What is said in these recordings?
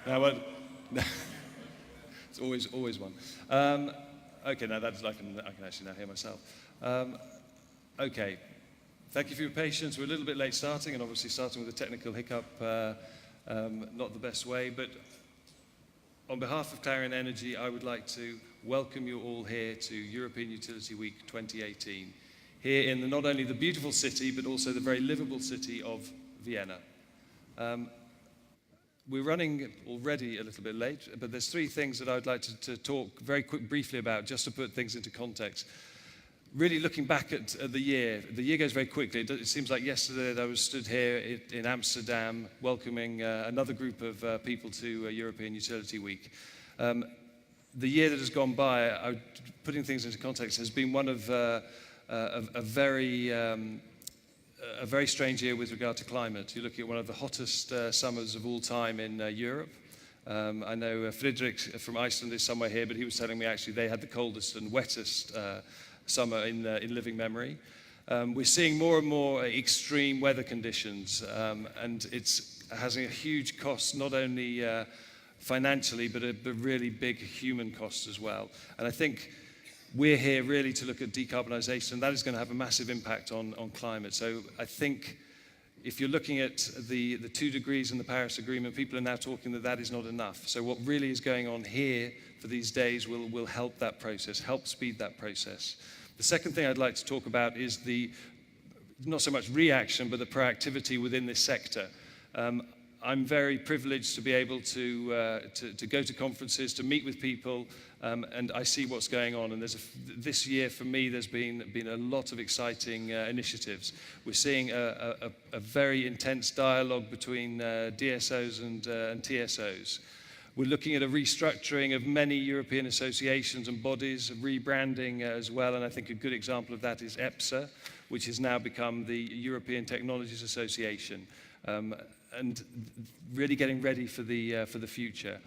No, well, it's always one. Okay, now that's I can actually now hear myself. Okay, thank you for your patience. We're a little bit late starting, and obviously starting with a technical hiccup, not the best way. But on behalf of Clarion Energy, I would like to welcome you all here to European Utility Week 2018, here in not only the beautiful city, but also the very livable city of Vienna. We're running already a little bit late, but there's three things that I'd like to talk very briefly about, just to put things into context. Really looking back at the year goes very quickly. It seems like yesterday that I was stood here in Amsterdam welcoming another group of people to European Utility Week. The year that has gone by, putting things into context, has been one of a very strange year with regard to climate. You're looking at one of the hottest summers of all time in Europe. I know Friedrich from Iceland is somewhere here, but he was telling me actually they had the coldest and wettest summer in living memory. We're seeing more and more extreme weather conditions, and it's having a huge cost, not only financially, but a really big human cost as well. And I think we're here really to look at decarbonisation, and that is going to have a massive impact on climate. So I think if you're looking at the 2 degrees in the Paris Agreement, people are now talking that is not enough. So what really is going on here for these days will help that process, help speed that process. The second thing I'd like to talk about is not so much reaction, but the proactivity within this sector. I'm very privileged to be able to go to conferences, to meet with people, and I see what's going on. And this year, for me, there's been a lot of exciting initiatives. We're seeing a very intense dialogue between DSOs and TSOs. We're looking at a restructuring of many European associations and bodies, rebranding as well, and I think a good example of that is EPSA, which has now become the European Technologies Association. And really getting ready for the future.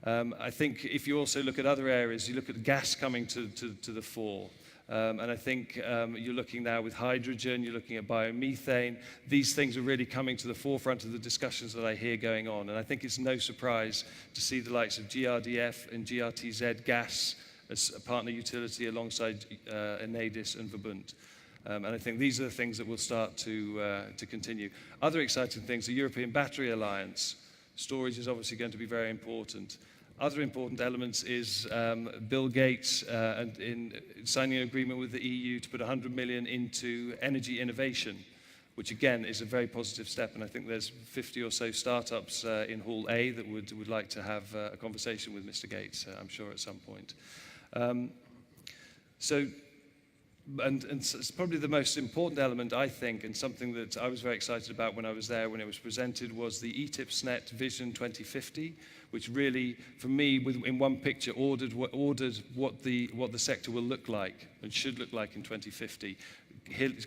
I think if you also look at other areas, you look at gas coming to the fore. And I think you're looking now with hydrogen, you're looking at biomethane. These things are really coming to the forefront of the discussions that I hear going on. And I think it's no surprise to see the likes of GRDF and GRTZ Gas as a partner utility alongside Enedis and Verbund. And I think these are the things that will start to continue. Other exciting things, the European Battery Alliance. Storage is obviously going to be very important. Other important elements is Bill Gates in signing an agreement with the EU to put 100 million into energy innovation, which again is a very positive step. And I think there's 50 or so startups in Hall A that would like to have a conversation with Mr. Gates, I'm sure, at some point. And it's probably the most important element, I think, and something that I was very excited about when I was there, when it was presented, was the ETIPSnet Vision 2050, which really, for me, in one picture, ordered what the sector will look like and should look like in 2050.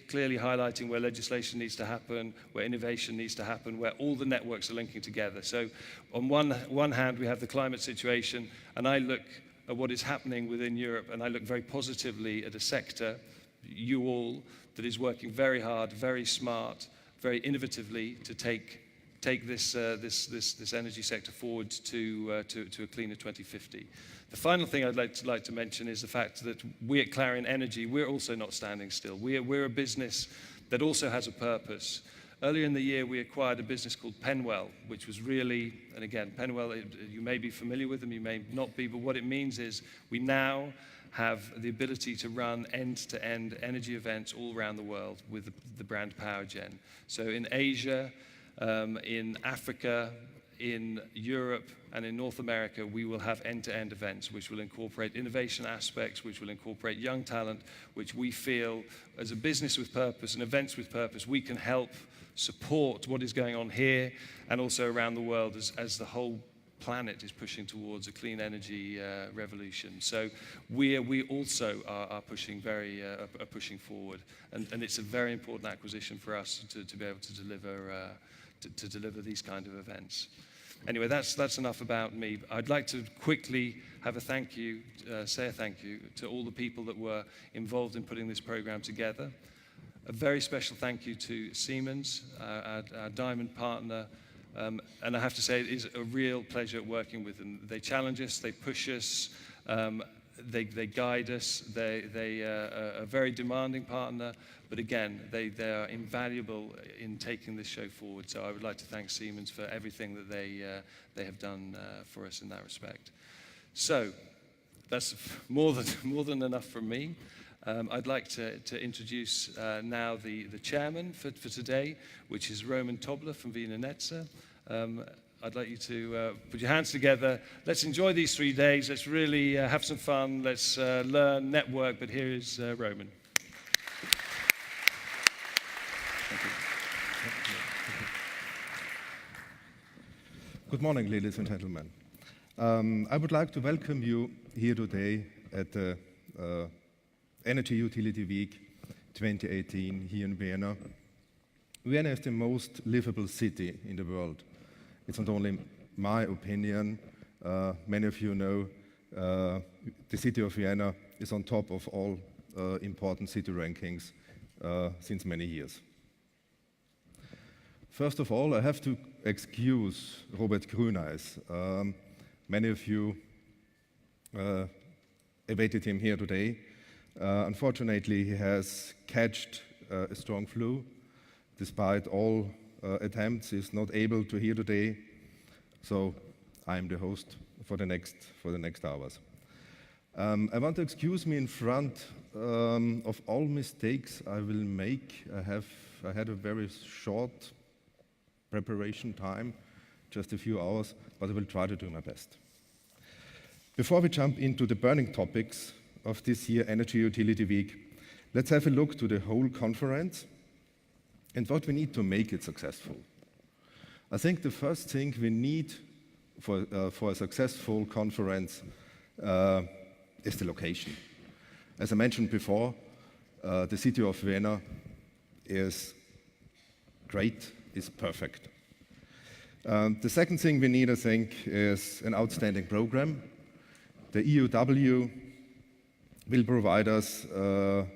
Clearly highlighting where legislation needs to happen, where innovation needs to happen, where all the networks are linking together. So on one hand, we have the climate situation, and I look at what is happening within Europe, and I look very positively at a sector, you all, that is working very hard, very smart, very innovatively to take this energy sector forward to a cleaner 2050. The final thing I'd like to mention is the fact that we at Clarion Energy, we're also not standing still. We're a business that also has a purpose. Earlier in the year, we acquired a business called Penwell, which was really, and again, Penwell, you may be familiar with them, you may not be, but what it means is we now have the ability to run end-to-end energy events all around the world with the brand PowerGen. So in Asia, in Africa, in Europe, and in North America, we will have end-to-end events which will incorporate innovation aspects, which will incorporate young talent, which we feel, as a business with purpose and events with purpose, we can help support what is going on here and also around the world as the whole planet is pushing towards a clean energy revolution. So we also are pushing pushing forward, and it's a very important acquisition for us to be able to deliver these kind of events. Anyway, that's enough about me. I'd like to quickly have say a thank you to all the people that were involved in putting this program together. A very special thank you to Siemens, our diamond partner, And I have to say, it is a real pleasure working with them. They challenge us, they push us, they guide us, they are a very demanding partner, but again, they are invaluable in taking this show forward. So I would like to thank Siemens for everything that they have done for us in that respect. So that's more than enough from me. I'd like to introduce now the chairman for today, which is Roman Tobler from Wiener Netze. I'd like you to put your hands together. Let's enjoy these 3 days. Let's really have some fun. Let's learn, network. But here is Roman. Thank you. Good morning, ladies and gentlemen. I would like to welcome you here today at the Energy Utility Week 2018 here in Vienna. Vienna is the most livable city in the world. It's not only my opinion. Many of you know the city of Vienna is on top of all important city rankings since many years. First of all, I have to excuse Robert Grüneis. Many of you awaited him here today. Unfortunately, he has catched a strong flu. Despite all attempts, he's not able to hear today, so I'm the host for the next hours. I want to excuse me in front of all mistakes I will make. I had a very short preparation time, just a few hours, but I will try to do my best. Before we jump into the burning topics of this year Energy Utility Week, let's have a look to the whole conference and what we need to make it successful. I think the first thing we need for a successful conference is the location. As I mentioned before, the city of Vienna is great, is perfect. The second thing we need, I think, is an outstanding program. The EUW will provide us a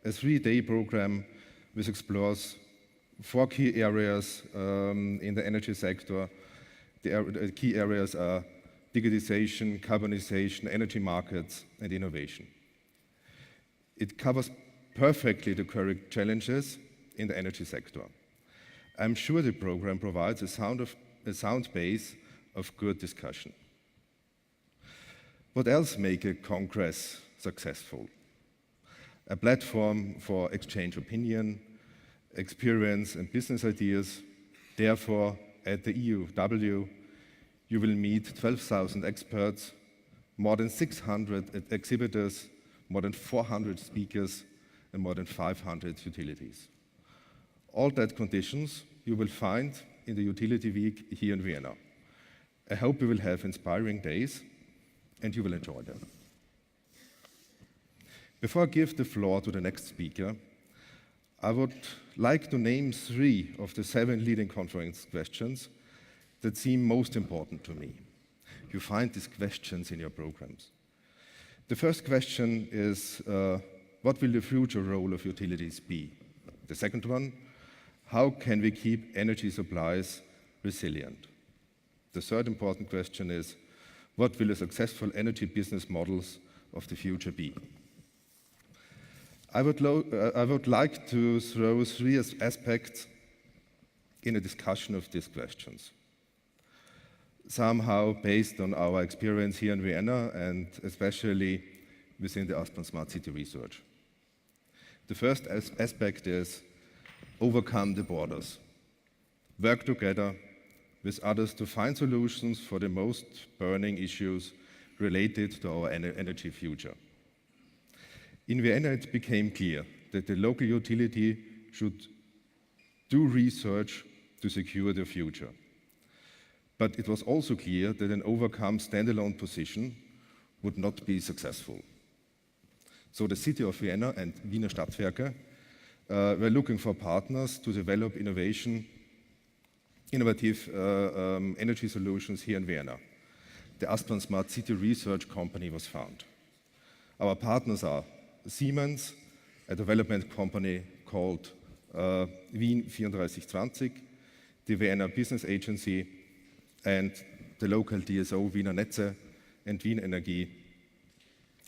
3-day program which explores 4 key areas in the energy sector. The key areas are digitization, carbonization, energy markets, and innovation. It covers perfectly the current challenges in the energy sector. I'm sure the program provides a sound base of good discussion. What else makes a congress successful? A platform for exchange opinion, experience and business ideas. Therefore, at the EUW, you will meet 12,000 experts, more than 600 exhibitors, more than 400 speakers, and more than 500 utilities. All that conditions you will find in the Utility Week here in Vienna. I hope you will have inspiring days and you will enjoy them. Before I give the floor to the next speaker, I would like to name 3 of the 7 leading conference questions that seem most important to me. You find these questions in your programs. The first question is, what will the future role of utilities be? The second one, how can we keep energy supplies resilient? The third important question is, what will the successful energy business models of the future be? I would like to throw 3 aspects in a discussion of these questions, somehow based on our experience here in Vienna and especially within the Aspen Smart City research. The first aspect is overcome the borders, work together with others to find solutions for the most burning issues related to our energy future. In Vienna, it became clear that the local utility should do research to secure the future. But it was also clear that an overcome standalone position would not be successful. So the city of Vienna and Wiener Stadtwerke were looking for partners to develop innovative energy solutions here in Vienna. The Aspen Smart City Research Company was found. Our partners are Siemens, a development company called Wien 3420, the Vienna Business Agency, and the local DSO Wiener Netze and Wiener Energy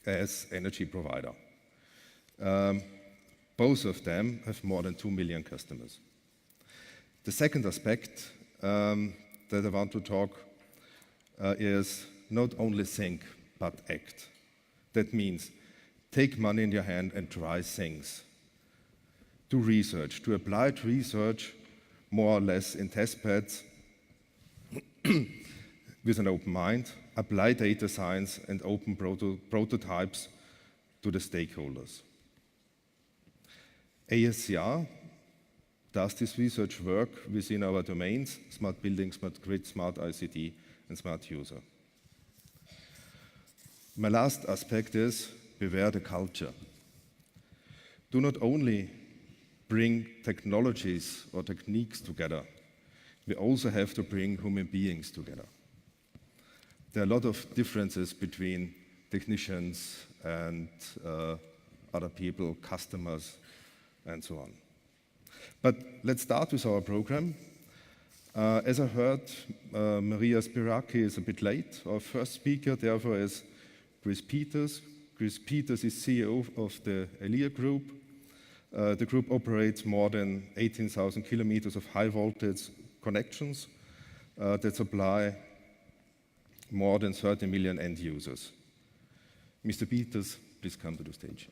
as energy provider. Both of them have more than 2 million customers. The second aspect that I want to talk is not only think, but act. That means take money in your hand and try things. Do research, do applied research, more or less in test beds, with an open mind, apply data science and open prototypes to the stakeholders. ASCR does this research work within our domains: smart building, smart grid, smart ICT, and smart user. My last aspect is beware the culture. Do not only bring technologies or techniques together, we also have to bring human beings together. There are a lot of differences between technicians and other people, customers, and so on. But let's start with our program. As I heard, Maria Spiraki is a bit late. Our first speaker, therefore, is Chris Peters. Chris Peters is CEO of the Elia Group. The group operates more than 18,000 kilometers of high voltage connections that supply more than 30 million end users. Mr. Peters, please come to the stage.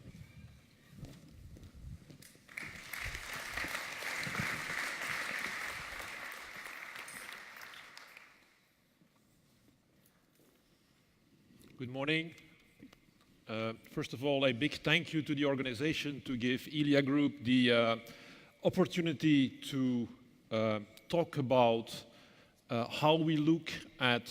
Good morning. First of all, a big thank you to the organization to give Elia Group the opportunity to talk about how we look at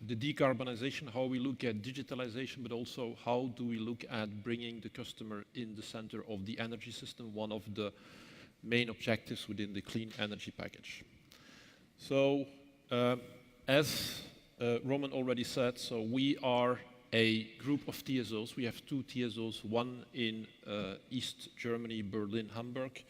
the decarbonization, how we look at digitalization, but also how do we look at bringing the customer in the center of the energy system, one of the main objectives within the clean energy package. So, as Roman already said, so we are a group of TSOs. We have 2 TSOs, one in East Germany, Berlin, Hamburg,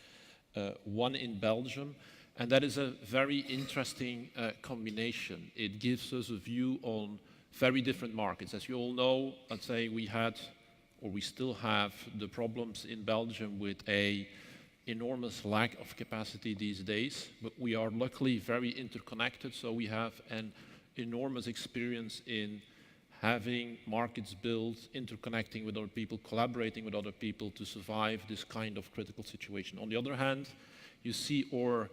one in Belgium. And that is a very interesting combination. It gives us a view on very different markets. As you all know, let's say we had, or we still have, the problems in Belgium with an enormous lack of capacity these days. But we are luckily very interconnected, so we have an enormous experience in having markets built, interconnecting with other people, collaborating with other people to survive this kind of critical situation. On the other hand, you see our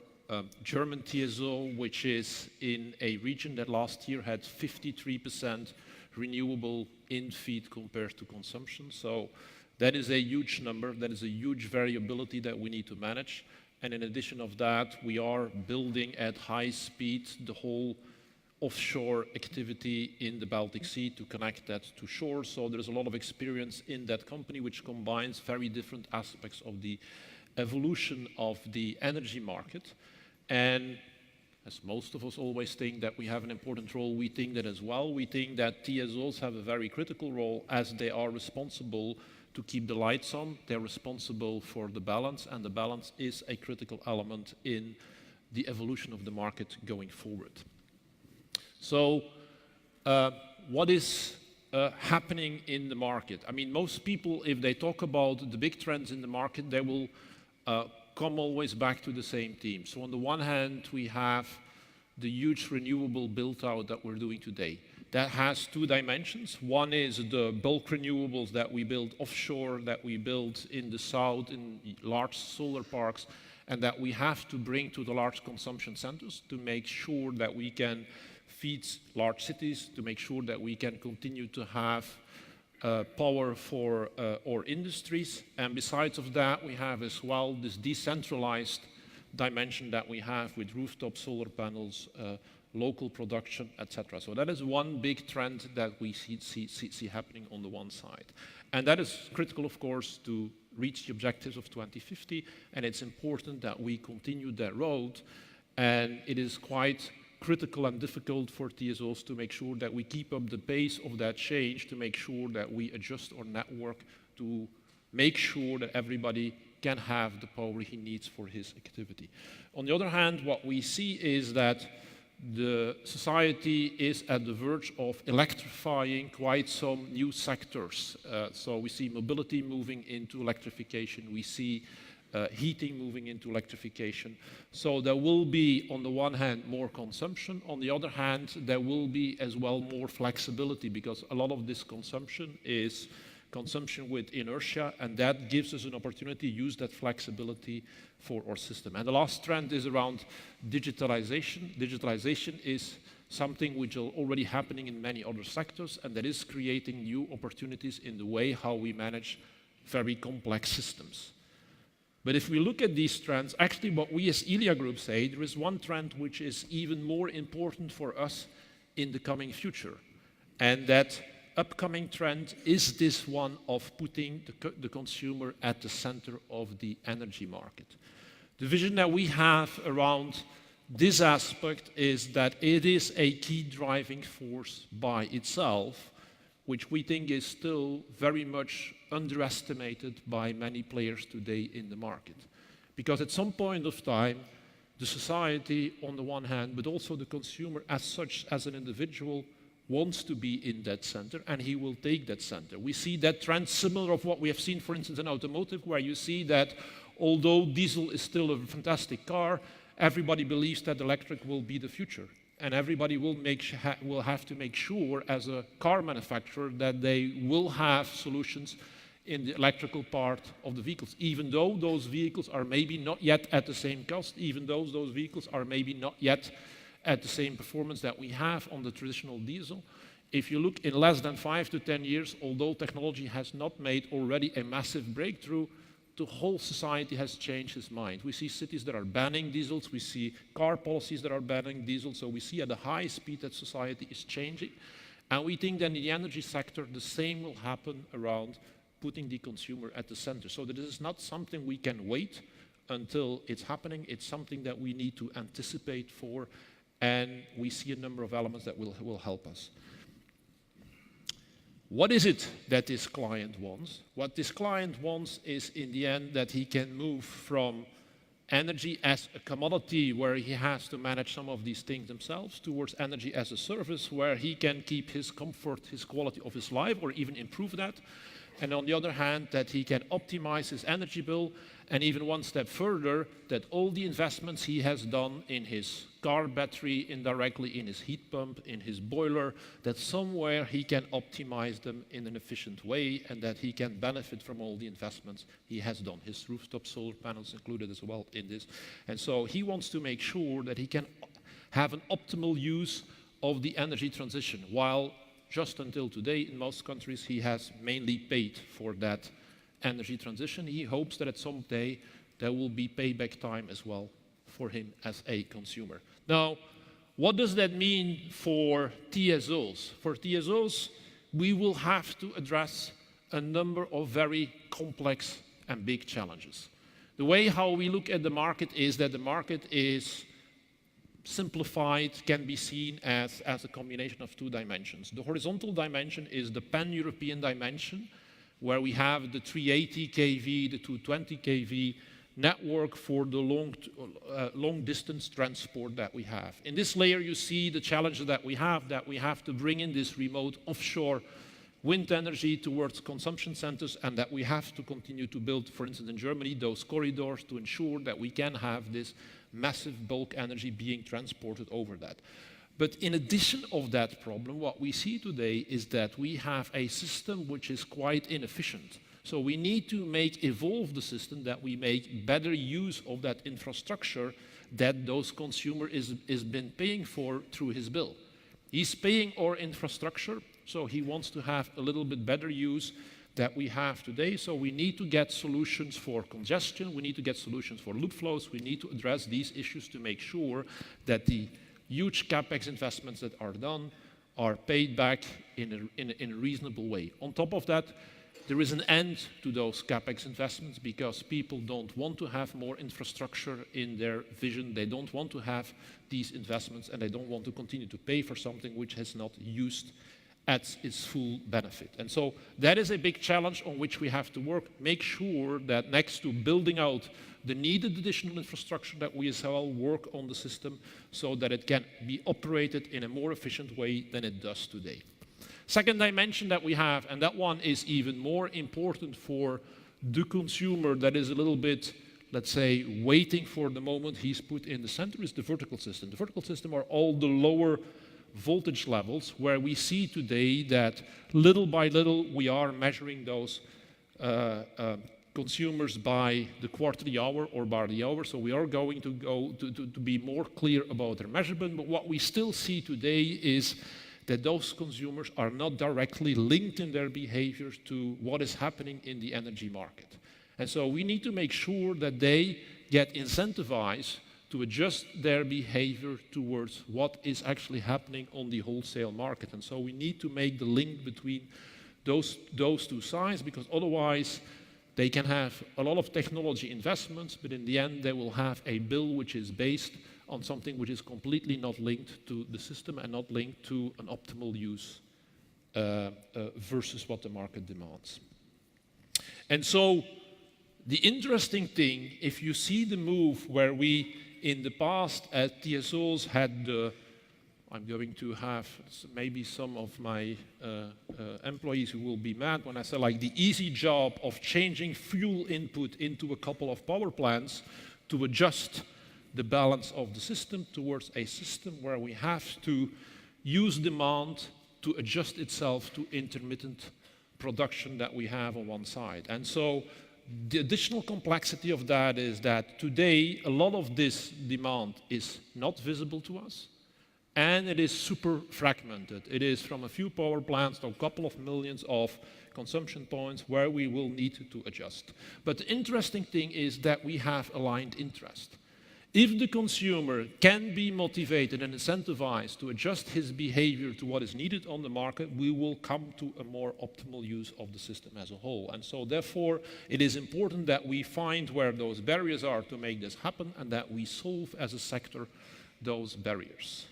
German TSO, which is in a region that last year had 53% renewable in-feed compared to consumption. So that is a huge number, that is a huge variability that we need to manage. And in addition of that, we are building at high speed the whole offshore activity in the Baltic Sea to connect that to shore. So there's a lot of experience in that company which combines very different aspects of the evolution of the energy market. And as most of us always think that we have an important role, we think that as well. We think that TSOs have a very critical role as they are responsible to keep the lights on. They're responsible for the balance, and the balance is a critical element in the evolution of the market going forward. So what is happening in the market? I mean, most people, if they talk about the big trends in the market, they will come always back to the same theme. So on the one hand, we have the huge renewable build-out that we're doing today. That has 2 dimensions. One is the bulk renewables that we build offshore, that we build in the south in large solar parks, and that we have to bring to the large consumption centers to make sure that we can feed large cities, to make sure that we can continue to have power for our industries. And besides of that, we have as well this decentralized dimension that we have with rooftop solar panels, local production, etc. So that is one big trend that we see happening on the one side. And that is critical, of course, to reach the objectives of 2050. And it's important that we continue that road. And it is quite critical and difficult for TSOs to make sure that we keep up the pace of that change, to make sure that we adjust our network to make sure that everybody can have the power he needs for his activity. On the other hand, what we see is that the society is at the verge of electrifying quite some new sectors. So we see mobility moving into electrification. We see heating moving into electrification. So there will be, on the one hand, more consumption. On the other hand, there will be as well more flexibility, because a lot of this consumption is consumption with inertia, and that gives us an opportunity to use that flexibility for our system. And the last trend is around digitalization. Digitalization is something which is already happening in many other sectors, and that is creating new opportunities in the way how we manage very complex systems. But if we look at these trends, actually what we as Elia Group say, there is one trend which is even more important for us in the coming future. And that upcoming trend is this one of putting the consumer at the center of the energy market. The vision that we have around this aspect is that it is a key driving force by itself, which we think is still very much underestimated by many players today in the market. Because at some point of time, the society on the one hand, but also the consumer as such, as an individual, wants to be in that center, and he will take that center. We see that trend similar of what we have seen, for instance, in automotive, where you see that although diesel is still a fantastic car, everybody believes that electric will be the future. And everybody will have to make sure, as a car manufacturer, that they will have solutions in the electrical part of the vehicles, even though those vehicles are maybe not yet at the same cost, even though those vehicles are maybe not yet at the same performance that we have on the traditional diesel. If you look in less than 5 to 10 years, although technology has not made already a massive breakthrough, the whole society has changed its mind. We see cities that are banning diesels, we see car policies that are banning diesels, so we see at a high speed that society is changing. And we think that in the energy sector, the same will happen around putting the consumer at the center. So this is not something we can wait until it's happening, it's something that we need to anticipate for, and we see a number of elements that will help us. What is it that this client wants? What this client wants is, in the end, that he can move from energy as a commodity, where he has to manage some of these things themselves, towards energy as a service, where he can keep his comfort, his quality of his life, or even improve that. And on the other hand, that he can optimize his energy bill, and even one step further, that all the investments he has done in his car battery, indirectly in his heat pump, in his boiler, that somewhere he can optimize them in an efficient way, and that he can benefit from all the investments he has done. His rooftop solar panels included as well in this. And so he wants to make sure that he can have an optimal use of the energy transition, while just until today, in most countries, he has mainly paid for that energy transition. He hopes that at some day there will be payback time as well for him as a consumer. Now, what does that mean for TSOs? For TSOs, we will have to address a number of very complex and big challenges. The way how we look at the market is that the market is simplified, can be seen as a combination of two dimensions. The horizontal dimension is the pan-European dimension, where we have the 380 kV, the 220 kV network for the long-distance transport that we have. In this layer, you see the challenges that we have to bring in this remote offshore wind energy towards consumption centers, and that we have to continue to build, for instance, in Germany, those corridors to ensure that we can have this massive bulk energy being transported over that. But in addition of that problem, what we see today is that we have a system which is quite inefficient. So we need to evolve the system, that we make better use of that infrastructure that those consumer is been paying for through his bill. He's paying our infrastructure, so he wants to have a little bit better use that we have today. So we need to get solutions for congestion, we need to get solutions for loop flows, we need to address these issues to make sure that the huge capex investments that are done are paid back in a reasonable way. On top of that, there is an end to those capex investments, because people don't want to have more infrastructure in their vision, they don't want to have these investments, and they don't want to continue to pay for something which has not used at its full benefit. And so that is a big challenge on which we have to work, make sure that next to building out the needed additional infrastructure that we as well work on the system so that it can be operated in a more efficient way than it does today. Second dimension that we have, and that one is even more important for the consumer that is a little bit, let's say, waiting for the moment he's put in the center, is the vertical system. The vertical system are all the lower voltage levels where we see today that little by little we are measuring those consumers by the quarterly hour or by the hour. So we are going to go to be more clear about their measurement. But what we still see today is that those consumers are not directly linked in their behaviors to what is happening in the energy market. And so we need to make sure that they get incentivized to adjust their behavior towards what is actually happening on the wholesale market. And so we need to make the link between those two sides, because otherwise they can have a lot of technology investments, but in the end they will have a bill which is based on something which is completely not linked to the system and not linked to an optimal use versus what the market demands. And so the interesting thing, if you see the move where we in the past at TSOs had the, I'm going to have maybe some of my employees who will be mad when I say like the easy job of changing fuel input into a couple of power plants to adjust the balance of the system towards a system where we have to use demand to adjust itself to intermittent production that we have on one side. And so the additional complexity of that is that today a lot of this demand is not visible to us, and it is super fragmented. It is from a few power plants to a couple of millions of consumption points where we will need to adjust. But the interesting thing is that we have aligned interest. If the consumer can be motivated and incentivized to adjust his behavior to what is needed on the market, we will come to a more optimal use of the system as a whole. And so therefore, it is important that we find where those barriers are to make this happen and that we solve as a sector those barriers.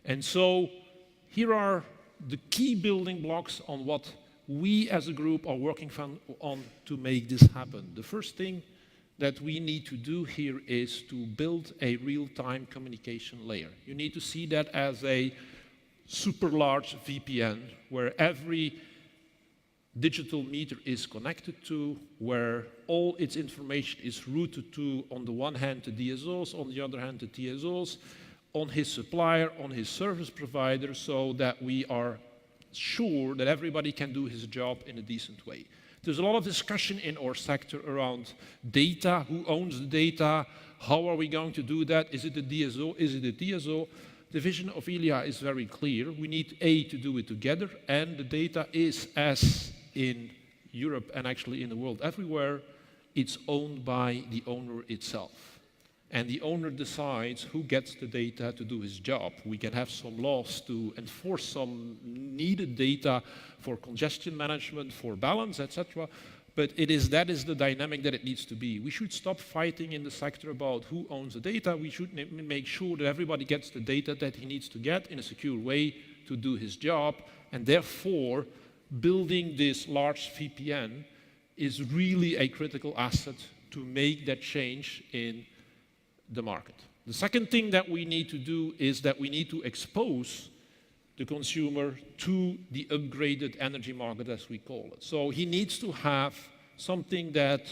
And so here are the key building blocks on what we as a group are working on to make this happen. The first thing that we need to do here is to build a real-time communication layer. You need to see that as a super large VPN where every digital meter is connected to, where all its information is routed to, on the one hand, to DSOs, on the other hand, to TSOs, on his supplier, on his service provider, so that we are sure that everybody can do his job in a decent way. There's a lot of discussion in our sector around data, who owns the data, how are we going to do that, is it a DSO, is it a TSO? The vision of Elia is very clear. We need to do it together, and the data is, as in Europe and actually in the world everywhere, it's owned by the owner itself. And the owner decides who gets the data to do his job. We can have some laws to enforce some needed data for congestion management, for balance, etc. But that is the dynamic that it needs to be. We should stop fighting in the sector about who owns the data. We should make sure that everybody gets the data that he needs to get in a secure way to do his job. And therefore, building this large VPN is really a critical asset to make that change in the market. The second thing that we need to do is that we need to expose the consumer to the upgraded energy market, as we call it. So he needs to have something that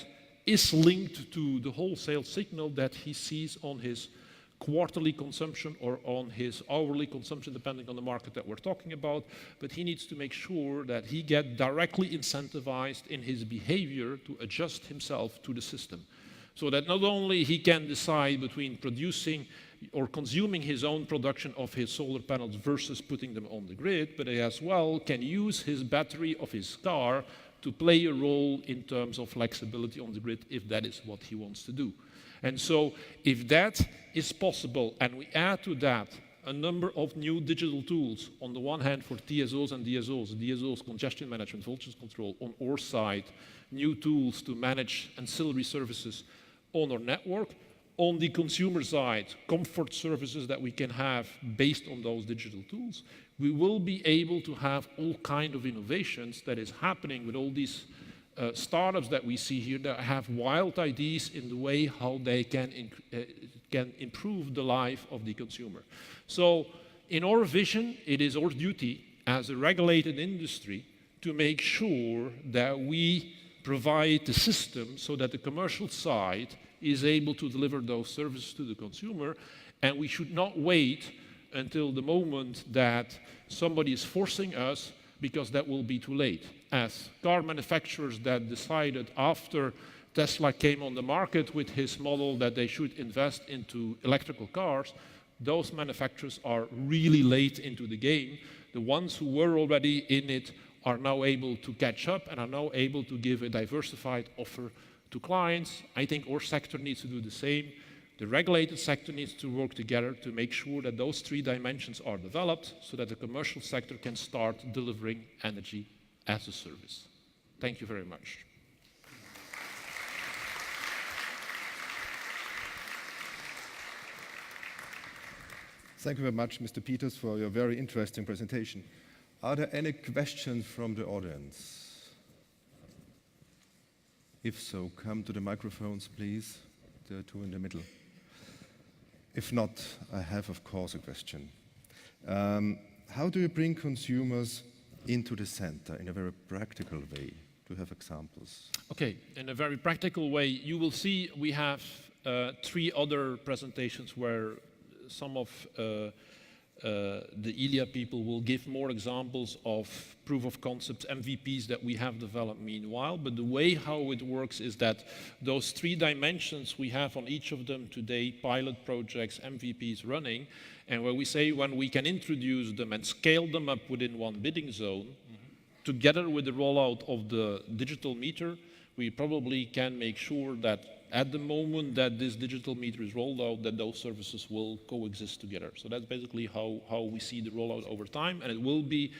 is linked to the wholesale signal that he sees on his quarterly consumption or on his hourly consumption, depending on the market that we're talking about. But he needs to make sure that he gets directly incentivized in his behavior to adjust himself to the system, so that not only he can decide between producing or consuming his own production of his solar panels versus putting them on the grid, but he as well can use his battery of his car to play a role in terms of flexibility on the grid if that is what he wants to do. And so if that is possible, and we add to that a number of new digital tools, on the one hand for TSOs and DSOs, congestion management, voltage control, on our side, new tools to manage ancillary services on our network. On the consumer side, comfort services that we can have based on those digital tools. we will be able to have all kind of innovations that is happening with all these startups that we see here that have wild ideas in the way how they can improve the life of the consumer. So in our vision, it is our duty as a regulated industry to make sure that we provide the system so that the commercial side is able to deliver those services to the consumer, and we should not wait until the moment that somebody is forcing us, because that will be too late. As car manufacturers that decided after Tesla came on the market with his model that they should invest into electrical cars, those manufacturers are really late into the game. The ones who were already in it are now able to catch up and are now able to give a diversified offer to clients. I think our sector needs to do the same. The regulated sector needs to work together to make sure that those three dimensions are developed so that the commercial sector can start delivering energy as a service. Thank you very much. Thank you very much, Mr. Peters, for your very interesting presentation. Are there any questions from the audience? If so, come to the microphones, please. There are two in the middle. If not, I have, of course, a question. How do you bring consumers into the center in a very practical way? Do you have examples? Okay, in a very practical way, you will see we have three other presentations where some of the Elia people will give more examples of proof of concepts, MVPs that we have developed meanwhile. But the way how it works is that those three dimensions we have on each of them today, pilot projects, MVPs running, and where we say when we can introduce them and scale them up within one bidding zone, together with the rollout of the digital meter, we probably can make sure that at the moment that this digital meter is rolled out, that those services will coexist together. So that's basically how we see the rollout over time, and it will be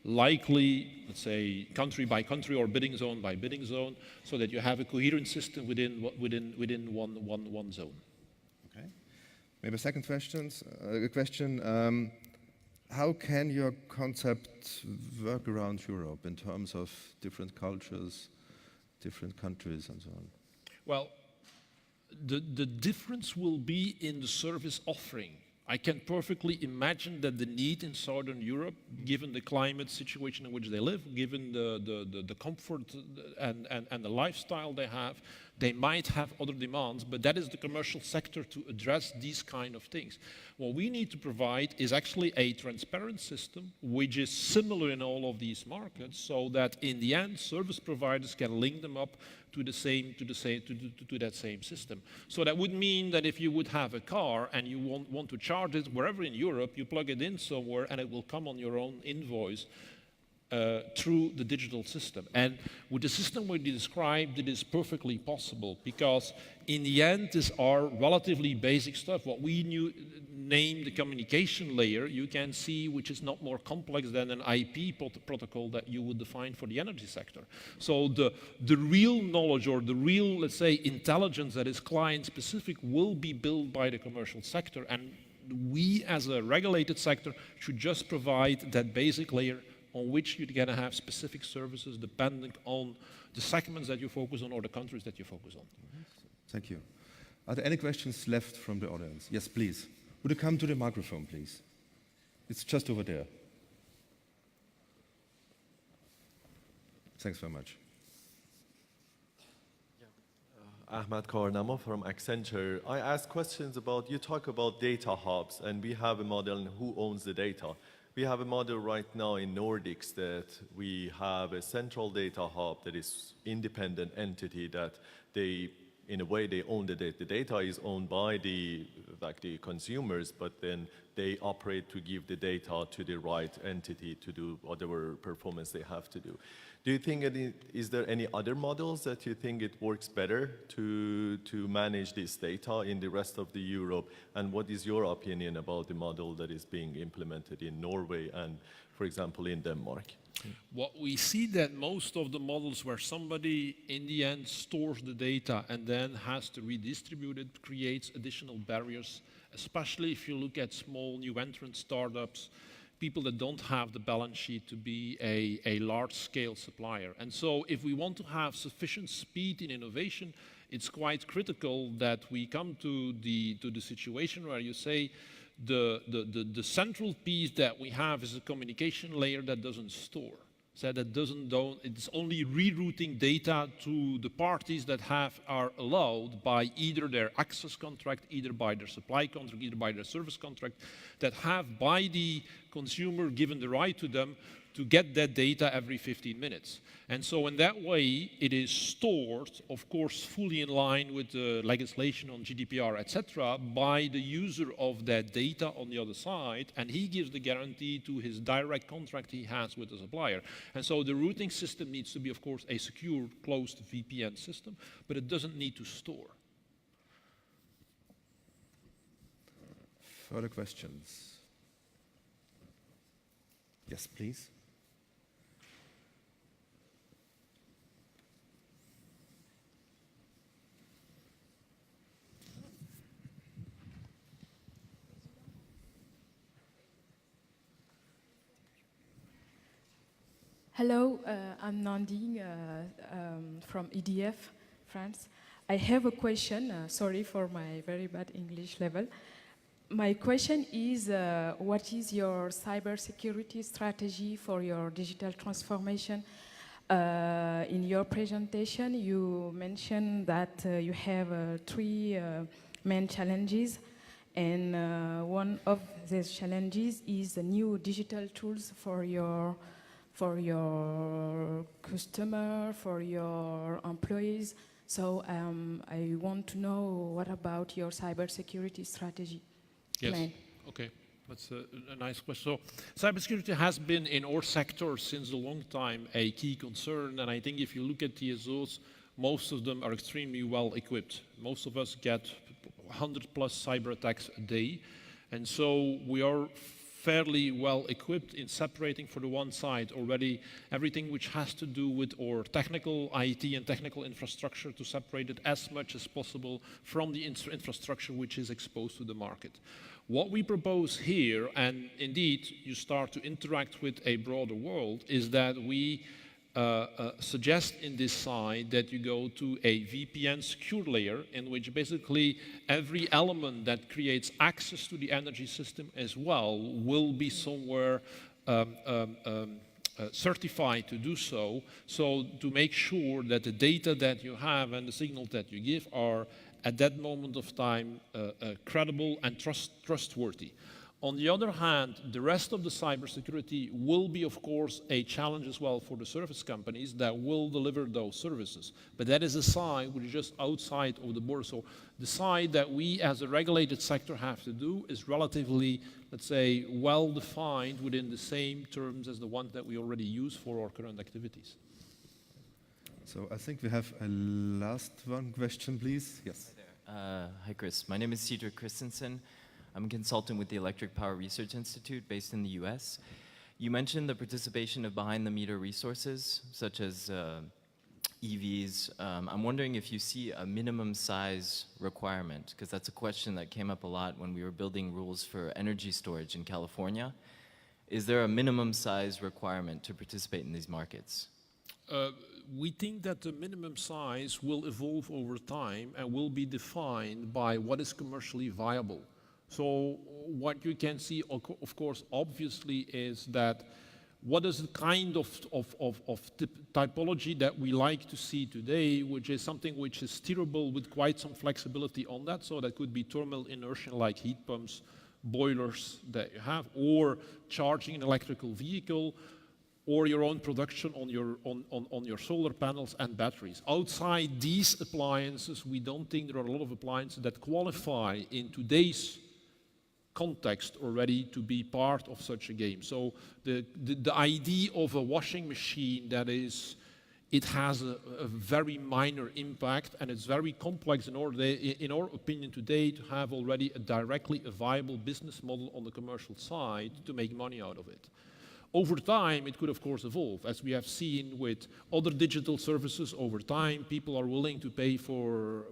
likely, let's say, country by country or bidding zone by bidding zone, so that you have a coherent system within one zone. Okay. Maybe a second question. How can your concept work around Europe in terms of different cultures, different countries, and so on? Well, the difference will be in the service offering. I can perfectly imagine that the need in Southern Europe, given the climate situation in which they live, given the comfort and the lifestyle they have, they might have other demands, but that is the commercial sector to address these kind of things. What we need to provide is actually a transparent system which is similar in all of these markets, so that in the end service providers can link them up to that same system. So that would mean that if you would have a car and you want to charge it wherever in Europe, you plug it in somewhere and it will come on your own invoice through the digital system. And with the system we described, it is perfectly possible, because in the end, these are relatively basic stuff. What we name the communication layer, you can see, which is not more complex than an IP protocol that you would define for the energy sector. So the real knowledge, or the real, let's say, intelligence that is client-specific will be built by the commercial sector, and we as a regulated sector should just provide that basic layer on which you're going to have specific services depending on the segments that you focus on or the countries that you focus on. Thank you. Are there any questions left from the audience? Yes, please. Would you come to the microphone, please? It's just over there. Thanks very much. Ahmad Karnamo from Accenture. I ask questions about, you talk about data hubs, and we have a model on who owns the data. We have a model right now in Nordics that we have a central data hub that is independent entity that they, in a way, they own the data. The data is owned by the consumers, but then they operate to give the data to the right entity to do whatever performance they have to do. Do you think, is there any other models that you think it works better to manage this data in the rest of the Europe? And what is your opinion about the model that is being implemented in Norway and, for example, in Denmark? What we see that most of the models where somebody in the end stores the data and then has to redistribute it creates additional barriers, especially if you look at small new entrant startups. people that don't have the balance sheet to be a large-scale supplier. And so if we want to have sufficient speed in innovation, it's quite critical that we come to the situation where you say the central piece that we have is a communication layer that doesn't store. So it's only rerouting data to the parties that are allowed by either their access contract, either by their supply contract, either by their service contract, that have by the consumer given the right to them to get that data every 15 minutes. And so in that way, it is stored, of course, fully in line with the legislation on GDPR, etc., by the user of that data on the other side, and he gives the guarantee to his direct contract he has with the supplier. And so the routing system needs to be, of course, a secure, closed VPN system, but it doesn't need to store. Further questions? Yes, please. Hello, I'm Nandine from EDF, France. I have a question, sorry for my very bad English level. My question is, what is your cybersecurity strategy for your digital transformation? In your presentation, you mentioned that you have 3 main challenges, and one of these challenges is the new digital tools for your customer, for your employees. So I want to know, what about your cybersecurity strategy? Yes. Plan? Okay, that's a nice question. So cybersecurity has been in our sector since a long time a key concern, and I think if you look at TSOs, most of them are extremely well equipped. Most of us get 100+ cyber attacks a day, and so we are fairly well equipped in separating, for the one side, already everything which has to do with our technical IT and technical infrastructure, to separate it as much as possible from the infrastructure which is exposed to the market. What we propose here, and indeed you start to interact with a broader world, is that we suggest in this side that you go to a VPN secure layer, in which basically every element that creates access to the energy system as well will be somewhere certified to do so, so to make sure that the data that you have and the signals that you give are at that moment of time credible and trustworthy. On the other hand, the rest of the cybersecurity will be, of course, a challenge as well for the service companies that will deliver those services. But that is a side which is just outside of the border. So the side that we as a regulated sector have to do is relatively, let's say, well defined within the same terms as the ones that we already use for our current activities. So I think we have a last one question, please. Yes. Hi there. Hi, Chris. My name is Cedric Christensen. I'm a consultant with the Electric Power Research Institute based in the US. You mentioned the participation of behind-the-meter resources, such as EVs. I'm wondering if you see a minimum size requirement, because that's a question that came up a lot when we were building rules for energy storage in California. Is there a minimum size requirement to participate in these markets? We think that the minimum size will evolve over time and will be defined by what is commercially viable. So what you can see, of course, obviously, is that what is the kind of typology that we like to see today, which is something which is steerable with quite some flexibility on that. So that could be thermal inertia like heat pumps, boilers that you have, or charging an electrical vehicle, or your own production on your solar panels and batteries. Outside these appliances, we don't think there are a lot of appliances that qualify in today's context already to be part of such a game. So the idea of a washing machine that is, it has a very minor impact, and it's very complex in our opinion today to have already a viable business model on the commercial side to make money out of it. Over time, it could of course evolve, as we have seen with other digital services. Over time, people are willing to pay for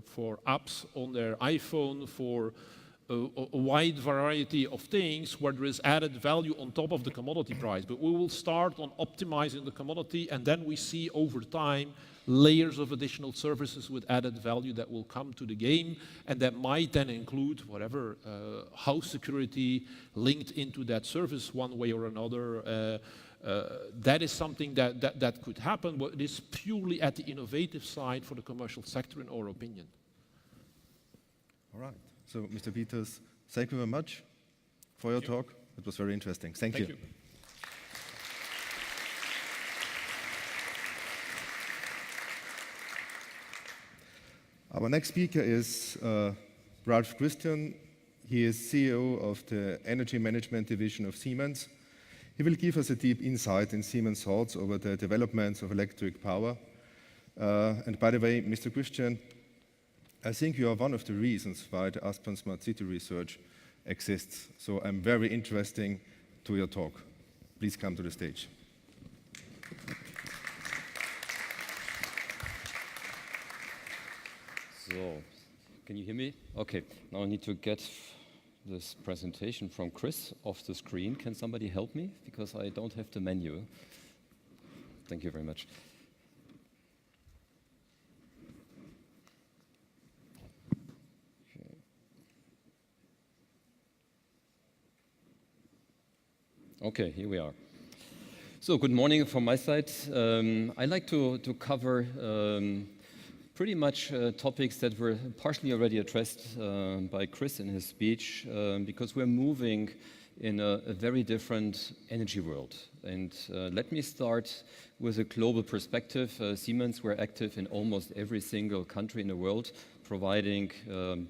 apps on their iPhone, for a wide variety of things where there is added value on top of the commodity price. But we will start on optimizing the commodity, and then we see over time layers of additional services with added value that will come to the game, and that might then include whatever house security linked into that service one way or another. That is something that could happen, but it is purely at the innovative side for the commercial sector, in our opinion. All right. So, Mr. Peters, thank you very much for your talk. It was very interesting. Thank you. Our next speaker is Ralf Christian. He is CEO of the Energy Management Division of Siemens. He will give us a deep insight in Siemens' thoughts over the developments of electric power. And by the way, Mr. Christian, I think you are one of the reasons why the Aspen Smart City research exists. So I'm very interested to your talk. Please come to the stage. So, can you hear me? Okay, now I need to get this presentation from Chris off the screen. Can somebody help me? Because I don't have the menu. Thank you very much. Okay, here we are. So, good morning from my side. I'd like to cover pretty much topics that were partially already addressed by Chris in his speech, because we're moving in a very different energy world. And let me start with a global perspective. Siemens, we're active in almost every single country in the world, providing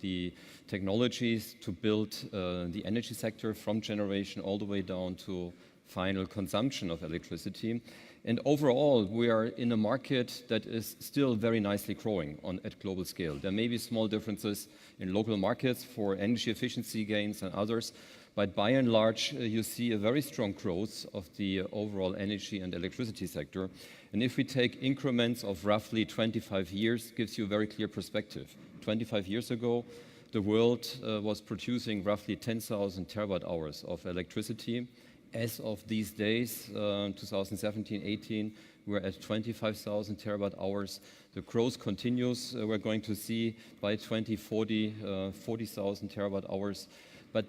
the technologies to build the energy sector from generation all the way down to final consumption of electricity. And overall, we are in a market that is still very nicely growing at global scale. There may be small differences in local markets for energy efficiency gains and others, but by and large, you see a very strong growth of the overall energy and electricity sector. And if we take increments of roughly 25 years, gives you a very clear perspective. 25 years ago, the world was producing roughly 10,000 terawatt hours of electricity. As of these days, 2017-18, we're at 25,000 terawatt hours. The growth continues. We're going to see by 2040, 40,000 terawatt hours. But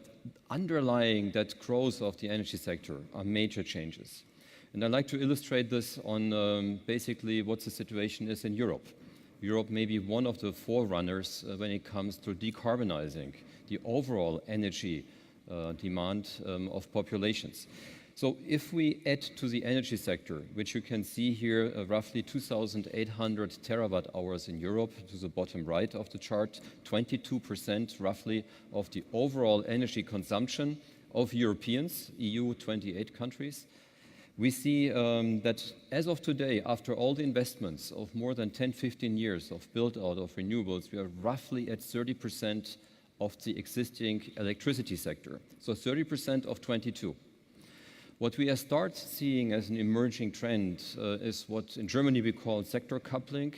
underlying that growth of the energy sector are major changes. And I'd like to illustrate this on basically what the situation is in Europe. Europe may be one of the forerunners when it comes to decarbonizing the overall energy demand of populations. So if we add to the energy sector, which you can see here, roughly 2,800 terawatt hours in Europe, to the bottom right of the chart, 22% roughly of the overall energy consumption of Europeans, EU 28 countries. We see that as of today, after all the investments of more than 10-15 years of build-out of renewables, we are roughly at 30% of the existing electricity sector. So 30% of 22. What we start seeing as an emerging trend is what in Germany we call sector coupling,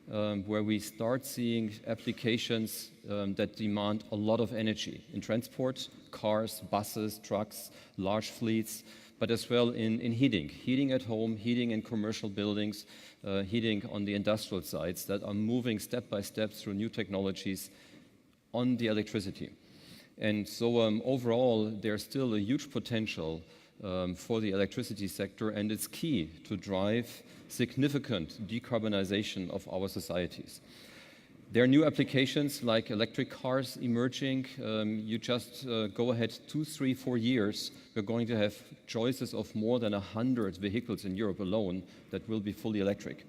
where we start seeing applications that demand a lot of energy in transport, cars, buses, trucks, large fleets, but as well in heating. Heating at home, heating in commercial buildings, heating on the industrial sites that are moving step by step through new technologies on the electricity. And so overall, there's still a huge potential for the electricity sector, and it's key to drive significant decarbonization of our societies. There are new applications like electric cars emerging. You just go ahead 2, 3, 4 years, we're going to have choices of more than 100 vehicles in Europe alone that will be fully electric.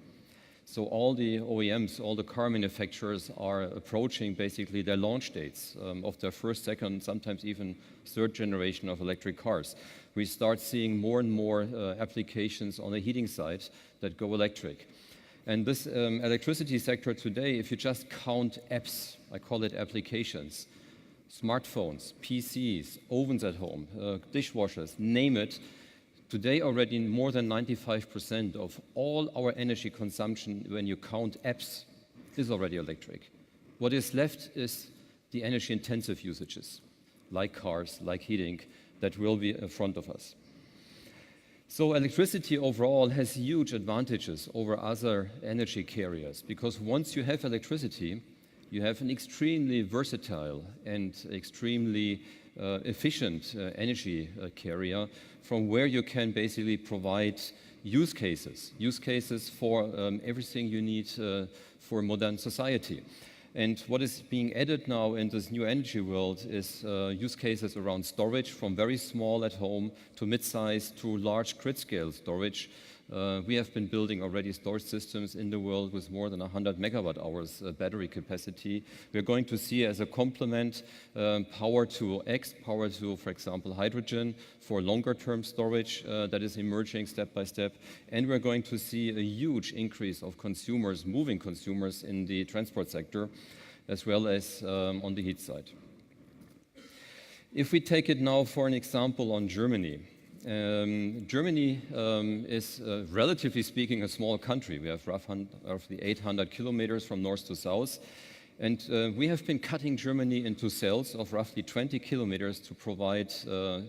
So all the OEMs, all the car manufacturers are approaching basically their launch dates of their first, second, sometimes even third generation of electric cars. We start seeing more and more applications on the heating side that go electric. And this electricity sector today, if you just count apps, I call it applications, smartphones, PCs, ovens at home, dishwashers, name it, today already more than 95% of all our energy consumption, when you count apps, is already electric. What is left is the energy-intensive usages. like cars, like heating, that will be in front of us. So electricity overall has huge advantages over other energy carriers, because once you have electricity, you have an extremely versatile and extremely efficient energy carrier from where you can basically provide use cases for everything you need for modern society. And what is being added now in this new energy world is use cases around storage, from very small at home to mid-size to large grid-scale storage. We have been building already storage systems in the world with more than 100 megawatt hours battery capacity. We're going to see as a complement power to X, power to, for example, hydrogen for longer term storage that is emerging step by step. And we're going to see a huge increase of consumers, moving consumers in the transport sector, as well as on the heat side. If we take it now for an example on Germany. Germany is, relatively speaking, a small country. We have roughly 800 kilometers from north to south. And we have been cutting Germany into cells of roughly 20 kilometers to provide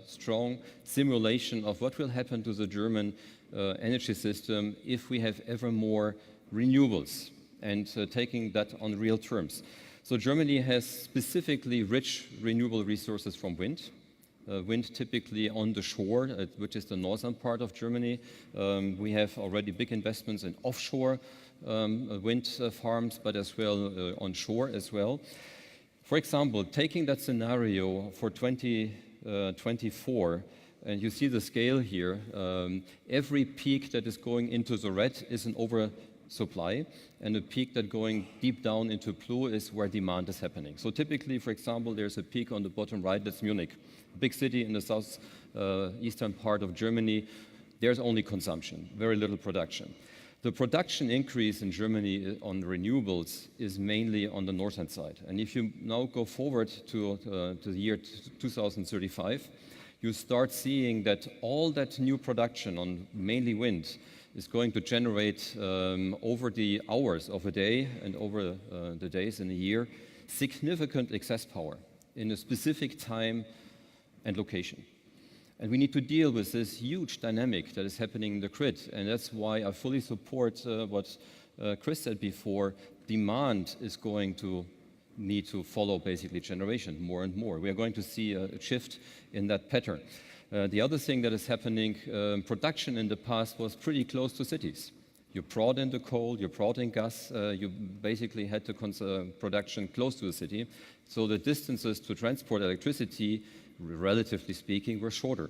strong simulation of what will happen to the German energy system if we have ever more renewables, and taking that on real terms. So Germany has specifically rich renewable resources from wind. Wind typically on the shore, which is the northern part of Germany. We have already big investments in offshore wind farms, but as well on shore as well. For example, taking that scenario for 2024, and you see the scale here, every peak that is going into the red is an oversupply, and a peak that going deep down into blue is where demand is happening. So typically, for example, there's a peak on the bottom right, that's Munich. Big city in the south eastern part of Germany. There's only consumption, very little production. The production increase in Germany on renewables is mainly on the northern side. And if you now go forward to the year 2035, you start seeing that all that new production on mainly wind is going to generate over the hours of a day and over the days in a year significant excess power in a specific time and location. And we need to deal with this huge dynamic that is happening in the grid. And that's why I fully support what Chris said before. Demand is going to need to follow basically generation more and more. We are going to see a shift in that pattern. The other thing that is happening, production in the past was pretty close to cities. You brought in the coal, you brought in gas, you basically had the production close to the city. So the distances to transport electricity, relatively speaking, were shorter.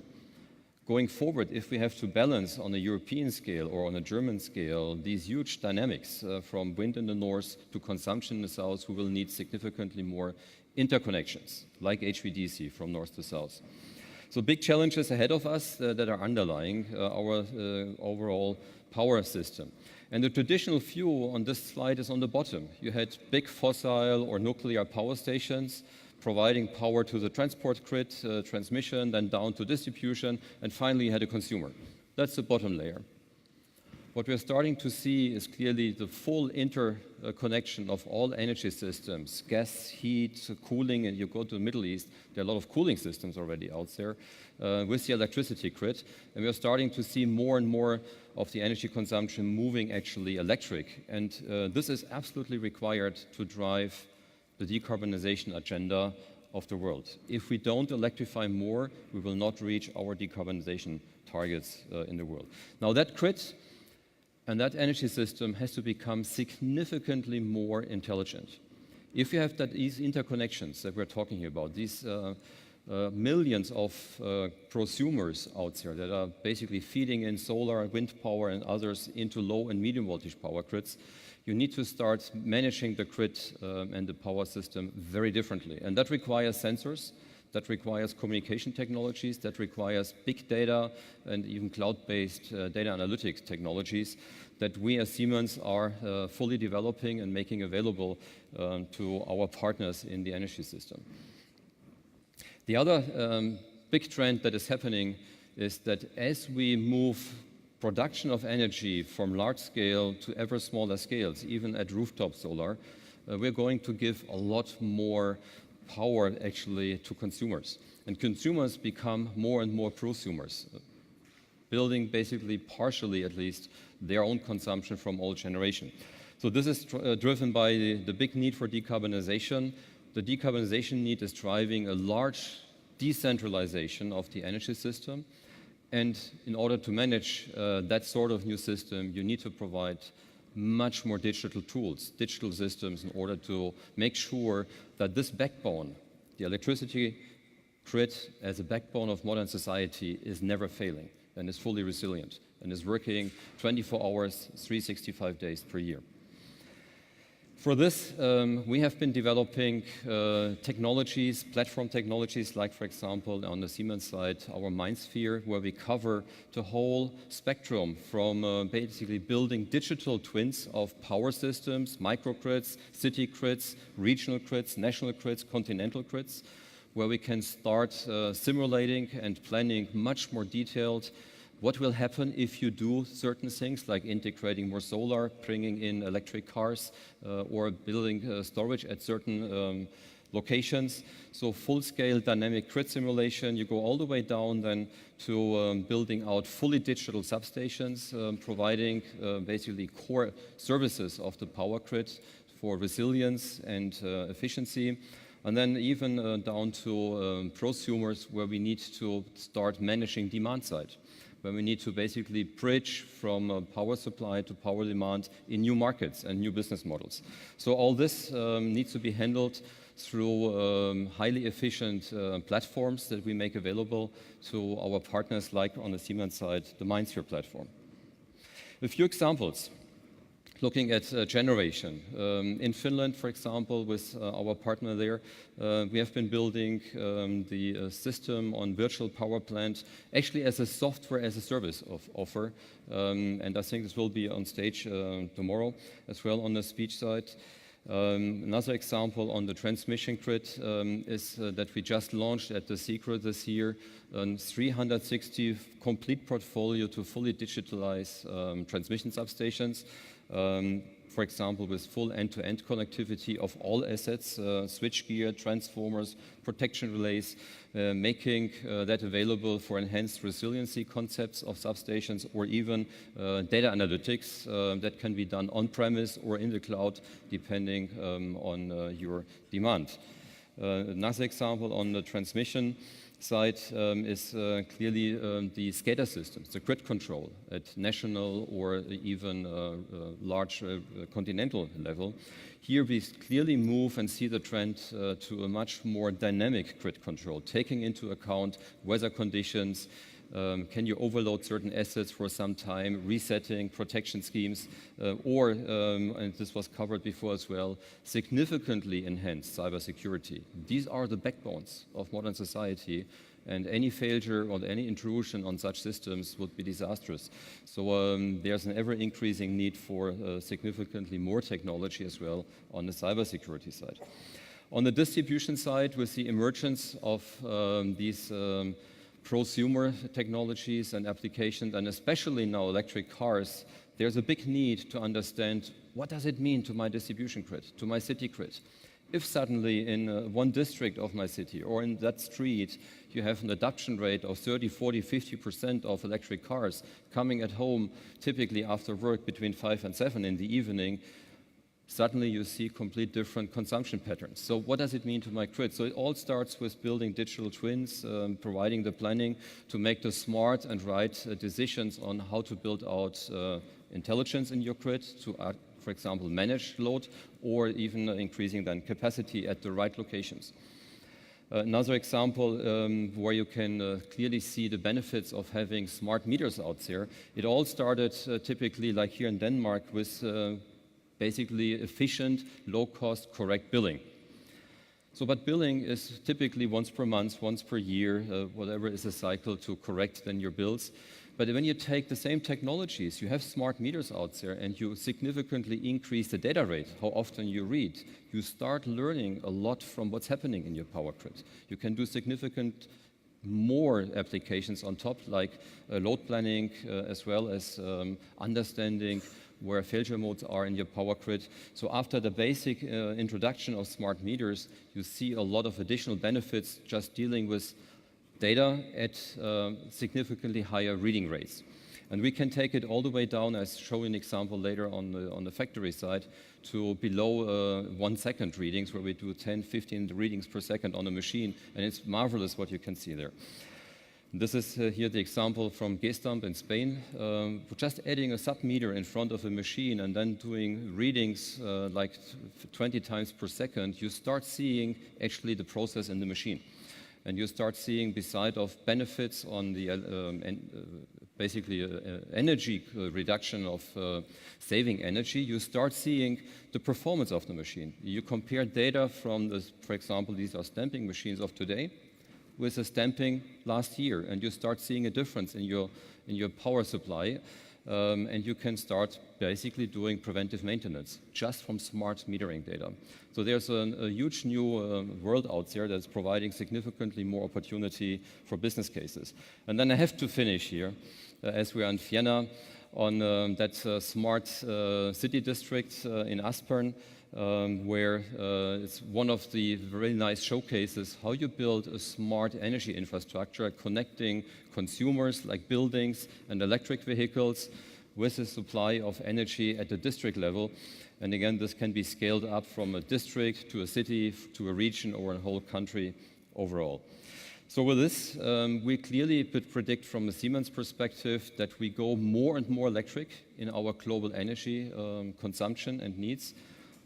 Going forward, if we have to balance on a European scale or on a German scale these huge dynamics from wind in the north to consumption in the south, we will need significantly more interconnections, like HVDC from north to south. So big challenges ahead of us that are underlying our overall power system. And the traditional view on this slide is on the bottom. You had big fossil or nuclear power stations providing power to the transport grid, transmission, then down to distribution, and finally you had a consumer. That's the bottom layer. What we're starting to see is clearly the full interconnection of all energy systems, gas, heat, cooling, and you go to the Middle East, there are a lot of cooling systems already out there with the electricity grid. And we're starting to see more and more of the energy consumption moving actually electric. And this is absolutely required to drive the decarbonization agenda of the world. If we don't electrify more, we will not reach our decarbonization targets in the world. Now that grid and that energy system has to become significantly more intelligent. If you have these interconnections that we're talking about, these millions of prosumers out there that are basically feeding in solar, wind power, and others into low and medium voltage power grids, you need to start managing the grid and the power system very differently. And that requires sensors, that requires communication technologies, that requires big data and even cloud-based data analytics technologies that we as Siemens are fully developing and making available to our partners in the energy system. The other big trend that is happening is that as we move production of energy from large scale to ever smaller scales, even at rooftop solar, we're going to give a lot more power actually to consumers. And consumers become more and more prosumers, building basically partially at least their own consumption from old generation. So this is driven by the big need for decarbonization. The decarbonization need is driving a large decentralization of the energy system. And in order to manage that sort of new system, you need to provide much more digital tools, digital systems, in order to make sure that this backbone, the electricity grid as a backbone of modern society, is never failing and is fully resilient and is working 24 hours, 365 days per year. For this, we have been developing technologies, platform technologies, like, for example, on the Siemens side, our MindSphere, where we cover the whole spectrum from basically building digital twins of power systems, microgrids, city grids, regional grids, national grids, continental grids, where we can start simulating and planning much more detailed what will happen if you do certain things like integrating more solar, bringing in electric cars, or building storage at certain locations. So full-scale dynamic grid simulation, you go all the way down then to building out fully digital substations, providing basically core services of the power grid for resilience and efficiency. And then even down to prosumers, where we need to start managing demand side, where we need to basically bridge from power supply to power demand in new markets and new business models. So all this needs to be handled through highly efficient platforms that we make available to our partners, like on the Siemens side, the MindSphere platform. A few examples. Looking at generation. In Finland, for example, with our partner there, we have been building the system on virtual power plant, actually as a software as a service offer. And I think this will be on stage tomorrow as well on the speech side. Another example on the transmission grid is that we just launched at the Secret this year a 360 complete portfolio to fully digitalize transmission substations. For example, with full end-to-end connectivity of all assets, switchgear, transformers, protection relays, making that available for enhanced resiliency concepts of substations, or even data analytics that can be done on-premise or in the cloud, depending on your demand. Another example on the transmission side is clearly the SCADA systems, the grid control at national or even large continental level. Here we clearly move and see the trend to a much more dynamic grid control, taking into account weather conditions. Can you overload certain assets for some time, resetting protection schemes, or, and this was covered before as well, significantly enhance cybersecurity. These are the backbones of modern society, and any failure or any intrusion on such systems would be disastrous. So there's an ever-increasing need for significantly more technology as well on the cybersecurity side. On the distribution side, we see emergence of these prosumer technologies and applications, and especially now electric cars. There's a big need to understand, what does it mean to my distribution grid, to my city grid? If suddenly in one district of my city or in that street you have an adoption rate of 30, 40, 50% of electric cars coming at home, typically after work between 5 and 7 in the evening, suddenly you see complete different consumption patterns. So what does it mean to my grid? So it all starts with building digital twins, providing the planning to make the smart and right decisions on how to build out intelligence in your grid to, for example, manage load, or even increasing then capacity at the right locations. Another example where you can clearly see the benefits of having smart meters out there. It all started typically, like here in Denmark, with basically efficient, low-cost, correct billing. So, but billing is typically once per month, once per year, whatever is a cycle to correct then your bills. But when you take the same technologies, you have smart meters out there, and you significantly increase the data rate, how often you read, you start learning a lot from what's happening in your power grid. You can do significant more applications on top, like load planning, as well as understanding where failure modes are in your power grid. So after the basic introduction of smart meters, you see a lot of additional benefits just dealing with data at significantly higher reading rates. And we can take it all the way down, as shown an example later on the factory side, to below 1 second readings, where we do 10, 15 readings per second on a machine, and it's marvelous what you can see there. This is here the example from Gestamp in Spain. Just adding a sub-meter in front of a machine and then doing readings like 20 times per second, you start seeing actually the process in the machine. And you start seeing, beside of benefits on the energy reduction of saving energy, you start seeing the performance of the machine. You compare data from, for example, these are stamping machines of today with the stamping last year, and you start seeing a difference in your power supply, and you can start basically doing preventive maintenance just from smart metering data. So there's a huge new world out there that's providing significantly more opportunity for business cases. And then I have to finish here, as we are in Vienna, on that smart city district in Aspern, where it's one of the very nice showcases how you build a smart energy infrastructure connecting consumers like buildings and electric vehicles with the supply of energy at the district level. And again, this can be scaled up from a district to a city to a region or a whole country overall. So with this, we clearly predict from a Siemens perspective that we go more and more electric in our global energy consumption and needs.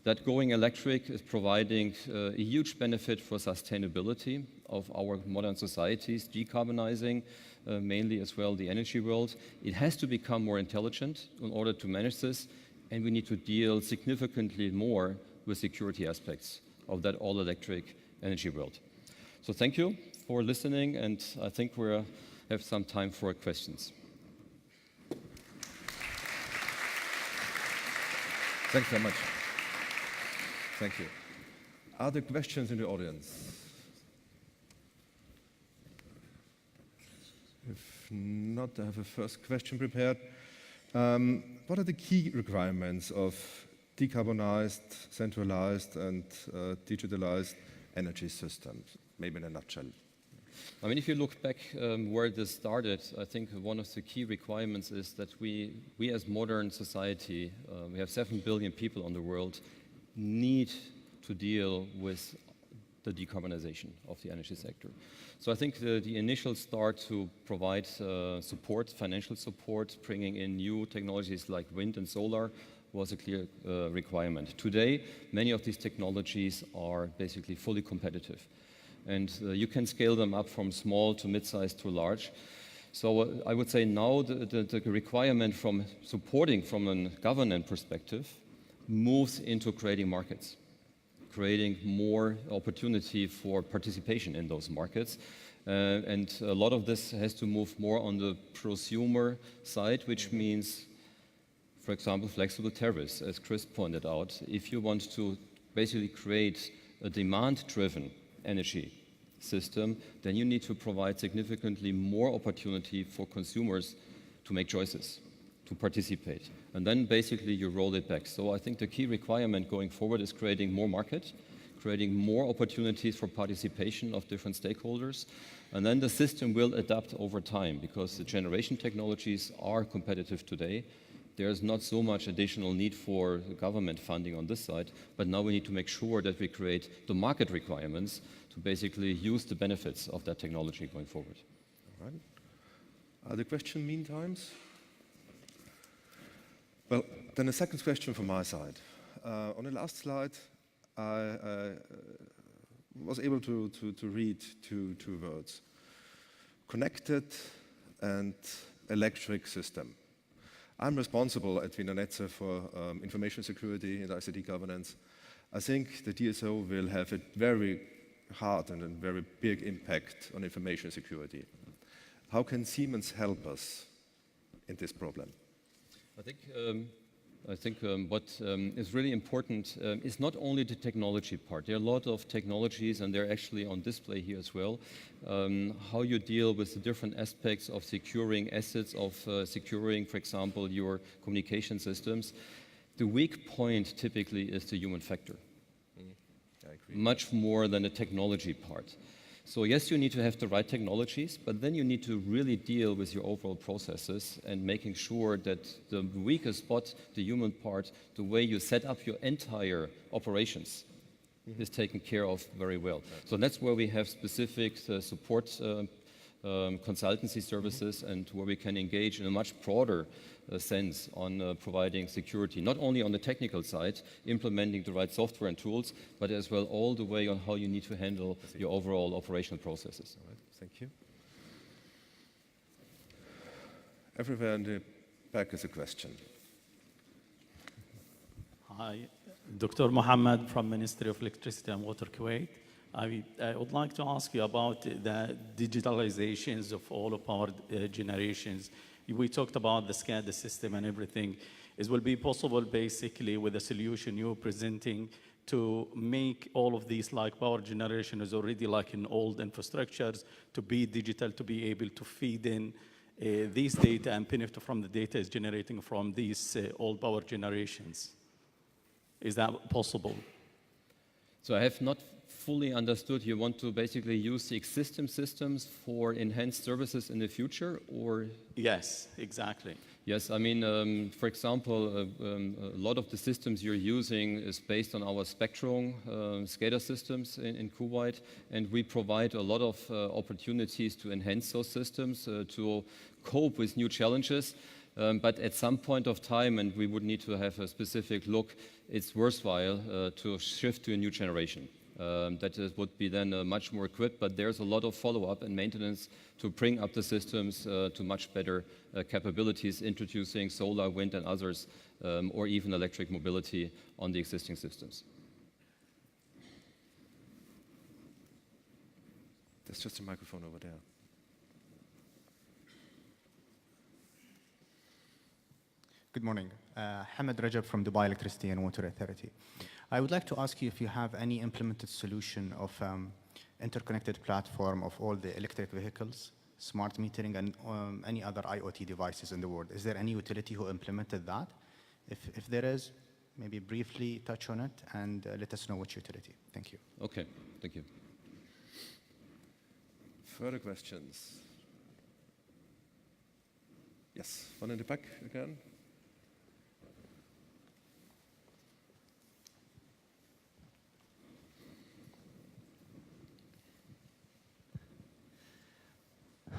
That going electric is providing a huge benefit for sustainability of our modern societies, decarbonizing mainly as well the energy world. It has to become more intelligent in order to manage this, and we need to deal significantly more with security aspects of that all-electric energy world. So thank you for listening, and I think we have some time for questions. Thanks very much. Thank you. Are there questions in the audience? If not, I have a first question prepared. What are the key requirements of decarbonized, centralized, and digitalized energy systems? Maybe in a nutshell. I mean, if you look back where this started, I think one of the key requirements is that we as modern society, we have 7 billion people in the world, need to deal with the decarbonization of the energy sector. So I think the initial start to provide support, financial support, bringing in new technologies like wind and solar was a clear requirement. Today, many of these technologies are basically fully competitive. And you can scale them up from small to mid-size to large. So I would say now the requirement from supporting from a government perspective moves into creating markets, creating more opportunity for participation in those markets. And a lot of this has to move more on the prosumer side, which means, for example, flexible tariffs, as Chris pointed out. If you want to basically create a demand-driven energy system, then you need to provide significantly more opportunity for consumers to make choices, to participate. And then basically you roll it back. So I think the key requirement going forward is creating more market, creating more opportunities for participation of different stakeholders. And then the system will adapt over time because the generation technologies are competitive today. There's not so much additional need for government funding on this side, but now we need to make sure that we create the market requirements to basically use the benefits of that technology going forward. All right. Other question meantimes? Well, then a second question from my side. On the last slide, I was able to read two words: connected and electric system. I'm responsible at Wiener Netze for information security and ICT governance. I think the DSO will have a very hard and a very big impact on information security. How can Siemens help us in this problem? I think I think what is really important is not only the technology part. There are a lot of technologies, and they're actually on display here as well. How you deal with the different aspects of securing assets, of securing, for example, your communication systems. The weak point typically is the human factor, I agree. much more than the technology part. So yes, you need to have the right technologies, but then you need to really deal with your overall processes and making sure that the weakest spot, the human part, the way you set up your entire operations is taken care of very well. So that's where we have specific support consultancy services and where we can engage in a much broader sense on providing security, not only on the technical side, implementing the right software and tools, but as well all the way on how you need to handle your overall operational processes. All right, thank you. Everywhere in the back is a question. Hi, Dr. Mohammed from Ministry of Electricity and Water, Kuwait. I would like to ask you about the digitalizations of all of our generations. We talked about the SCADA system and everything. Will be possible basically with the solution you're presenting to make all of these like power generation is already like in old infrastructures to be digital, to be able to feed in these data and benefit from the data is generating from these old power generations. Is that possible? So I have not fully understood. You want to basically use the existing systems for enhanced services in the future, or? Yes, exactly. Yes, I mean, for example, a lot of the systems you're using is based on our Spectrum SCADA systems in Kuwait, and we provide a lot of opportunities to enhance those systems, to cope with new challenges. But at some point of time, and we would need to have a specific look, it's worthwhile to shift to a new generation. That would be then much more equipped, but there's a lot of follow-up and maintenance to bring up the systems to much better capabilities, introducing solar, wind, and others, or even electric mobility on the existing systems. There's just a microphone over there. Good morning. Hamid Rajab from Dubai Electricity and Water Authority. I would like to ask you if you have any implemented solution of interconnected platform of all the electric vehicles, smart metering, and any other IoT devices in the world. Is there any utility who implemented that? If there is, maybe briefly touch on it and let us know which utility. Thank you. Okay, thank you. Further questions? Yes, one in the back again.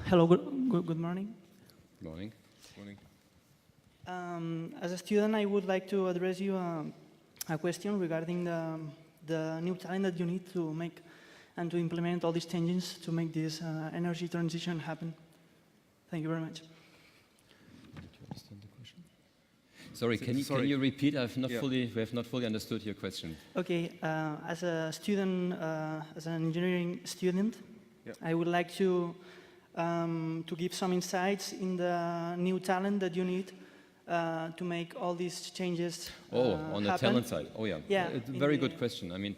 Hello, good morning. Good morning. Morning. As a student, I would like to address you a question regarding the new talent that you need to make and to implement all these changes to make this energy transition happen. Thank you very much. Did you understand the question? Sorry, can you repeat? We have not fully understood your question. Okay, as a student, as an engineering student, I would like to give some insights in the new talent that you need to make all these changes on the happen. talent side. Oh, yeah. Yeah. It's a very good question. I mean,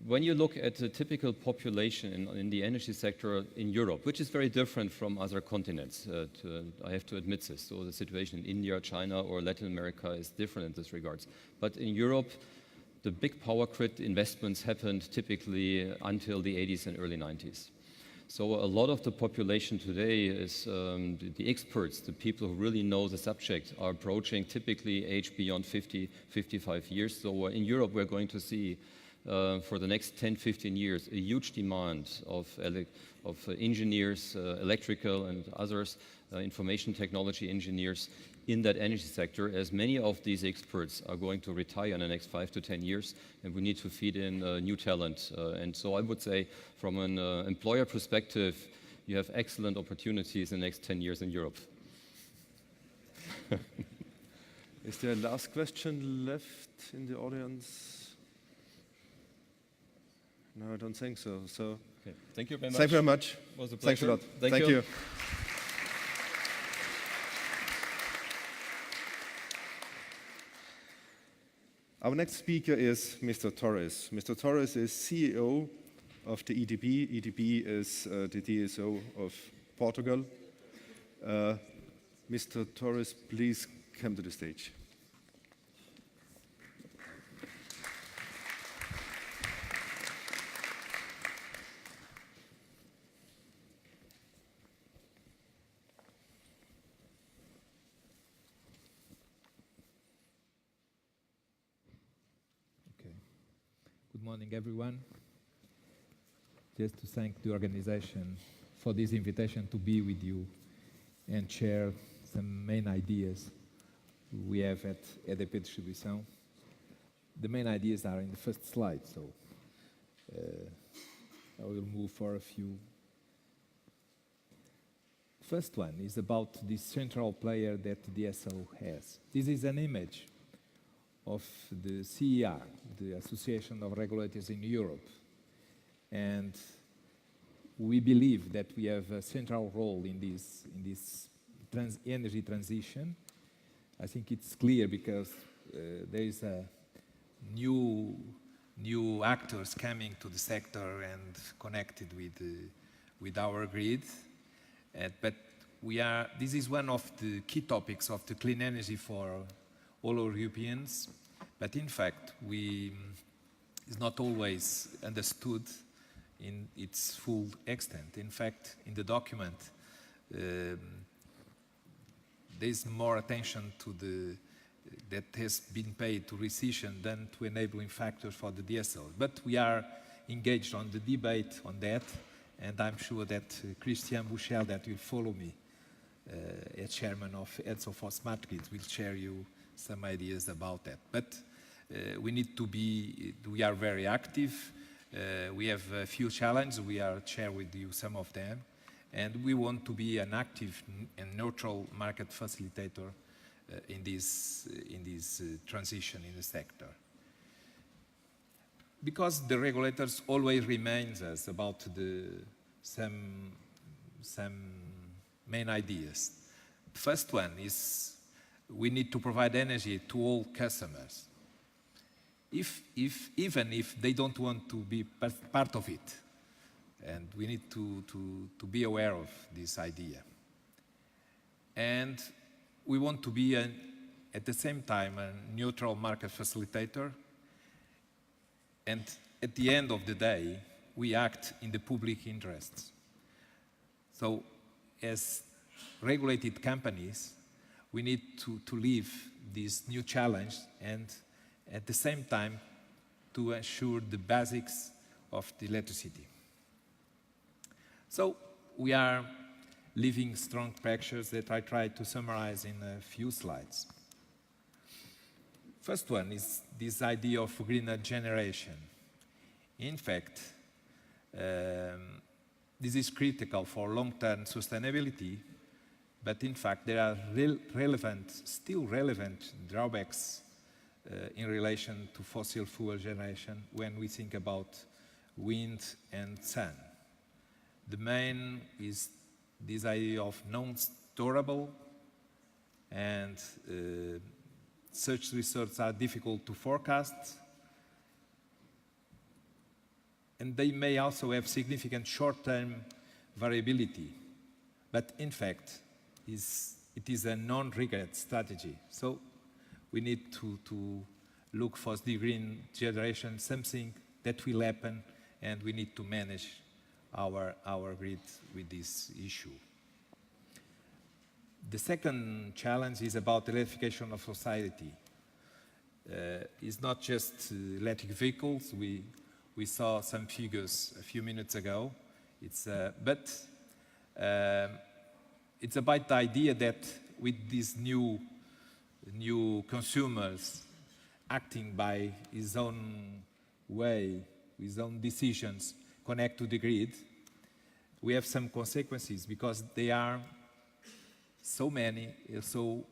when you look at the typical population in the energy sector in Europe, which is very different from other continents, I have to admit this. So the situation in India, China, or Latin America is different in this regards. But in Europe, the big power grid investments happened typically until the 80s and early 90s. So a lot of the population today is the experts, the people who really know the subject, are approaching typically age beyond 50, 55 years. So in Europe, we're going to see for the next 10, 15 years a huge demand of engineers, electrical and others, information technology engineers in that energy sector, as many of these experts are going to retire in the next 5 to 10 years, and we need to feed in new talent. And so I would say from an employer perspective, you have excellent opportunities in the next 10 years in Europe. Is there a last question left in the audience? No, I don't think so. Okay. Thank you very much. Thank you very much. It was a Thanks a pleasure. lot. Thank you. Our next speaker is Mr. Torres. Mr. Torres is CEO of the EDP. EDP is the DSO of Portugal. Mr. Torres, please come to the stage. Good morning, everyone. Just to thank the organization for this invitation to be with you and share some main ideas we have at EDP Distribuiçao. The main ideas are in the first slide, so I will move for a few. First one is about this central player that the EDSO has. This is an image of the CER, the Association of Regulators in Europe. And we believe that we have a central role in this energy transition. I think it's clear because there is a new actors coming to the sector and connected with our grid. But this is one of the key topics of the clean energy for all Europeans, but in fact, it's not always understood in its full extent. In fact, in the document, there's more attention that has been paid to recession than to enabling factors for the DSO. But we are engaged on the debate on that, and I'm sure that Christian Buchel, that will follow me, as chairman of EDSO for Smart Grids, will share you some ideas about that. But we are very active. We have a few challenges. We are share with you some of them. And we want to be an active and neutral market facilitator in this transition in the sector. Because the regulators always remind us about some main ideas. The first one is we need to provide energy to all customers, even if they don't want to be part of it. And we need to be aware of this idea. And we want to be, at the same time, a neutral market facilitator. And at the end of the day, we act in the public interests. So as regulated companies, we need to live this new challenge and at the same time to ensure the basics of the electricity. So we are living strong pressures that I try to summarize in a few slides. First one is this idea of greener generation. In fact, this is critical for long-term sustainability, but in fact there are still relevant drawbacks in relation to fossil fuel generation when we think about wind and sun. The main is this idea of non-storable, and such resources are difficult to forecast, and they may also have significant short-term variability. But in fact, it is a non-regret strategy. So we need to look for the green generation, something that will happen, and we need to manage our grid with this issue. The second challenge is about electrification of society. It's not just electric vehicles. We saw some figures a few minutes ago. But it's about the idea that with these new consumers acting by his own way, his own decisions, connect to the grid, we have some consequences because they are so many, so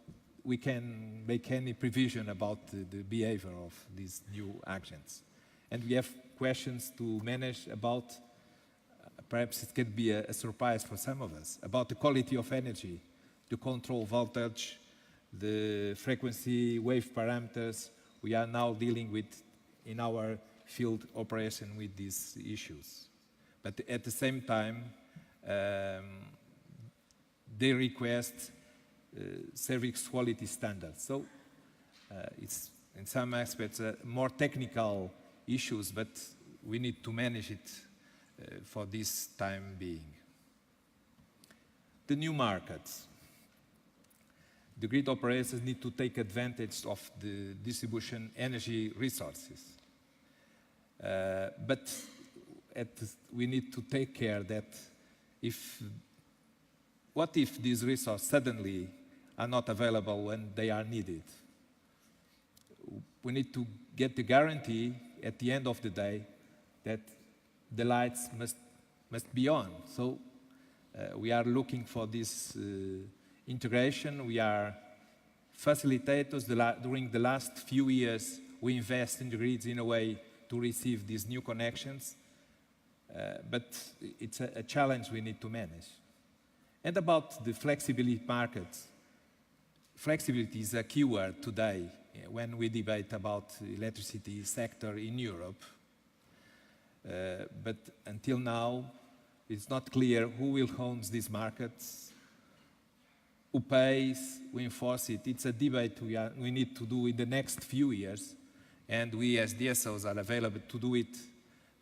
we can make any prevision about the behavior of these new agents. And we have questions to manage about, perhaps it could be a surprise for some of us, about the quality of energy, the control voltage, the frequency wave parameters, we are now dealing with, in our field operation, with these issues. But at the same time, they request service quality standards. So it's in some aspects more technical issues, but we need to manage it for this time being. The new markets. The grid operators need to take advantage of the distribution energy resources. But we need to take care that what if these resources suddenly are not available when they are needed? We need to get the guarantee at the end of the day that the lights must be on. So we are looking for this integration. We are facilitators. During the last few years, we invest in the grids in a way to receive these new connections. But it's a challenge we need to manage. And about the flexibility markets, flexibility is a keyword today when we debate about the electricity sector in Europe. But until now, it's not clear who will own these markets, who pays, who enforces it. It's a debate we need to do in the next few years, and we as DSOs are available to do it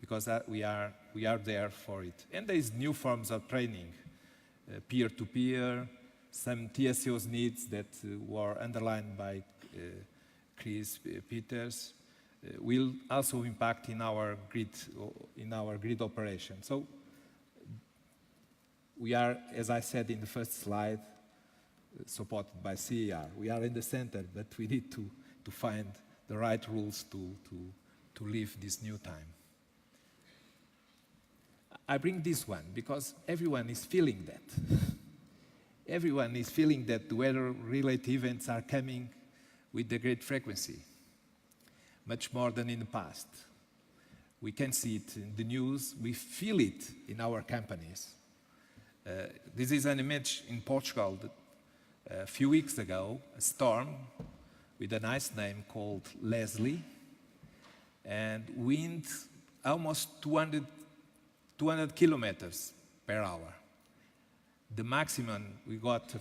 because we are there for it. And there is new forms of training, peer-to-peer, some TSOs needs that were underlined by Chris Peters will also impact in our grid operation. So we are, as I said in the first slide, supported by CER. We are in the center, but we need to find the right rules to live this new time. I bring this one because everyone is feeling that. Everyone is feeling that the weather-related events are coming with the great frequency, much more than in the past. We can see it in the news. We feel it in our companies. This is an image in Portugal that, a few weeks ago, a storm with a nice name called Leslie, and wind almost 200 kilometers per hour. The maximum we got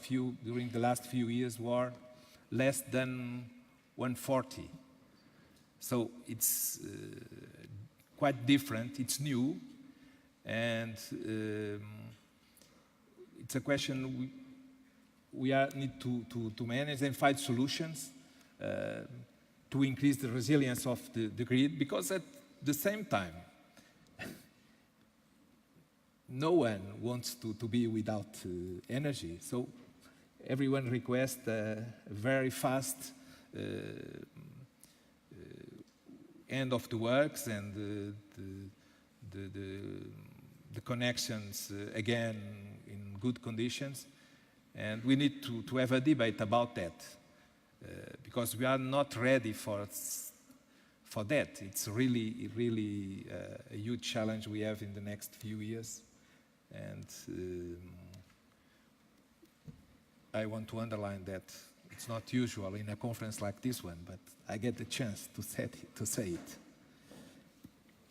during the last few years were less than 140. So it's quite different, it's new, and it's a question we need to manage and find solutions to increase the resilience of the grid, because at the same time, no one wants to be without energy. So everyone requests a very fast end of the works and the connections again in good conditions. And we need to have a debate about that because we are not ready for that. It's really a huge challenge we have in the next few years. And I want to underline that it's not usual in a conference like this one, but I get the chance to say it.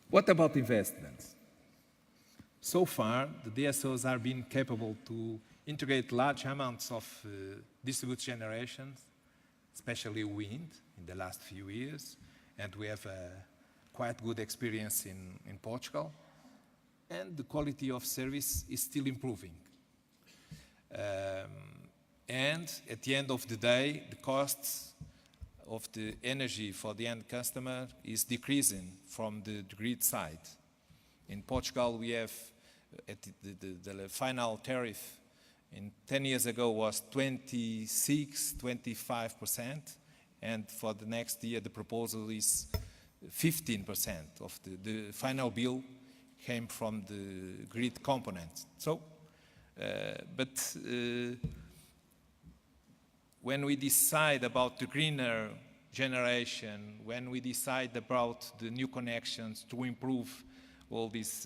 What about investments? So far, the DSOs are being capable to integrate large amounts of distributed generations, especially wind, in the last few years, and we have a quite good experience in Portugal. And the quality of service is still improving. And at the end of the day, the costs of the energy for the end customer is decreasing from the grid side. In Portugal, we have the final tariff 10 years ago was 25%, and for the next year, the proposal is 15% of the final bill came from the grid component. So, when we decide about the greener generation, when we decide about the new connections to improve all this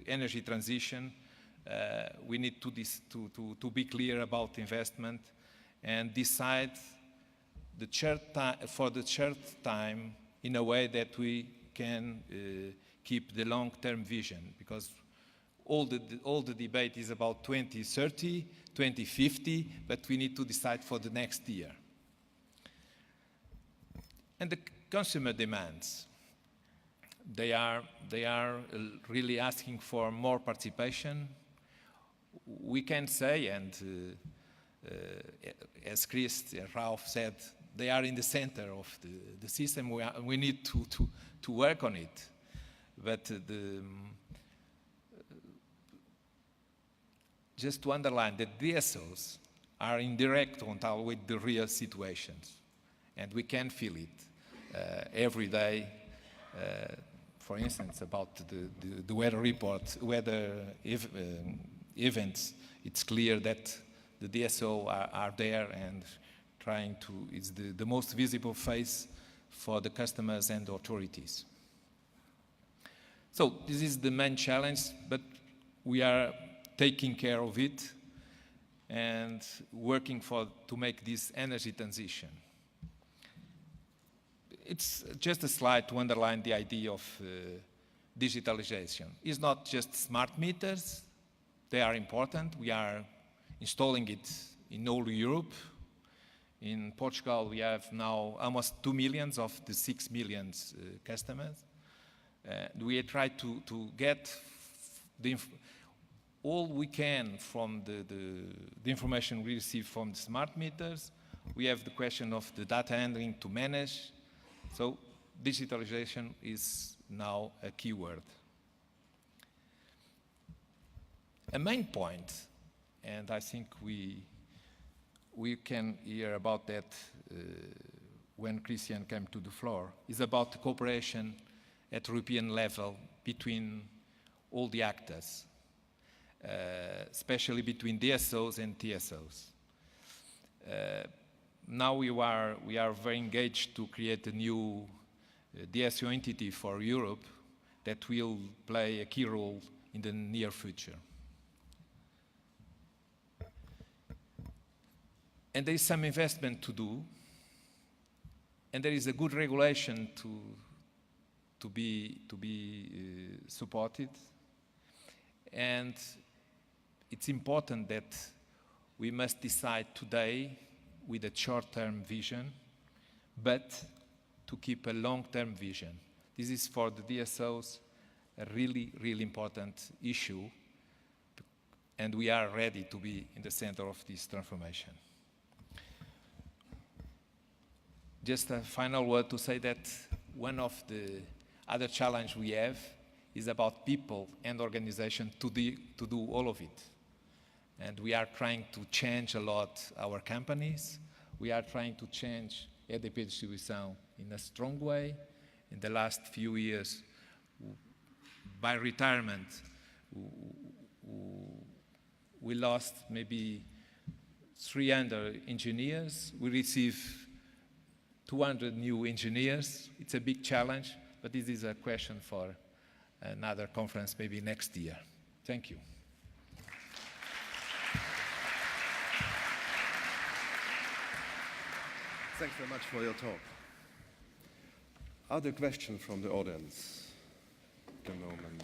energy transition, we need to be clear about investment and decide for the short time in a way that we can keep the long-term vision, because all the debate is about 2030, 2050, but we need to decide for the next year. And the consumer demands, they are really asking for more participation. We can say, and as Chris and Ralph said, they are in the center of the system. We need to work on it. But just to underline that DSOs are in direct contact with the real situations, and we can feel it every day. For instance, about the weather report, weather events, it's clear that the DSO are there and trying to, it's the most visible face for the customers and the authorities. So this is the main challenge, but we are taking care of it and working to make this energy transition. It's just a slide to underline the idea of digitalization. It's not just smart meters. They are important. We are installing it in all Europe. In Portugal, we have now almost 2 million of the 6 million customers. We try to get all we can from the information we receive from the smart meters. We have the question of the data handling to manage. So digitalization is now a key word. A main point, and I think we can hear about that when Christian came to the floor, is about the cooperation at European level between all the actors, especially between DSOs and TSOs. Now we are very engaged to create a new DSO entity for Europe that will play a key role in the near future. And there is some investment to do, and there is a good regulation to be supported. And it's important that we must decide today with a short-term vision, but to keep a long-term vision. This is for the DSOs a really, really important issue, and we are ready to be in the center of this transformation. Just a final word to say that one of the other challenges we have is about people and organization to do all of it. And we are trying to change a lot our companies. We are trying to change EDP Distribuiçao in a strong way. In the last few years, by retirement, we lost maybe 300 engineers. We receive 200 new engineers. It's a big challenge, but this is a question for another conference maybe next year. Thank you. Thanks very much for your talk. Other questions from the audience at the moment?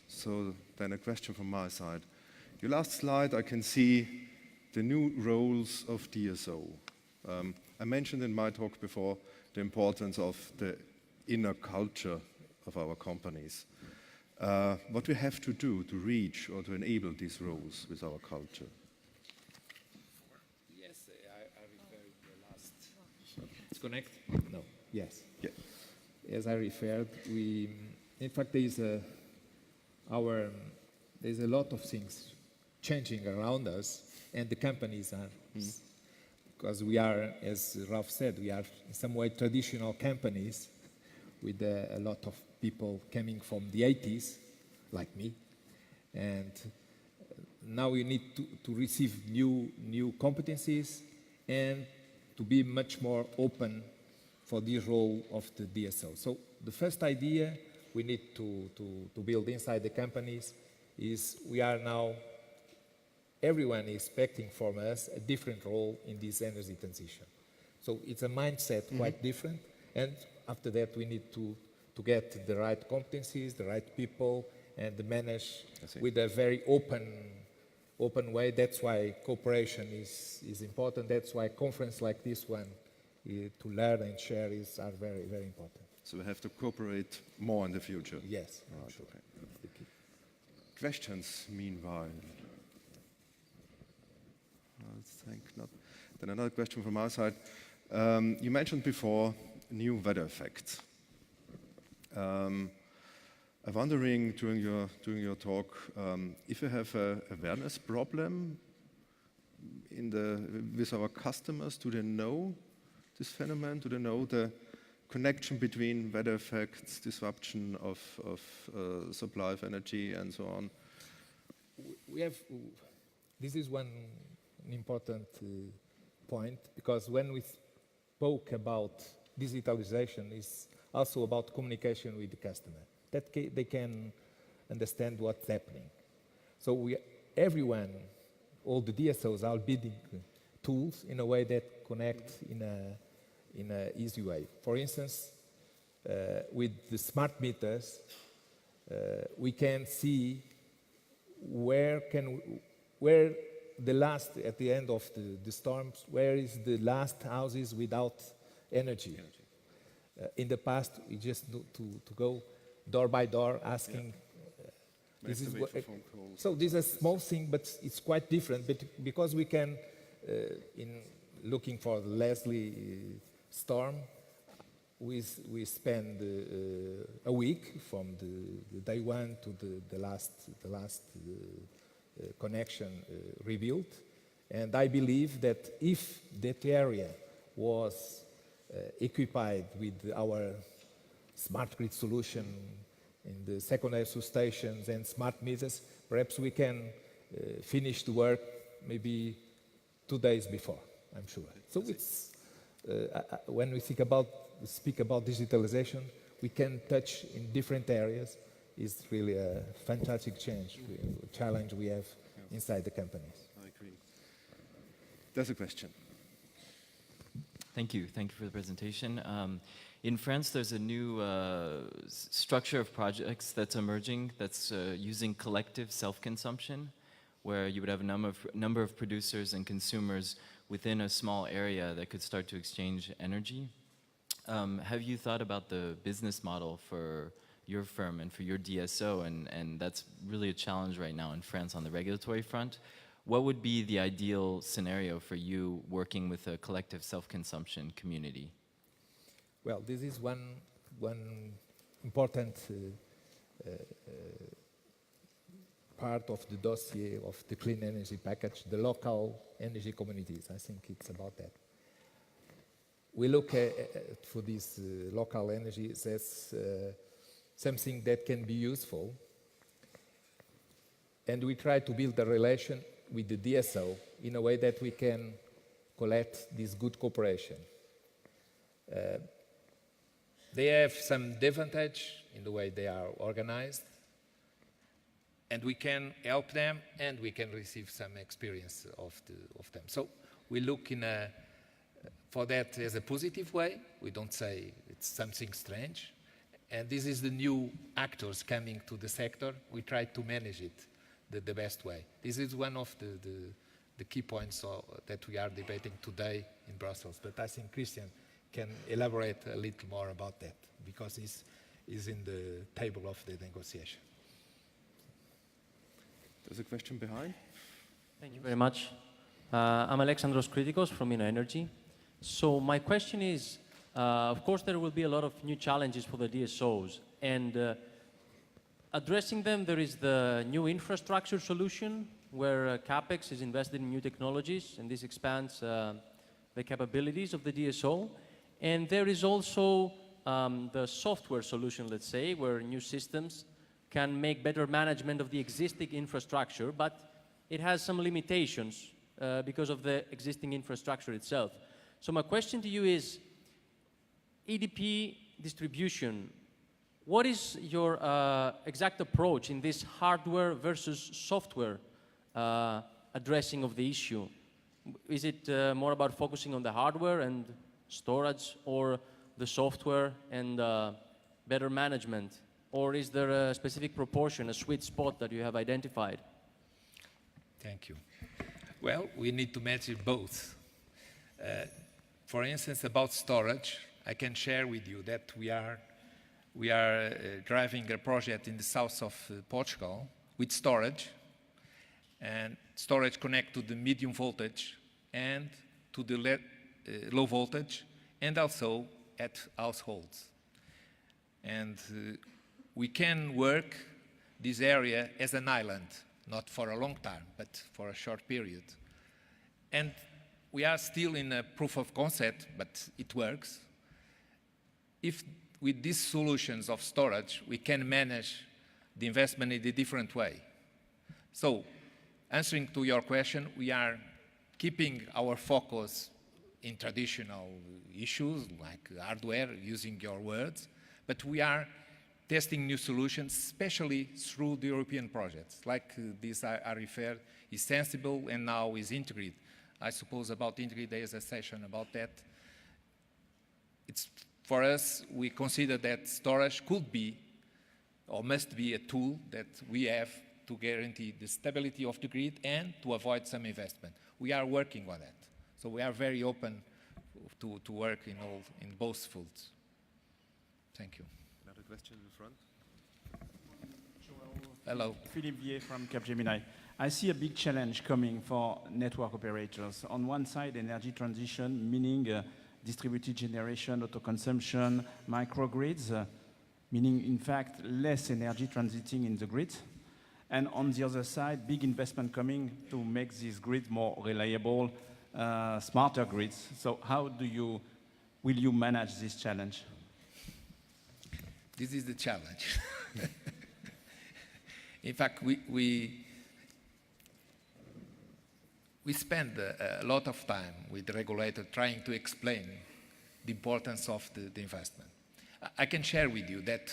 So then a question from my side. Your last slide, I can see the new roles of DSO. I mentioned in my talk before the importance of the inner culture of our companies. What we have to do to reach or to enable these roles with our culture. Yes, I refer to the last. It's connect? No. Yes. Yeah. As I referred, in fact, there's a lot of things changing around us, and the companies are, because we are, as Ralph said, we are in some way traditional companies with a lot of people coming from the 80s, like me, and now we need to receive new competencies and to be much more open for the role of the DSO. So the first idea we need to build inside the companies is we are now everyone is expecting from us a different role in this energy transition. So it's a mindset quite different, and after that we need to get the right competencies, the right people, and manage with a very open way. That's why cooperation is important. That's why conference like this one to learn and share are very, very important. So we have to cooperate more in the future. Yes. Right, sure. Okay. Questions, meanwhile? I think not. Then another question from our side. You mentioned before new weather effects. I'm wondering during your talk if you have a awareness problem with our customers. Do they know this phenomenon? Do they know the connection between weather effects, disruption of supply of energy, and so on? This is an important point, because when we spoke about digitalization, it's also about communication with the customer, that they can understand what's happening. So everyone, all the DSOs are building tools in a way that connect in an easy way. For instance, with the smart meters, we can see where the last, at the end of the storms, where is the last houses without energy. In the past, we just need to go door by door asking. This is so this is a small thing, but it's quite different. But because we can, in looking for the Leslie storm, we spend a week from the day one to the last connection rebuilt. And I believe that if that area was equipped with our smart grid solution in the secondary substations and smart meters, perhaps we can finish the work maybe 2 days before, I'm sure. So it's, when we speak about digitalization, we can touch in different areas. It's really a fantastic challenge we have inside the companies. I agree. There's a question. Thank you for the presentation. In France, there's a new structure of projects that's emerging that's using collective self-consumption, where you would have a number of producers and consumers within a small area that could start to exchange energy. Have you thought about the business model for your firm and for your DSO? And that's really a challenge right now in France on the regulatory front. What would be the ideal scenario for you working with a collective self-consumption community? Well, this is one important part of the dossier of the clean energy package, the local energy communities. I think it's about that. We look for these local energies as something that can be useful, and we try to build a relation with the DSO in a way that we can collect this good cooperation. They have some advantage in the way they are organized, and we can help them, and we can receive some experience of them. So we look for that as a positive way. We don't say it's something strange. And this is the new actors coming to the sector. We try to manage it the best way. This is one of the key points that we are debating today in Brussels. But I think Christian can elaborate a little more about that, because he's in the table of the negotiation. There's a question behind. Thank you very much. I'm Alexandros Kritikos from Wiener Energy. So my question is, of course, there will be a lot of new challenges for the DSOs, and addressing them, there is the new infrastructure solution where CapEx is invested in new technologies, and this expands the capabilities of the DSO. And there is also the software solution, let's say, where new systems can make better management of the existing infrastructure, but it has some limitations because of the existing infrastructure itself. So my question to you is, EDP distribution, what is your exact approach in this hardware versus software addressing of the issue? Is it more about focusing on the hardware and storage, or the software and better management? Or is there a specific proportion, a sweet spot that you have identified? Thank you. Well, we need to measure both. For instance, about storage, I can share with you that we are driving a project in the south of Portugal with storage, and storage connect to the medium voltage and to the low voltage, and also at households. And we can work this area as an island, not for a long time, but for a short period. And we are still in a proof of concept, but it works. If with these solutions of storage, we can manage the investment in a different way. So, answering to your question, we are keeping our focus in traditional issues like hardware, using your words, but we are testing new solutions, especially through the European projects. Like this I referred, is sensible and now is integrated. I suppose about integrated there is a session about that. It's, for us, we consider that storage could be or must be a tool that we have to guarantee the stability of the grid and to avoid some investment. We are working on that. So we are very open to work in both fields. Thank you. Another question in the front. Hello. Philippe Vier from Capgemini. I see a big challenge coming for network operators. On one side, energy transition, meaning distributed generation, autoconsumption, microgrids, meaning, in fact, less energy transiting in the grid. And on the other side, big investment coming to make these grids more reliable, smarter grids. So how will you manage this challenge? This is the challenge. In fact, we spend a lot of time with the regulator trying to explain the importance of the investment. I can share with you that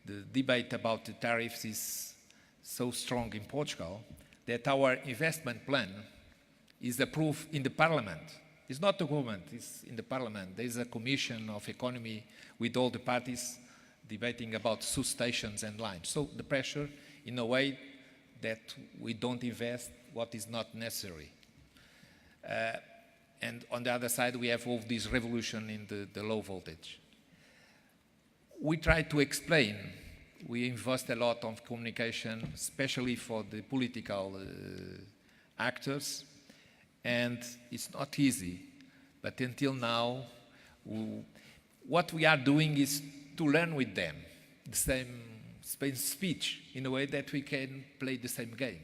the debate about the tariffs is so strong in Portugal that our investment plan is approved in the parliament. It's not the government, it's in the parliament. There's a commission of economy with all the parties debating about substations and lines. So the pressure in a way that we don't invest what is not necessary. And on the other side, we have all this revolution in the low voltage. We try to explain. We invest a lot on communication, especially for the political actors, and it's not easy. But until now, what we are doing is to learn with them the same speech in a way that we can play the same game.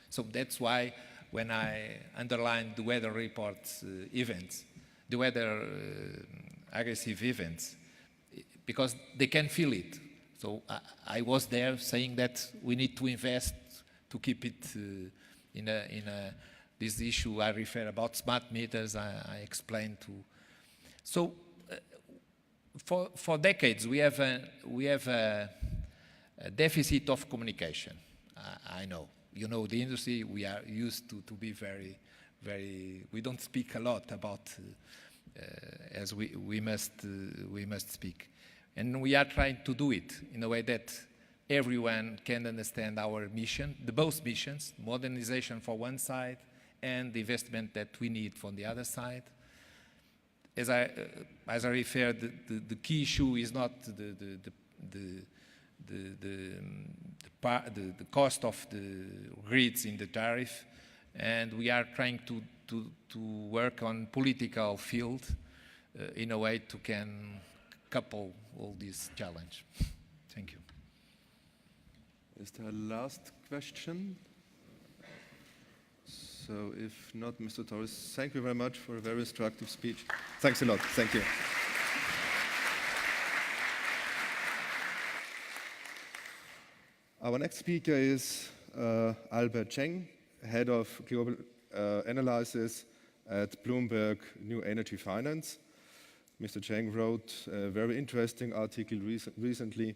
So that's why when I underline the weather reports events, the weather aggressive events, because they can feel it. So I was there saying that we need to invest to keep it this issue I refer about smart meters, I explained to. So for decades we have a deficit of communication. I know. You know the industry, we are used to be very, we don't speak a lot about as we must speak. And we are trying to do it in a way that everyone can understand our mission, both missions, modernization for one side and the investment that we need from the other side. As I referred, the key issue is not the cost of the grids in the tariff, and we are trying to work on political field in a way to can couple all these challenge. Thank you. Is there a last question? So if not, Mr. Torres, thank you very much for a very instructive speech. Thanks a lot. Thank you. Our next speaker is Albert Cheng, Head of Global Analysis at Bloomberg New Energy Finance. Mr. Cheng wrote a very interesting article recently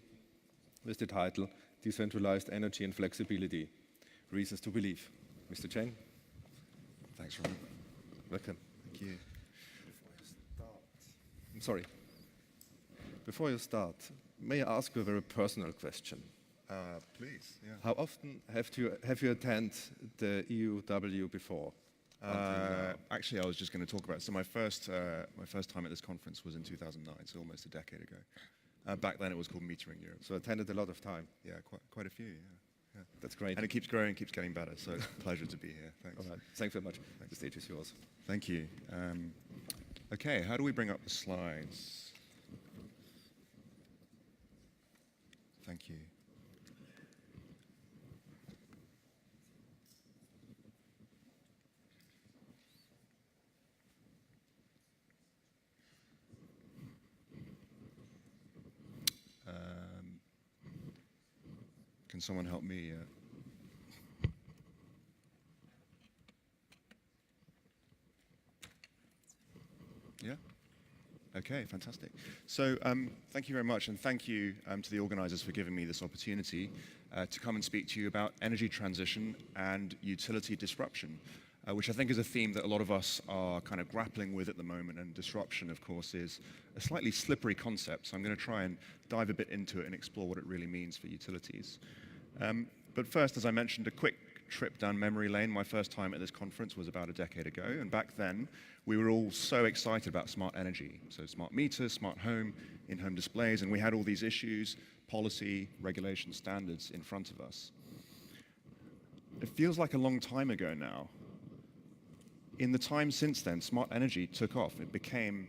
with the title, Decentralized Energy and Flexibility, Reasons to Believe. Mr. Cheng. Thanks, Ron. Welcome. Thank you. I'm sorry. Before you start, may I ask you a very personal question? Please, yeah. How often have you attended the EUW before? Actually, I was just going to talk about it. So my first time at this conference was in 2009, so almost a decade ago. Back then it was called Metering Europe. So attended a lot of time. Yeah, quite a few, yeah. That's great. And it keeps growing, keeps getting better, so it's a pleasure to be here. Thanks. All right. Thanks very much. The stage is yours. Thank you. Okay, how do we bring up the slides? Thank you. Can someone help me? Yeah? Okay, fantastic. So thank you very much, and thank you to the organizers for giving me this opportunity to come and speak to you about energy transition and utility disruption, which I think is a theme that a lot of us are kind of grappling with at the moment. And disruption, of course, is a slightly slippery concept, so I'm going to try and dive a bit into it and explore what it really means for utilities. But first, as I mentioned, a quick trip down memory lane. My first time at this conference was about a decade ago, and back then we were all so excited about smart energy. So smart meters, smart home, in-home displays, and we had all these issues, policy, regulation, standards in front of us. It feels like a long time ago now. In the time since then, smart energy took off. It became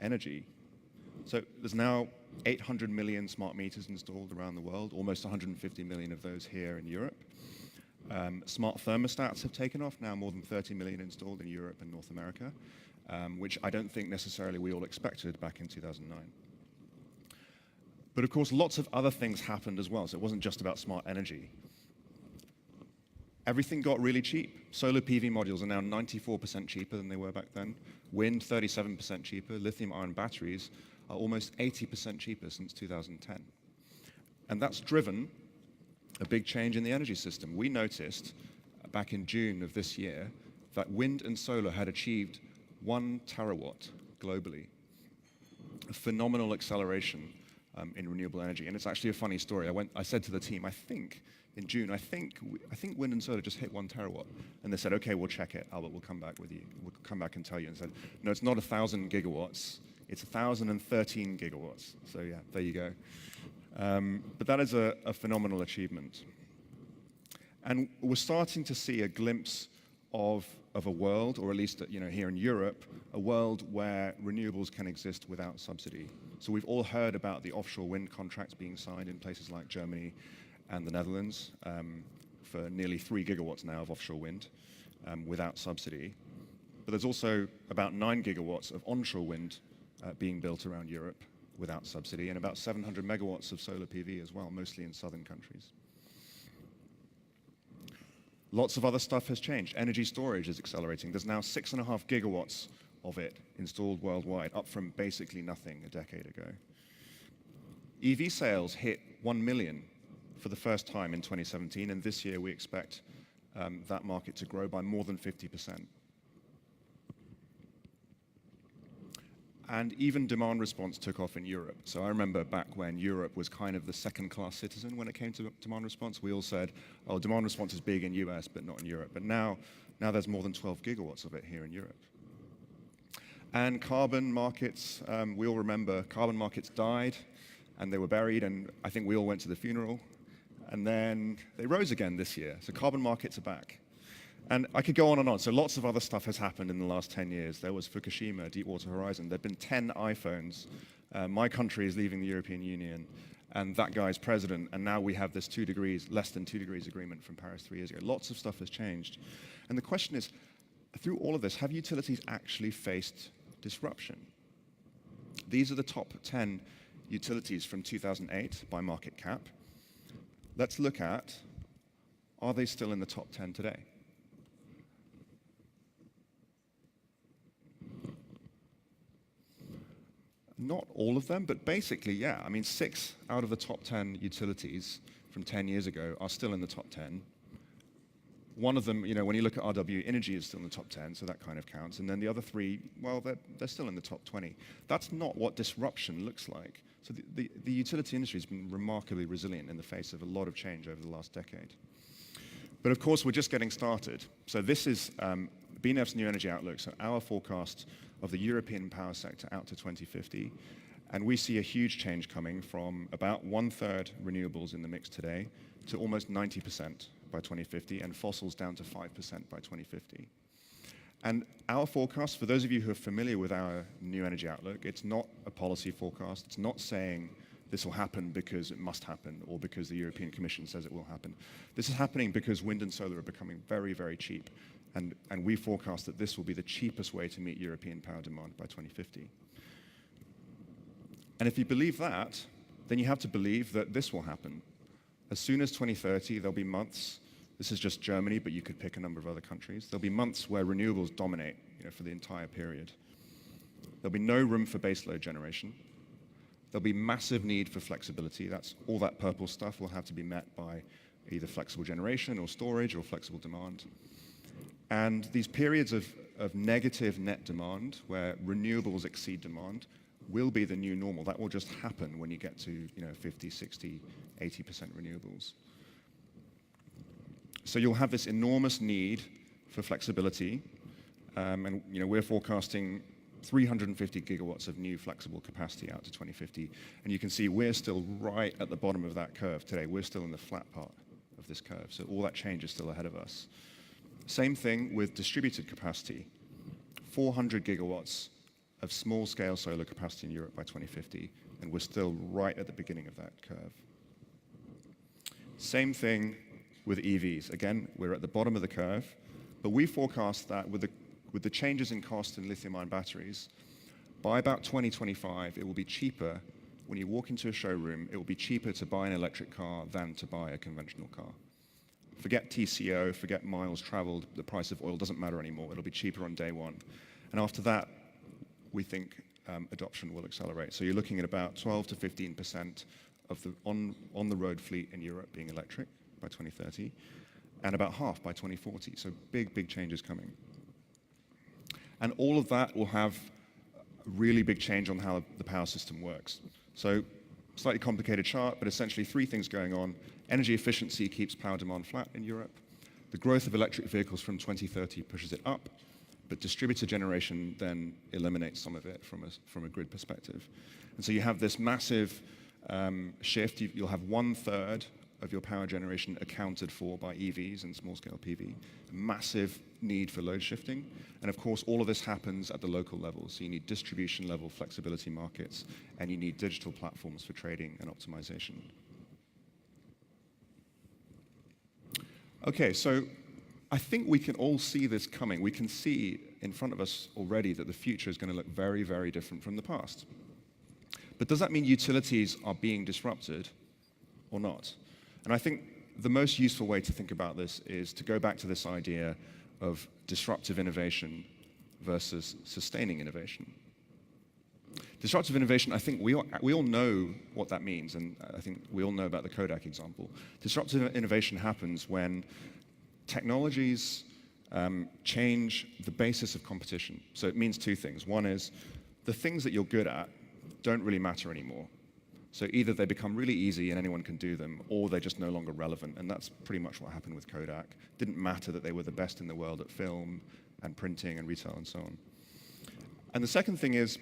energy. So there's now 800 million smart meters installed around the world, almost 150 million of those here in Europe. Smart thermostats have taken off, now more than 30 million installed in Europe and North America, which I don't think necessarily we all expected back in 2009. But of course, lots of other things happened as well, so it wasn't just about smart energy. Everything got really cheap. Solar PV modules are now 94% cheaper than they were back then. Wind, 37% cheaper. Lithium-ion batteries are almost 80% cheaper since 2010. And that's driven a big change in the energy system. We noticed back in June of this year that wind and solar had achieved 1 terawatt globally. A phenomenal acceleration in renewable energy. And it's actually a funny story. I said to the team, I think in June, I think wind and solar just hit 1 terawatt. And they said, okay, we'll check it. Albert, we'll come back with you. We'll come back and tell you. And said, no, it's not 1,000 gigawatts. It's 1,013 gigawatts. So yeah, there you go. But that is a phenomenal achievement. And we're starting to see a glimpse of a world, or at least here in Europe, a world where renewables can exist without subsidy. So we've all heard about the offshore wind contracts being signed in places like Germany and the Netherlands for nearly 3 gigawatts now of offshore wind without subsidy. But there's also about 9 gigawatts of onshore wind being built around Europe without subsidy, and about 700 megawatts of solar PV as well, mostly in southern countries. Lots of other stuff has changed. Energy storage is accelerating. There's now 6.5 gigawatts of it installed worldwide, up from basically nothing a decade ago. EV sales hit 1 million for the first time in 2017, and this year we expect that market to grow by more than 50%. And even demand response took off in Europe. So I remember back when Europe was kind of the second-class citizen when it came to demand response. We all said, oh, demand response is big in US, but not in Europe. But now there's more than 12 gigawatts of it here in Europe. And carbon markets, we all remember carbon markets died, and they were buried, and I think we all went to the funeral. And then they rose again this year. So carbon markets are back. And I could go on and on. So lots of other stuff has happened in the last 10 years. There was Fukushima, Deepwater Horizon. There have been 10 iPhones. My country is leaving the European Union, and that guy's president. And now we have this less than 2 degrees agreement from Paris 3 years ago. Lots of stuff has changed. And the question is, through all of this, have utilities actually faced disruption? These are the top 10 utilities from 2008 by market cap. Let's look at, are they still in the top 10 today? Not all of them, but basically, yeah. I mean, 6 out of the top 10 utilities from 10 years ago are still in the top 10. One of them, when you look at RW, energy is still in the top 10, so that kind of counts. And then the other three, well, they're still in the top 20. That's not what disruption looks like. So the utility industry has been remarkably resilient in the face of a lot of change over the last decade. But of course, we're just getting started. So this is BNEF's New Energy Outlook, so our forecast of the European power sector out to 2050. And we see a huge change coming from about 1/3 renewables in the mix today to almost 90% by 2050, and fossils down to 5% by 2050. And our forecast, for those of you who are familiar with our New Energy Outlook, it's not a policy forecast. It's not saying this will happen because it must happen or because the European Commission says it will happen. This is happening because wind and solar are becoming very, very cheap. And we forecast that this will be the cheapest way to meet European power demand by 2050. And if you believe that, then you have to believe that this will happen. As soon as 2030, there'll be months, this is just Germany, but you could pick a number of other countries, there'll be months where renewables dominate for the entire period. There'll be no room for baseload generation. There'll be massive need for flexibility. That's all that purple stuff will have to be met by either flexible generation or storage or flexible demand. And these periods of negative net demand, where renewables exceed demand, will be the new normal. That will just happen when you get to 50, 60, 80% renewables. So you'll have this enormous need for flexibility, and we're forecasting 350 gigawatts of new flexible capacity out to 2050. And you can see we're still right at the bottom of that curve today. We're still in the flat part of this curve, so all that change is still ahead of us. Same thing with distributed capacity. 400 gigawatts of small-scale solar capacity in Europe by 2050, and we're still right at the beginning of that curve. Same thing with EVs. Again, we're at the bottom of the curve, but we forecast that with the changes in cost in lithium-ion batteries, by about 2025, it will be cheaper. When you walk into a showroom, it will be cheaper to buy an electric car than to buy a conventional car. Forget TCO, forget miles traveled, the price of oil doesn't matter anymore. It'll be cheaper on day one. And after that, we think adoption will accelerate. So you're looking at about 12 to 15% of the on-the-road fleet in Europe being electric by 2030, and about half by 2040. So big, big changes coming. And all of that will have a really big change on how the power system works. So slightly complicated chart, but essentially three things going on. Energy efficiency keeps power demand flat in Europe. The growth of electric vehicles from 2030 pushes it up, but distributed generation then eliminates some of it from a grid perspective. And so you have this massive shift. You'll have 1/3 of your power generation accounted for by EVs and small-scale PV. Massive need for load shifting. And of course, all of this happens at the local level. So you need distribution-level flexibility markets, and you need digital platforms for trading and optimization. Okay, so I think we can all see this coming. We can see in front of us already that the future is going to look very, very different from the past. But does that mean utilities are being disrupted or not? And I think the most useful way to think about this is to go back to this idea of disruptive innovation versus sustaining innovation. Disruptive innovation, I think we all know what that means, and I think we all know about the Kodak example. Disruptive innovation happens when technologies change the basis of competition. So it means two things. One is the things that you're good at don't really matter anymore. So either they become really easy and anyone can do them, or they're just no longer relevant. And that's pretty much what happened with Kodak. It didn't matter that they were the best in the world at film and printing and retail and so on. And the second thing is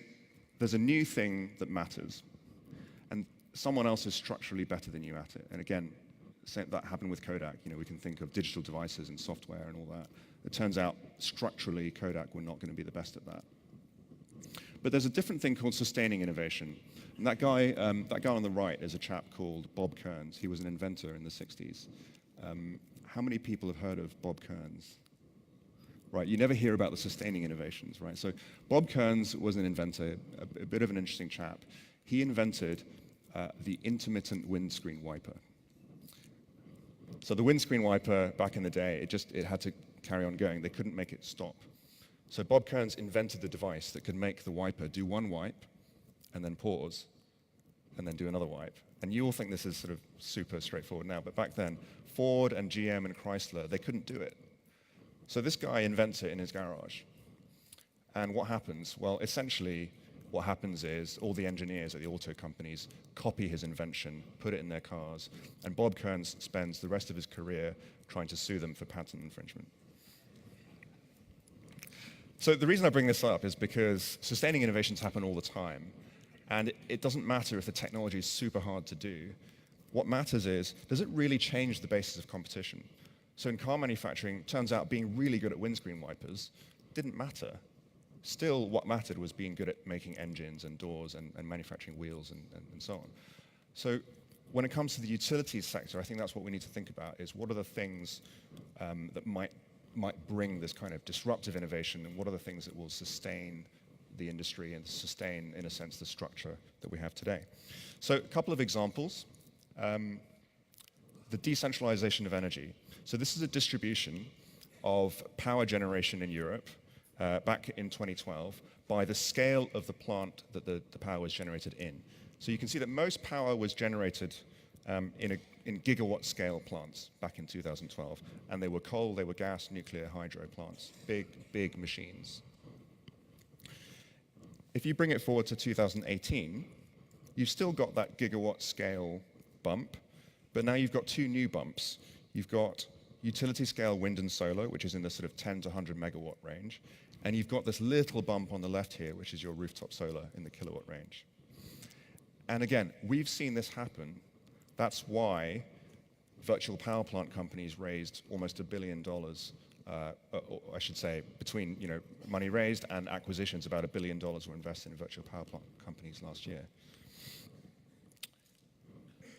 there's a new thing that matters. And someone else is structurally better than you at it. And again, that happened with Kodak. We can think of digital devices and software and all that. It turns out structurally Kodak were not going to be the best at that. But there's a different thing called sustaining innovation. And that guy on the right is a chap called Bob Kearns. He was an inventor in the 60s. How many people have heard of Bob Kearns? Right, you never hear about the sustaining innovations, right? So Bob Kearns was an inventor, a bit of an interesting chap. He invented the intermittent windscreen wiper. So the windscreen wiper back in the day, it had to carry on going. They couldn't make it stop. So Bob Kearns invented the device that could make the wiper do one wipe and then pause, and then do another wipe. And you all think this is sort of super straightforward now, but back then, Ford and GM and Chrysler, they couldn't do it. So this guy invents it in his garage. And what happens? Well, essentially, what happens is all the engineers at the auto companies copy his invention, put it in their cars, and Bob Kearns spends the rest of his career trying to sue them for patent infringement. So the reason I bring this up is because sustaining innovations happen all the time, and it doesn't matter if the technology is super hard to do. What matters is, does it really change the basis of competition? So in car manufacturing, it turns out being really good at windscreen wipers didn't matter. Still, what mattered was being good at making engines and doors and manufacturing wheels and so on. So when it comes to the utilities sector, I think that's what we need to think about, is what are the things that might bring this kind of disruptive innovation, and what are the things that will sustain the industry and sustain, in a sense, the structure that we have today. So a couple of examples. The decentralization of energy. So this is a distribution of power generation in Europe back in 2012 by the scale of the plant that the power was generated in. So you can see that most power was generated in gigawatt scale plants back in 2012. And they were coal, they were gas, nuclear, hydro plants, big machines. If you bring it forward to 2018, you've still got that gigawatt scale bump, but now you've got two new bumps. You've got utility scale wind and solar, which is in the sort of 10 to 100 megawatt range, and you've got this little bump on the left here, which is your rooftop solar in the kilowatt range. And again, we've seen this happen. That's why virtual power plant companies raised almost $1 billion, or I should say, between money raised and acquisitions, about $1 billion were invested in virtual power plant companies last year.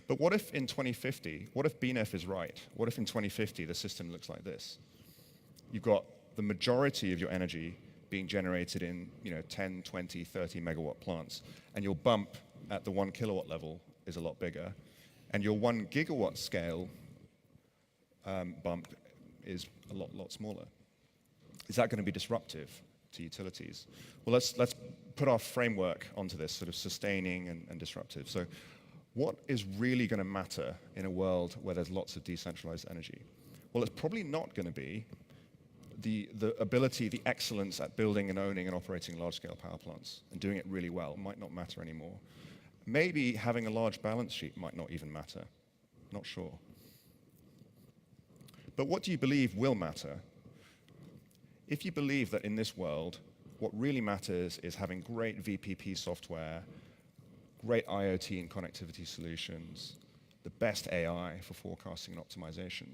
But what if in 2050, what if BNEF is right? What if in 2050 the system looks like this? You've got the majority of your energy being generated in 10, 20, 30 megawatt plants, and your bump at the 1 kilowatt level is a lot bigger, and your 1 gigawatt scale bump is a lot smaller. Is that going to be disruptive to utilities? Well, let's put our framework onto this, sort of sustaining and disruptive. So what is really going to matter in a world where there's lots of decentralized energy? Well, it's probably not going to be the ability, the excellence at building and owning and operating large-scale power plants and doing it really well might not matter anymore. Maybe having a large balance sheet might not even matter. Not sure. But what do you believe will matter? If you believe that in this world, what really matters is having great VPP software, great IoT and connectivity solutions, the best AI for forecasting and optimization,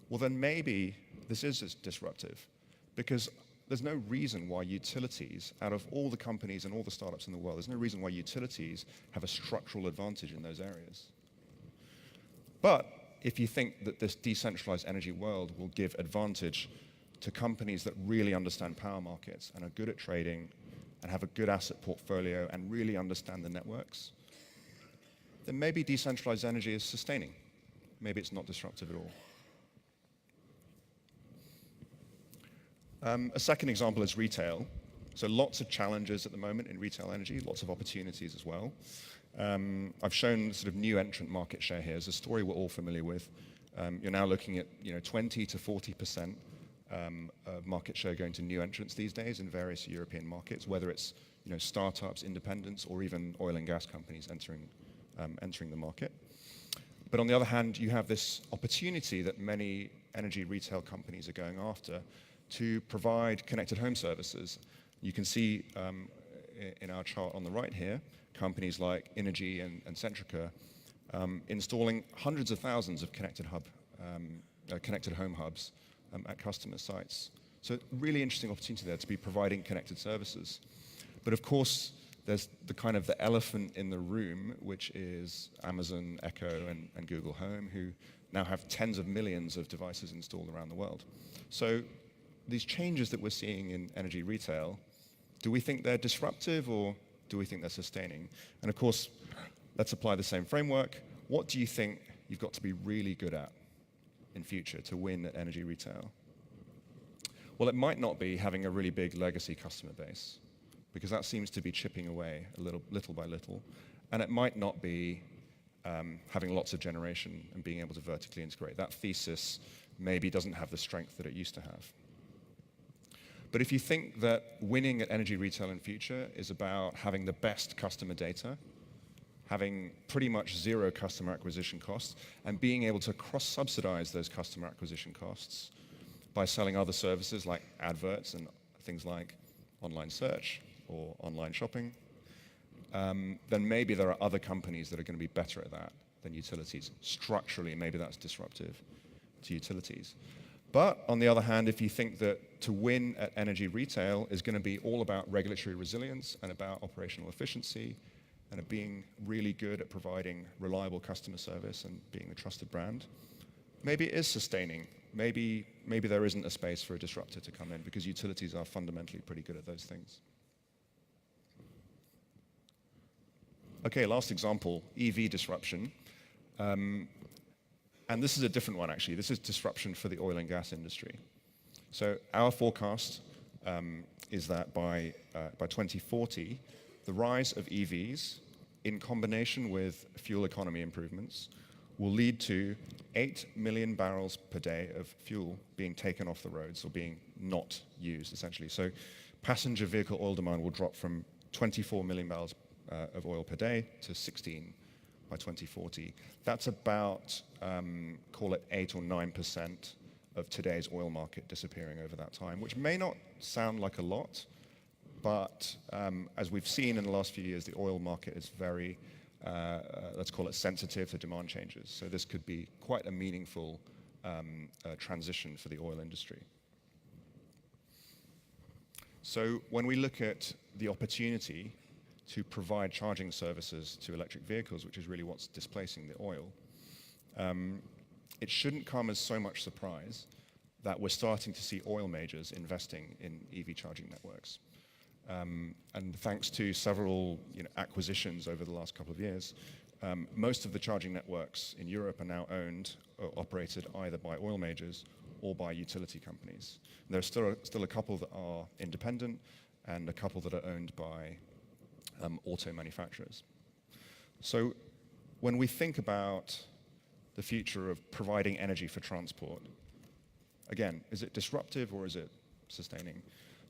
well then maybe this is disruptive, because there's no reason why utilities, out of all the companies and all the startups in the world, there's no reason why utilities have a structural advantage in those areas. But if you think that this decentralized energy world will give advantage to companies that really understand power markets and are good at trading and have a good asset portfolio and really understand the networks, then maybe decentralized energy is sustaining. Maybe it's not disruptive at all. A second example is retail. So lots of challenges at the moment in retail energy, lots of opportunities as well. I've shown sort of new entrant market share here. It's a story we're all familiar with. You're now looking at 20 to 40% of market share going to new entrants these days in various European markets, whether it's startups, independents, or even oil and gas companies entering the market. But on the other hand, you have this opportunity that many energy retail companies are going after to provide connected home services. You can see in our chart on the right here, companies like Innogy and Centrica installing hundreds of thousands of connected home hubs at customer sites. So really interesting opportunity there to be providing connected services. But of course, there's the elephant in the room, which is Amazon Echo and Google Home, who now have tens of millions of devices installed around the world. So these changes that we're seeing in energy retail, do we think they're disruptive or do we think they're sustaining? And of course, let's apply the same framework. What do you think you've got to be really good at in future to win at energy retail? Well, it might not be having a really big legacy customer base, because that seems to be chipping away a little by little. And it might not be having lots of generation and being able to vertically integrate. That thesis maybe doesn't have the strength that it used to have. But if you think that winning at energy retail in future is about having the best customer data, having pretty much zero customer acquisition costs, and being able to cross-subsidize those customer acquisition costs by selling other services like adverts and things like online search or online shopping, then maybe there are other companies that are going to be better at that than utilities. Structurally, maybe that's disruptive to utilities. But on the other hand, if you think that to win at energy retail is going to be all about regulatory resilience and about operational efficiency and at being really good at providing reliable customer service and being a trusted brand, maybe it is sustaining. Maybe there isn't a space for a disruptor to come in because utilities are fundamentally pretty good at those things. Okay, last example, EV disruption. And this is a different one, actually. This is disruption for the oil and gas industry. So our forecast is that by 2040, the rise of EVs in combination with fuel economy improvements will lead to 8 million barrels per day of fuel being taken off the roads or being not used, essentially. So passenger vehicle oil demand will drop from 24 million barrels of oil per day to 16 by 2040. That's about, call it 8 or 9% of today's oil market disappearing over that time, which may not sound like a lot, but as we've seen in the last few years, the oil market is very, let's call it sensitive to demand changes. So this could be quite a meaningful transition for the oil industry. So when we look at the opportunity to provide charging services to electric vehicles, which is really what's displacing the oil, it shouldn't come as so much surprise that we're starting to see oil majors investing in EV charging networks. And thanks to several acquisitions over the last couple of years, most of the charging networks in Europe are now owned or operated either by oil majors or by utility companies. And there are still a couple that are independent and a couple that are owned by auto manufacturers. So when we think about the future of providing energy for transport, again, is it disruptive or is it sustaining?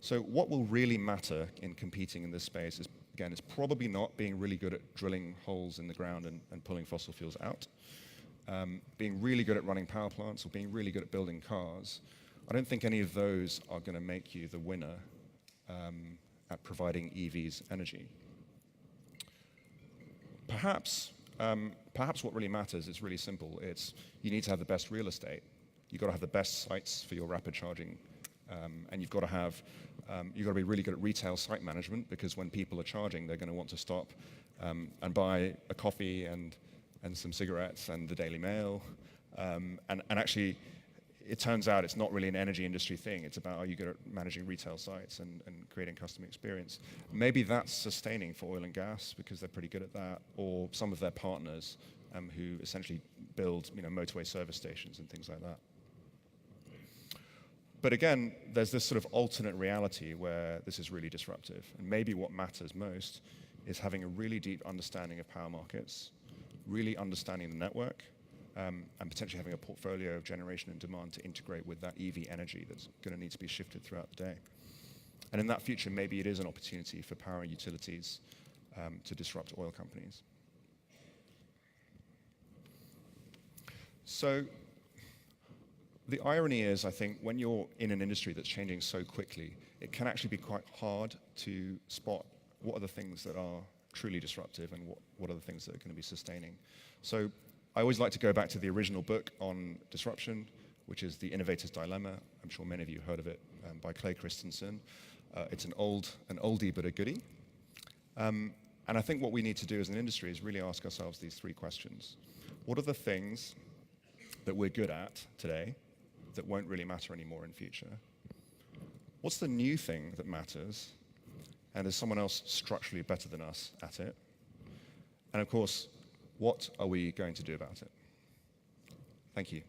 So what will really matter in competing in this space is, again, it's probably not being really good at drilling holes in the ground and pulling fossil fuels out, being really good at running power plants or being really good at building cars. I don't think any of those are going to make you the winner at providing EVs energy. Perhaps what really matters is really simple. It's you need to have the best real estate. You've got to have the best sites for your rapid charging, and you've got to be really good at retail site management, because when people are charging, they're going to want to stop and buy a coffee and some cigarettes and the Daily Mail. And actually, it turns out it's not really an energy industry thing. It's about, are you good at managing retail sites and creating customer experience? Maybe that's sustaining for oil and gas because they're pretty good at that, or some of their partners who essentially build motorway service stations and things like that. But again, there's this sort of alternate reality where this is really disruptive. And maybe what matters most is having a really deep understanding of power markets, really understanding the network, and potentially having a portfolio of generation and demand to integrate with that EV energy that's going to need to be shifted throughout the day. And in that future, maybe it is an opportunity for power utilities to disrupt oil companies. So the irony is, I think, when you're in an industry that's changing so quickly, it can actually be quite hard to spot what are the things that are truly disruptive and what are the things that are going to be sustaining. So I always like to go back to the original book on disruption, which is The Innovator's Dilemma. I'm sure many of you heard of it, by Clay Christensen. It's an oldie but a goodie. And I think what we need to do as an industry is really ask ourselves these three questions. What are the things that we're good at today that won't really matter anymore in future? What's the new thing that matters? And is someone else structurally better than us at it? And of course, what are we going to do about it? Thank you.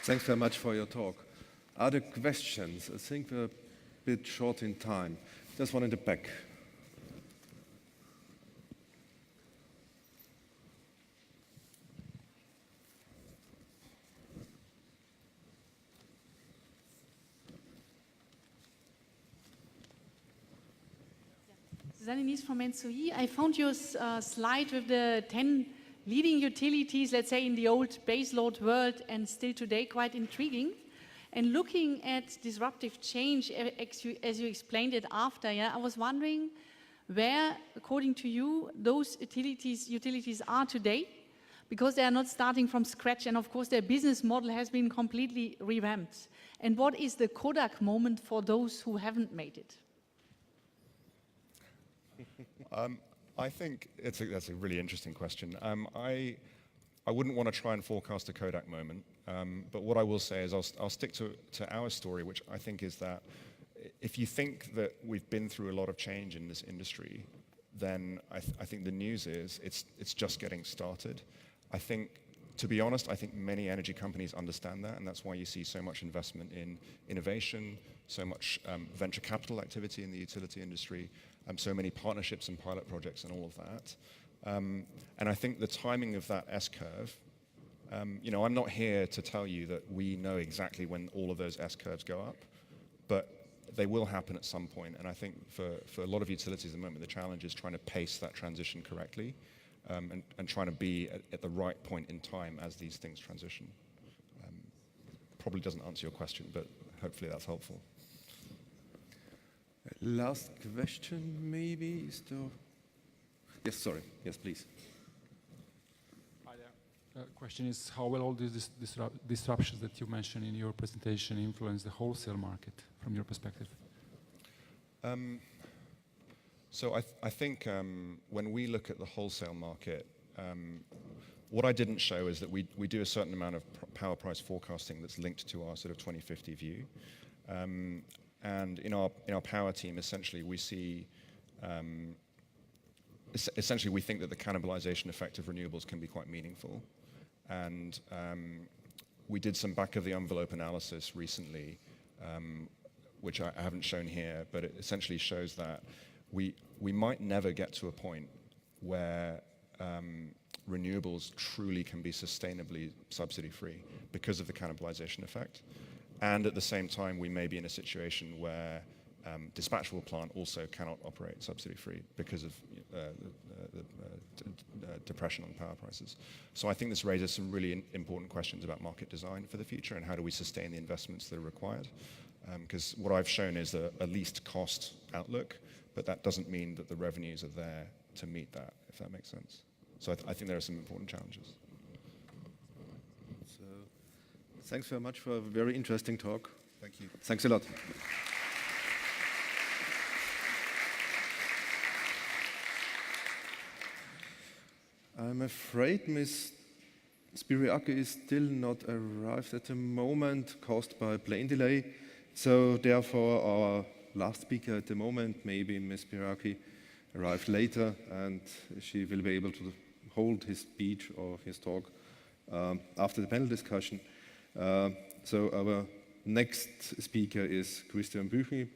Thanks very much for your talk. Are there questions? I think we're a bit short in time. There's one in the back. Zanini's from NSOE. I found your slide with the 10 leading utilities, let's say in the old baseload world and still today, quite intriguing. And looking at disruptive change, as you explained it after, I was wondering where, according to you, those utilities are today, because they are not starting from scratch, and of course their business model has been completely revamped. And what is the Kodak moment for those who haven't made it? I think that's a really interesting question. I wouldn't want to try and forecast a Kodak moment, but what I will say is I'll stick to our story, which I think is that if you think that we've been through a lot of change in this industry, then I think the news is it's just getting started. I think, to be honest, I think many energy companies understand that, and that's why you see so much investment in innovation, so much venture capital activity in the utility industry, so many partnerships and pilot projects and all of that. And I think the timing of that S-curve, I'm not here to tell you that we know exactly when all of those S-curves go up, but they will happen at some point. And I think for a lot of utilities at the moment, the challenge is trying to pace that transition correctly and trying to be at the right point in time as these things transition. Probably doesn't answer your question, but hopefully that's helpful. Last question, maybe? Is there... Yes, sorry. Yes, please. Hi there. Question is, how will all these disruptions that you mentioned in your presentation influence the wholesale market from your perspective? So I think when we look at the wholesale market, what I didn't show is that we do a certain amount of power price forecasting that's linked to our sort of 2050 view. And in our power team, essentially, we see, essentially, we think that the cannibalization effect of renewables can be quite meaningful. And we did some back-of-the-envelope analysis recently, which I haven't shown here, but it essentially shows that we might never get to a point where renewables truly can be sustainably subsidy-free because of the cannibalization effect. And at the same time, we may be in a situation where dispatchable plant also cannot operate subsidy-free because of depression on power prices. So I think this raises some really important questions about market design for the future and how do we sustain the investments that are required. Because what I've shown is a least cost outlook, but that doesn't mean that the revenues are there to meet that, if that makes sense. So I think there are some important challenges. Thanks very much for a very interesting talk. Thank you. Thanks a lot. I'm afraid Ms. Spiriaki is still not arrived at the moment, caused by a plane delay. So therefore, our last speaker at the moment, maybe Ms. Spiriaki, arrived later, and she will be able to hold his speech or his talk after the panel discussion. So our next speaker is Christian Büchi.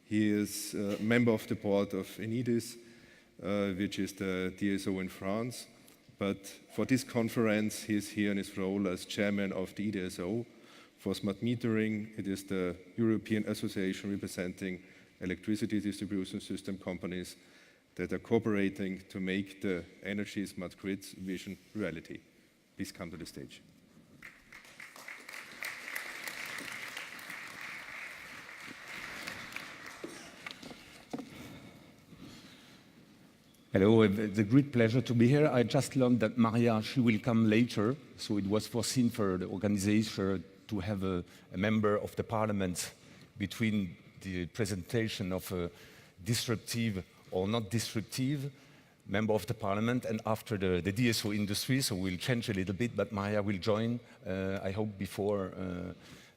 He is a member of the board of ENIDIS, which is the DSO in France. But for this conference, he is here in his role as chairman of the EDSO. For smart metering, it is the European Association representing electricity distribution system companies that are cooperating to make the energy smart grids vision reality. Please come to the stage. Hello, it's a great pleasure to be here. I just learned that Maria, she will come later, so it was foreseen for the organization to have a member of the parliament between the presentation of a disruptive or not disruptive member of the parliament and after the DSO industry, so we'll change a little bit, but Maria will join, I hope, before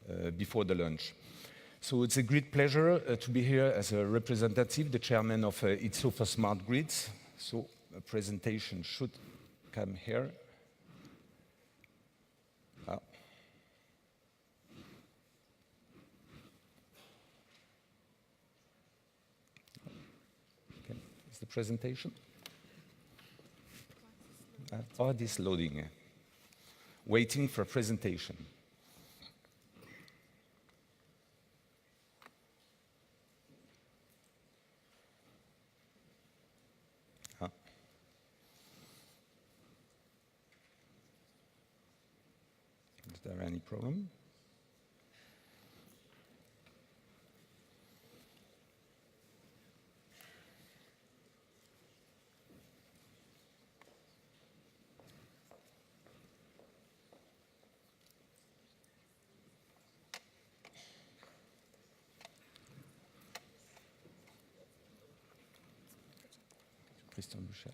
the lunch. So it's a great pleasure to be here as a representative, the chairman of EDSO for Smart Grids. So a presentation should come here. presentation? All this loading. Waiting for presentation. Is there any problem? Christian Michel.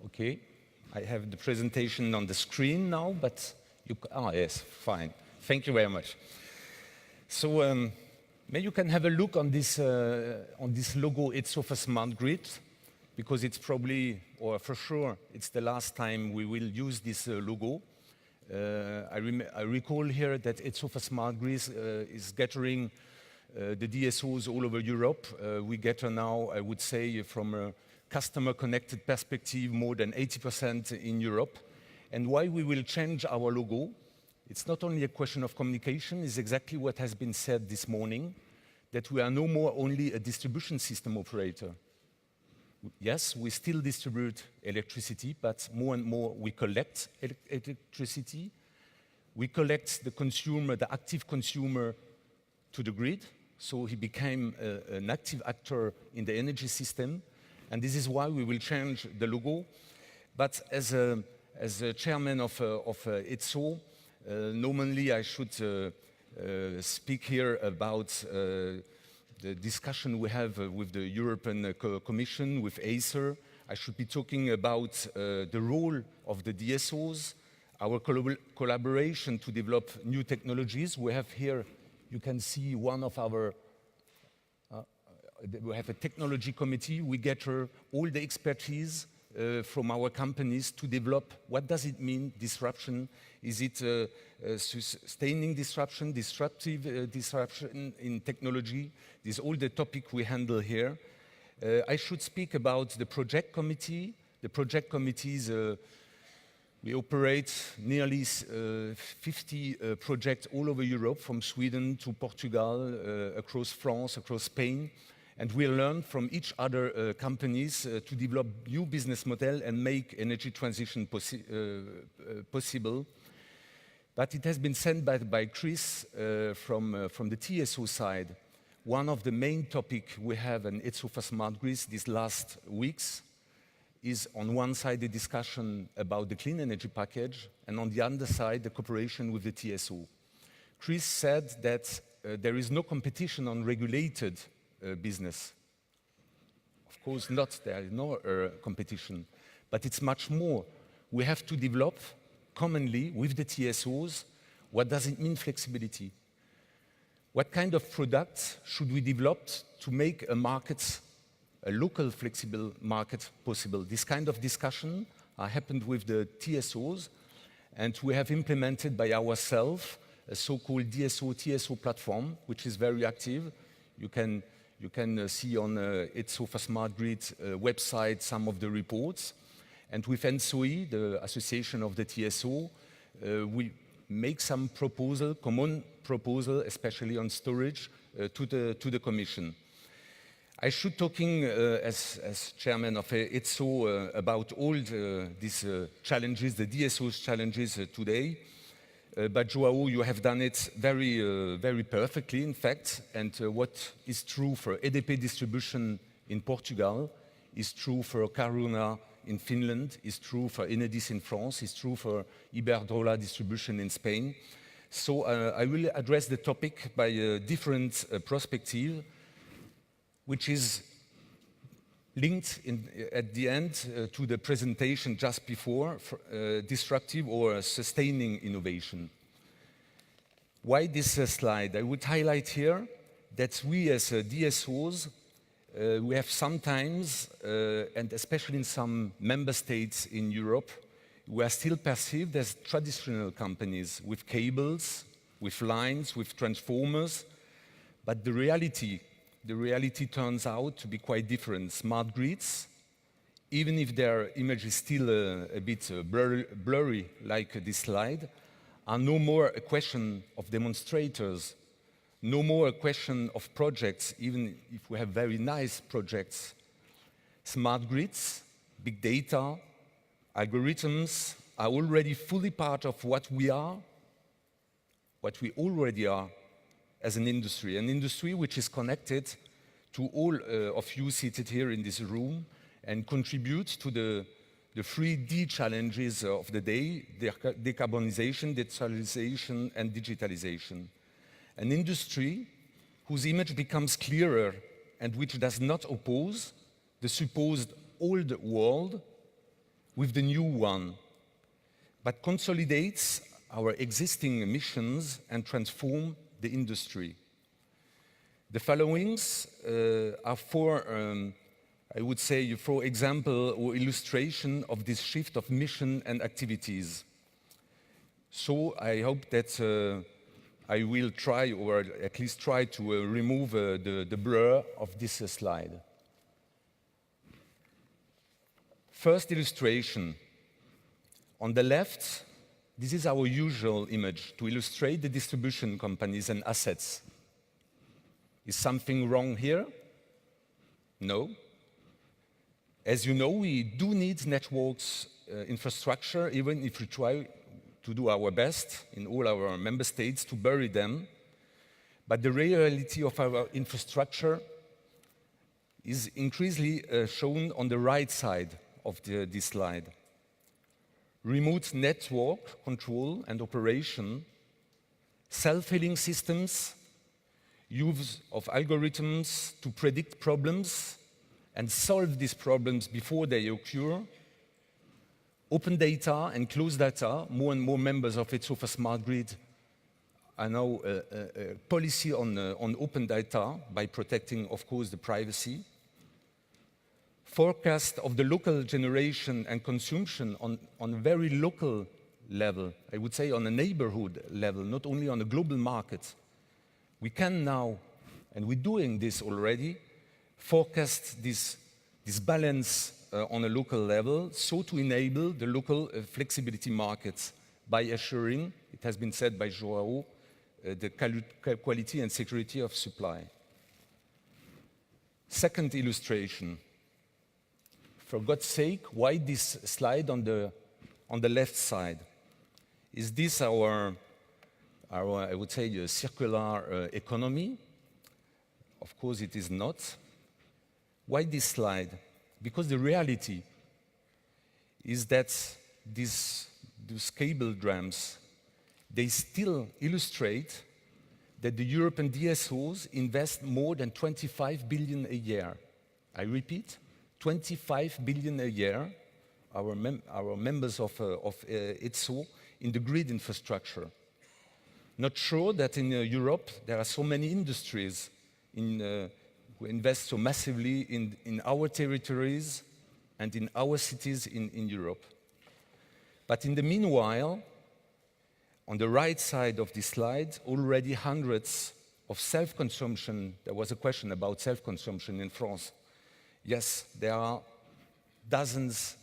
Okay, I have the presentation on the screen now, but you, yes, fine. Thank you very much. So maybe you can have a look on this logo, EDSO for Smart Grid, because it's probably, or for sure, it's the last time we will use this logo. I recall here that EDSO for Smart Grid is gathering the DSOs all over Europe. We gather now, I would say, from a customer-connected perspective, more than 80% in Europe. And why we will change our logo, it's not only a question of communication, it's exactly what has been said this morning, that we are no more only a distribution system operator. Yes, we still distribute electricity, but more and more we collect electricity. We collect the consumer, the active consumer, to the grid, so he became an active actor in the energy system. And this is why we will change the logo. But as a chairman of EDSO, normally I should speak here about the discussion we have with the European Commission, with Acer. I should be talking about the role of the DSOs, our collaboration to develop new technologies. We have here, you can see one of our we have a technology committee. We gather all the expertise from our companies to develop what does it mean, disruption. Is it sustaining disruption, disruptive disruption in technology? This is all the topic we handle here. I should speak about the project committee. The project committees, we operate nearly 50 projects all over Europe, from Sweden to Portugal, across France, across Spain. And we learn from each other companies to develop new business model and make energy transition possible. But it has been said by Chris from the TSO side. One of the main topics we have in EDSO for Smart Grid these last weeks is on one side the discussion about the clean energy package, and on the other side the cooperation with the TSO. Chris said that there is no competition on regulated business. Of course not, there is no competition, but it's much more. We have to develop commonly with the TSOs, what does it mean flexibility? What kind of products should we develop to make a market, a local flexible market possible? This kind of discussion happened with the TSOs, and we have implemented by ourselves a so-called DSO-TSO platform, which is very active. You can see on EDSO for Smart Grid website some of the reports. And with ENSOI, the association of the TSO, we make some proposal, common proposal, especially on storage, to the Commission. I should talking as chairman of EDSO about all these challenges, the DSO's challenges today. But João, you have done it very perfectly, in fact. And what is true for EDP distribution in Portugal is true for Caruna in Finland, is true for Enedis in France, is true for Iberdrola distribution in Spain. So I will address the topic by a different perspective, which is linked at the end to the presentation just before, disruptive or sustaining innovation. Why this slide? I would highlight here that we as DSOs, we have sometimes, and especially in some member states in Europe, we are still perceived as traditional companies with cables, with lines, with transformers, but the reality turns out to be quite different. Smart grids, even if their image is still a bit blurry like this slide, are no more a question of demonstrators, no more a question of projects, even if we have very nice projects. Smart grids, big data, algorithms are already fully part of what we already are as an industry which is connected to all of you seated here in this room and contributes to the 3D challenges of the day: decarbonization, digitalization, and digitalization. An industry whose image becomes clearer and which does not oppose the supposed old world with the new one, but consolidates our existing missions and transform the industry. The followings are four, I would say, for example or illustration of this shift of mission and activities. So I hope that I will try, or at least try to remove the blur of this slide. First illustration. On the left, this is our usual image to illustrate the distribution companies and assets. Is something wrong here? No. As you know, we do need networks infrastructure, even if we try to do our best in all our member states to bury them. But the reality of our infrastructure is increasingly shown on the right side of this slide. Remote network control and operation, self-healing systems, use of algorithms to predict problems and solve these problems before they occur, open data and closed data. More and more members of EDSO for Smart Grid are now a policy on open data by protecting, of course, the privacy. Forecast of the local generation and consumption on a very local level, I would say on a neighborhood level, not only on a global market. We can now, and we're doing this already, forecast this balance on a local level, so to enable the local flexibility markets by assuring, it has been said by Joao, the quality and security of supply. Second illustration. For God's sake, why this slide on the left side? Is this our I would say, a circular economy? Of course it is not. Why this slide? Because the reality is that these cable drams, they still illustrate that the European DSOs invest more than 25 billion a year. I repeat, 25 billion a year, our members of EDSO, in the grid infrastructure. Not sure that in Europe there are so many industries who invest so massively in our territories and in our cities in Europe. But in the meanwhile, on the right side of this slide, already hundreds of self-consumption. There was a question about self-consumption in France. Yes, there are dozens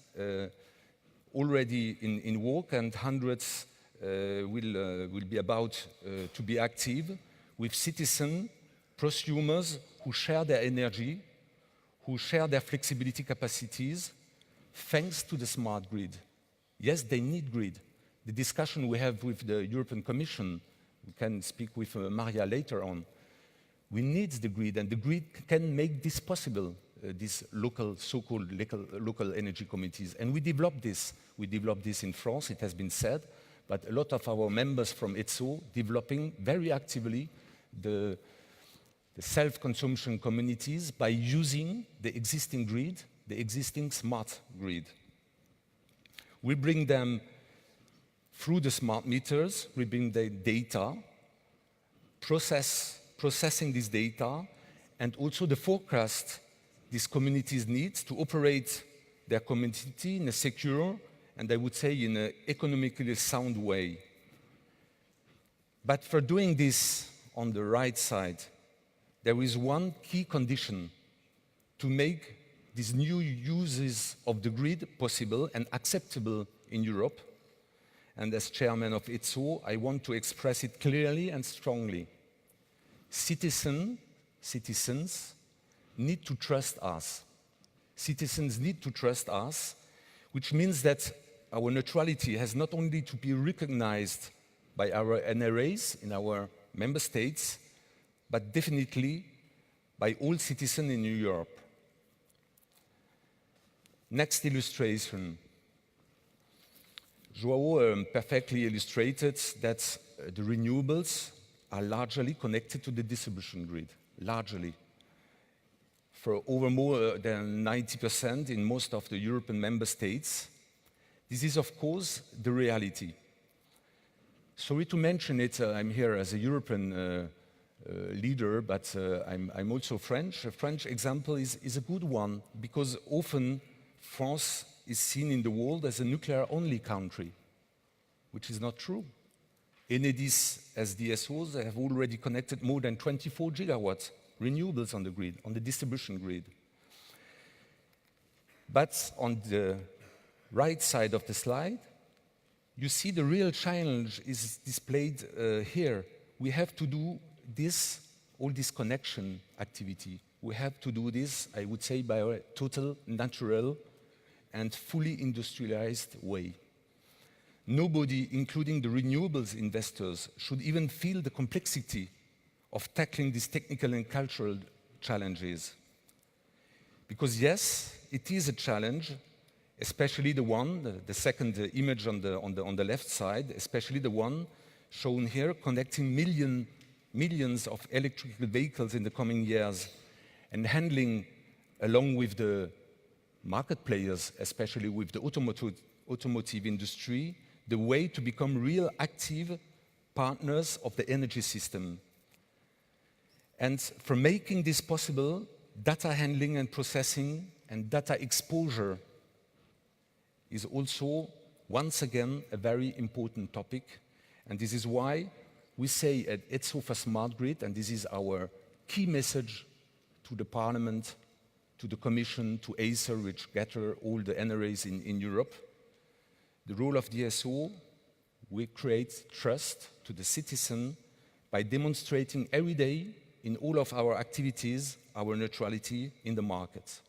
already in work, and hundreds will be about to be active with citizen prosumers who share their energy, who share their flexibility capacities, thanks to the smart grid. Yes, they need grid. The discussion we have with the European Commission, we can speak with Maria later on. We need the grid, and the grid can make this possible, these local, so-called local energy committees. And we developed this. We developed this in France, it has been said, but a lot of our members from EDSO developing very actively the self-consumption communities by using the existing grid, the existing smart grid. We bring them through the smart meters, we bring the data, processing this data, and also the forecast these communities need to operate their community in a secure and I would say in an economically sound way. But for doing this on the right side, there is one key condition to make these new uses of the grid possible and acceptable in Europe. And as chairman of EDSO, I want to express it clearly and strongly. Citizens need to trust us. Citizens need to trust us, which means that our neutrality has not only to be recognized by our NRAs in our member states, but definitely by all citizens in Europe. Next illustration. João perfectly illustrated that the renewables are largely connected to the distribution grid, largely. For over more than 90% in most of the European member states. This is, of course, the reality. Sorry to mention it, I'm here as a European leader, but I'm also French. A French example is a good one, because often France is seen in the world as a nuclear-only country, which is not true. Enedis, as DSOs, have already connected more than 24 gigawatts renewables on the grid, on the distribution grid. But on the right side of the slide, you see the real challenge is displayed here. We have to do this, all this connection activity. We have to do this, I would say, by a total, natural, and fully industrialized way. Nobody, including the renewables investors, should even feel the complexity of tackling these technical and cultural challenges. Because yes, it is a challenge, especially the one, the second image on the left side, especially the one shown here, connecting millions of electrical vehicles in the coming years and handling, along with the market players, especially with the automotive industry, the way to become real active partners of the energy system. And for making this possible, data handling and processing and data exposure is also, once again, a very important topic. And this is why we say at EDSO for Smart Grid, and this is our key message to the Parliament, to the Commission, to Acer, which gather all the NRAs in Europe. The role of DSO, we create trust to the citizen by demonstrating every day in all of our activities our neutrality in the market.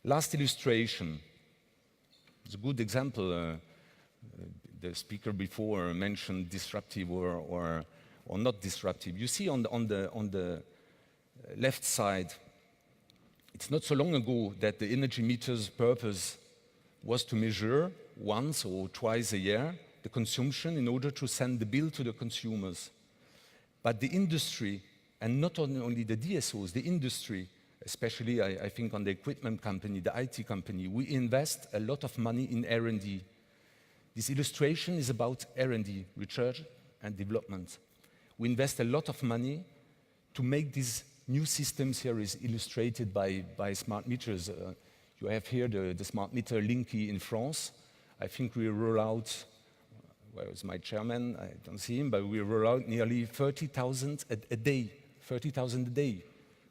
Last illustration. It's a good example. The speaker before mentioned disruptive or not disruptive. You see on the left side, it's not so long ago that the energy meter's purpose was to measure once or twice a year the consumption in order to send the bill to the consumers. But the industry, and not only the DSOs, the industry, especially I think on the equipment company, the IT company, we invest a lot of money in R&D. This illustration is about R&D, research and development. We invest a lot of money to make these new systems. Here is illustrated by smart meters. You have here the smart meter Linky in France. I think we roll out, where is my chairman? I don't see him, but we roll out nearly 30,000 a day. 30,000 a day.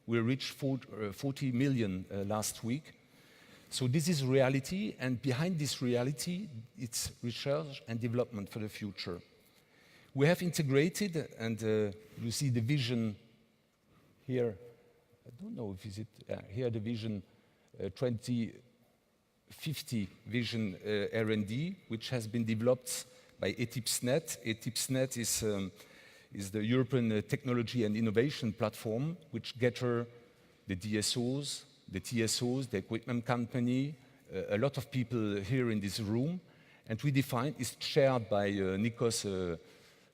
We reached 40 million last week. So this is reality, and behind this reality, it's research and development for the future. We have integrated, and you see the vision here. I don't know if is it here the vision 2050 vision R&D, which has been developed by EDP. EDP is the European Technology and Innovation Platform, which gather the DSOs, the TSOs, the equipment company, a lot of people here in this room, and we define, it's chaired by Nikos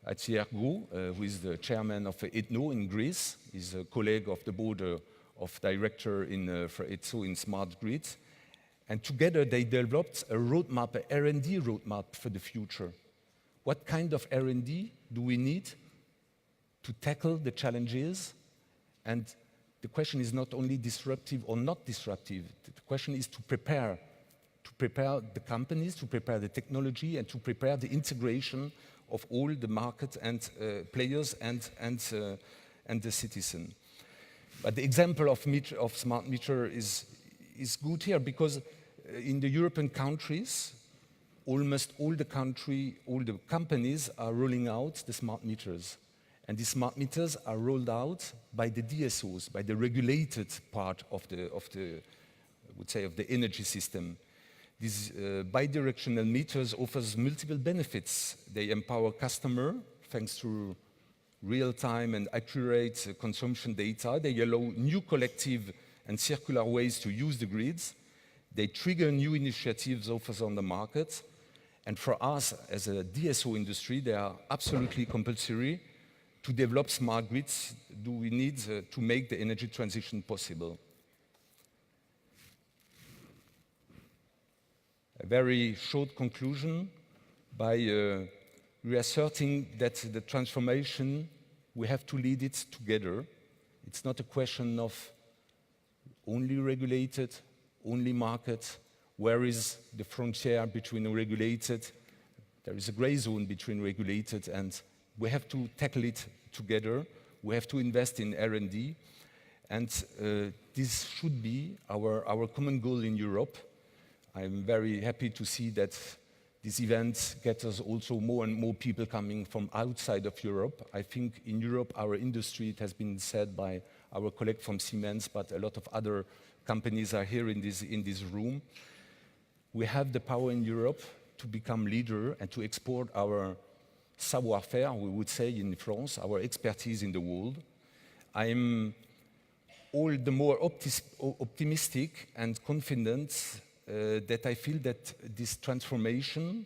Hatziarchou, who is the chairman of ETNO in Greece. He's a colleague of the board of director for EDSO in Smart Grid. And together they developed a roadmap, a R&D roadmap for the future. What kind of R&D do we need to tackle the challenges? And the question is not only disruptive or not disruptive. The question is to prepare to prepare the companies, to prepare the technology, and to prepare the integration of all the market and players and the citizen. But the example of smart meter is good here because in the European countries, almost all the companies are rolling out the smart meters. And these smart meters are rolled out by the DSOs, by the regulated part of the I would say, of the energy system. These bidirectional meters offers multiple benefits. They empower customer thanks to real-time and accurate consumption data. They allow new collective and circular ways to use the grids. They trigger new initiatives offers on the market. And for us, as a DSO industry, they are absolutely compulsory to develop smart grids we need to make the energy transition possible. A very short conclusion by reasserting that the transformation, we have to lead it together. It's not a question of only regulated, only market. Where is the frontier between regulated? There is a gray zone between regulated, and we have to tackle it together. We have to invest in R&D, and this should be our common goal in Europe. I'm very happy to see that this event gets us also more and more people coming from outside of Europe. I think in Europe, our industry, it has been said by our colleague from Siemens, but a lot of other companies are here in this room. We have the power in Europe to become leader and to export our savoir-faire, we would say in France, our expertise in the world. I'm all the more optimistic and confident that I feel that this transformation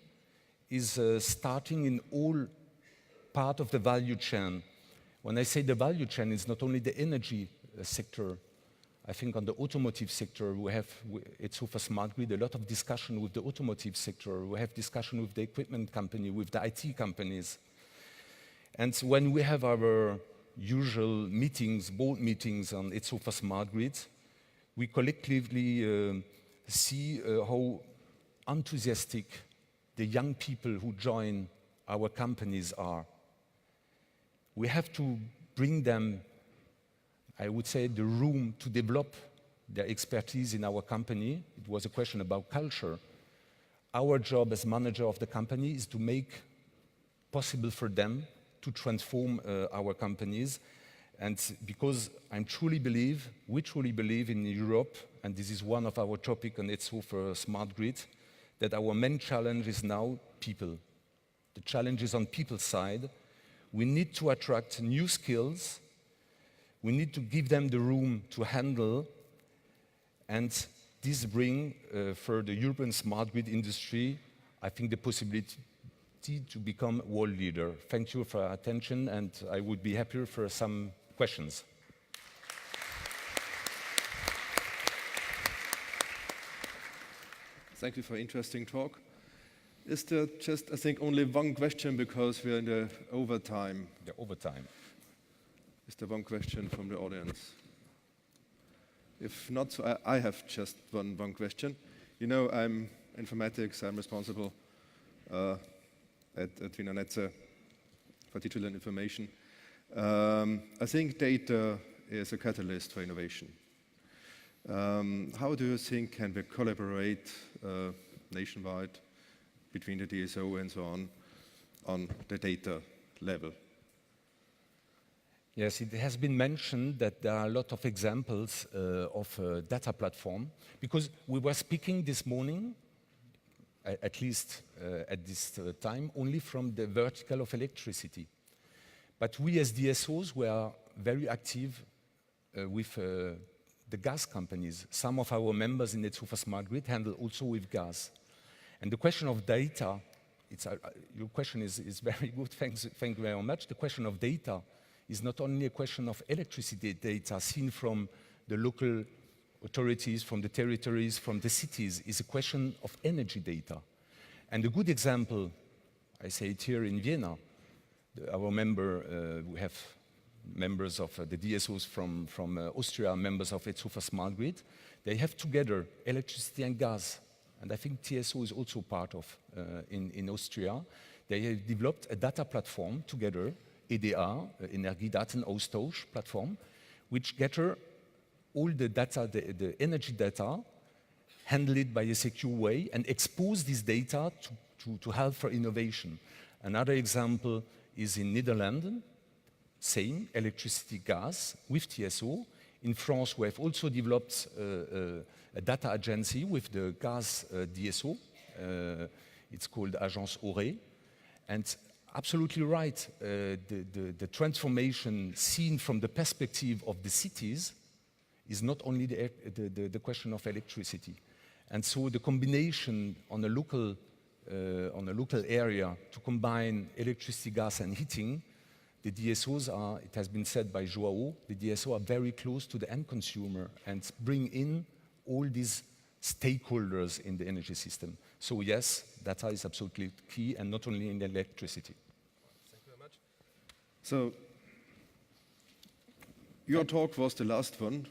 is starting in all part of the value chain. When I say the value chain, it's not only the energy sector. I think on the automotive sector, we have, it's for smart grid, a lot of discussion with the automotive sector. We have discussion with the equipment company, with the IT companies. And when we have our usual meetings, board meetings on It's for Smart Grid, we collectively see how enthusiastic the young people who join our companies are. We have to bring them, I would say, the room to develop their expertise in our company. It was a question about culture. Our job as manager of the company is to make possible for them to transform our companies. And because we truly believe in Europe, and this is one of our topics on EDSO for Smart Grid, that our main challenge is now people. The challenge is on people's side. We need to attract new skills. We need to give them the room to handle, and this brings for the European smart grid industry, I think, the possibility to become world leader. Thank you for your attention, and I would be happy for some questions. Thank you for interesting talk. Is there just, I think, only one question because we're in the overtime? The overtime. Is there one question from the audience? If not, so I have just one question. You know, I'm informatics, I'm responsible at Wiener Netze for digital information. I think data is a catalyst for innovation. How do you think can we collaborate nationwide between the DSO and so on the data level? Yes, it has been mentioned that there are a lot of examples of data platform, because we were speaking this morning, at least at this time, only from the vertical of electricity. But we as DSOs were very active with the gas companies. Some of our members in EDSO for Smart Grid handle also with gas. And the question of data, your question is very good, thank you very much. The question of data is not only a question of electricity data seen from the local authorities, from the territories, from the cities, is a question of energy data. And a good example, I say it here in Vienna, our member, we have members of the DSOs from Austria, members of EDSO for Smart Grid. They have together electricity and gas and I think TSO is also part of in Austria. They have developed a data platform together, EDA, Energiedatenaustausch platform, which gather all the data, the energy data, handle it by a secure way, and expose this data to help for innovation. Another example is in Netherlands, same, electricity, gas, with TSO. In France, we have also developed a data agency with the gas DSO. It's called Agence Auré. And absolutely right, the transformation seen from the perspective of the cities is not only the question of electricity. And so the combination on a local area to combine electricity, gas, and heating, the DSOs are, it has been said by Joao, the DSO are very close to the end consumer and bring in all these stakeholders in the energy system. So yes, data is absolutely key, and not only in electricity. Thank you very much. So your talk was the last one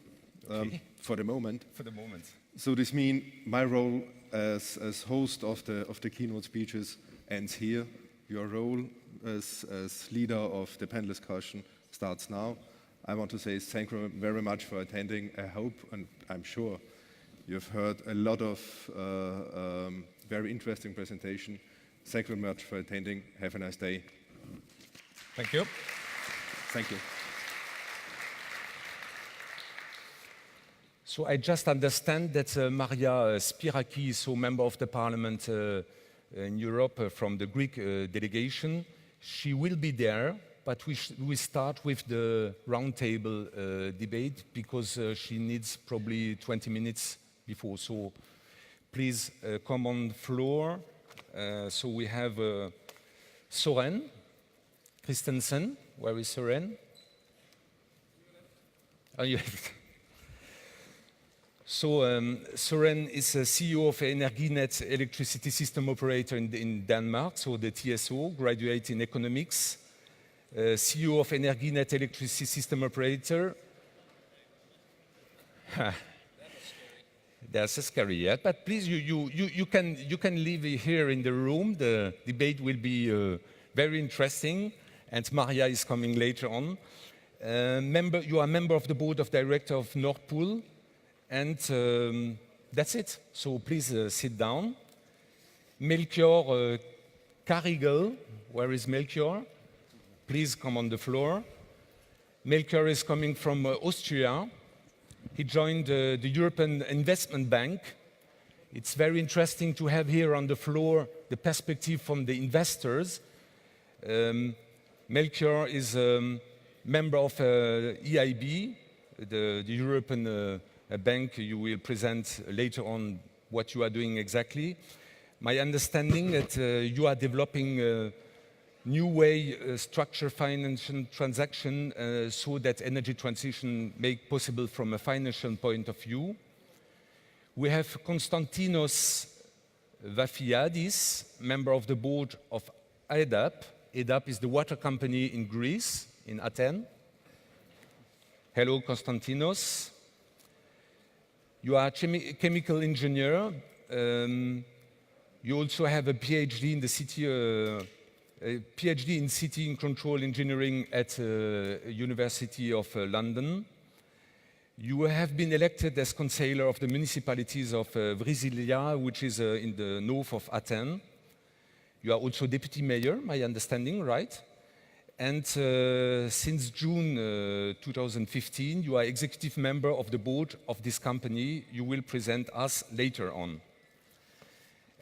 for the moment. For the moment. So this means my role as host of the keynote speeches ends here. Your role as leader of the panel discussion starts now. I want to say thank you very much for attending. I hope, and I'm sure, you've heard a lot of very interesting presentation. Thank you very much for attending. Have a nice day. Thank you. Thank you. So I just understand that Maria Spiraki, so member of the parliament in Europe from the Greek delegation, she will be there, but we start with the roundtable debate because she needs probably 20 minutes before. So please come on the floor. So we have Soren Christensen. Where is Soren? Oh, yeah. So Soren is a CEO of Energinet electricity system operator in Denmark, so the TSO, graduate in economics. CEO of Energinet electricity system operator. That's scary, yeah. But please, you can leave here in the room. The debate will be very interesting, and Maria is coming later on. You are a member of the board of directors of Nord Pool. And that's it. So please sit down. Melchior Carigel, where is Melchior? Please come on the floor. Melchior is coming from Austria. He joined the European Investment Bank. It's very interesting to have here on the floor the perspective from the investors. Melchior is a member of EIB, the European bank. You will present later on what you are doing exactly. My understanding that you are developing a new way structure financial transaction so that energy transition make possible from a financial point of view. We have Konstantinos Vafiadis, member of the board of EYDAP. EYDAP is the water company in Greece, in Athens. Hello, Konstantinos. You are a chemical engineer. You also have a PhD in the city, PhD in city and control engineering at University of London. You have been elected as councillor of the municipalities of Vrisilia, which is in the north of Athens. You are also deputy mayor, my understanding, right? And since June 2015, you are executive member of the board of this company. You will present us later on.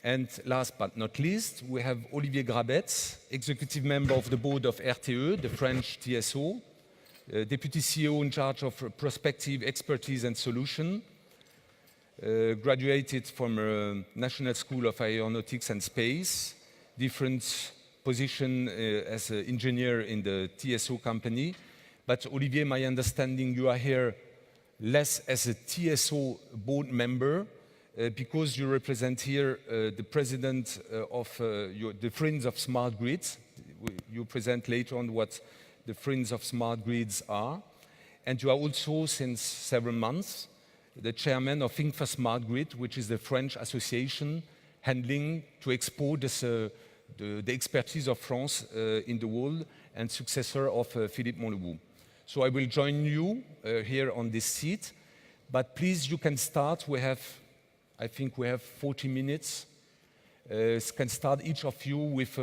And last but not least, we have Olivier Grabetz, executive member of the board of RTE, the French TSO, deputy CEO in charge of prospective expertise and solution, graduated from National School of Aeronautics and Space, different position as an engineer in the TSO company. But Olivier, my understanding, you are here less as a TSO board member because you represent here the president of the Friends of Smart Grids. You present later on what the Friends of Smart Grids are. And you are also, since several months, the chairman of Think for Smart Grid, which is the French association handling to export the expertise of France in the world and successor of Philippe Montlebout. So I will join you here on this seat, but please, you can start. I think we have 40 minutes. Can start each of you with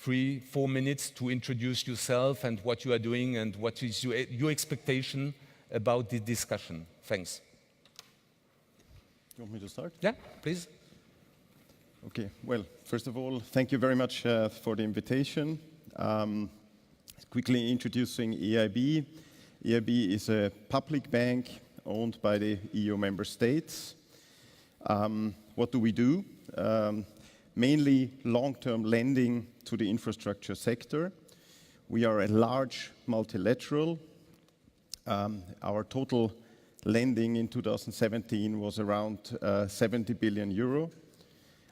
3-4 minutes to introduce yourself and what you are doing and what is your expectation about the discussion. Thanks. You want me to start? Yeah, please. Okay, well, first of all, thank you very much for the invitation. Quickly introducing EIB. EIB is a public bank owned by the EU member states. What do we do? Mainly long-term lending to the infrastructure sector. We are a large multilateral. Our total lending in 2017 was around 70 billion euro,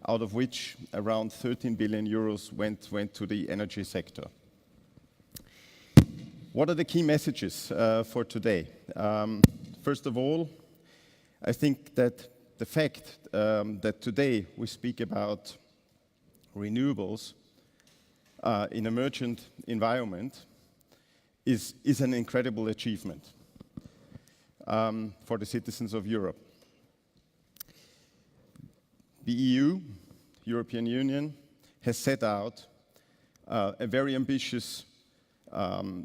out of which around 13 billion euros went to the energy sector. What are the key messages for today? First of all, I think that the fact that today we speak about renewables in a merchant environment is an incredible achievement for the citizens of Europe. The EU, European Union, has set out a very ambitious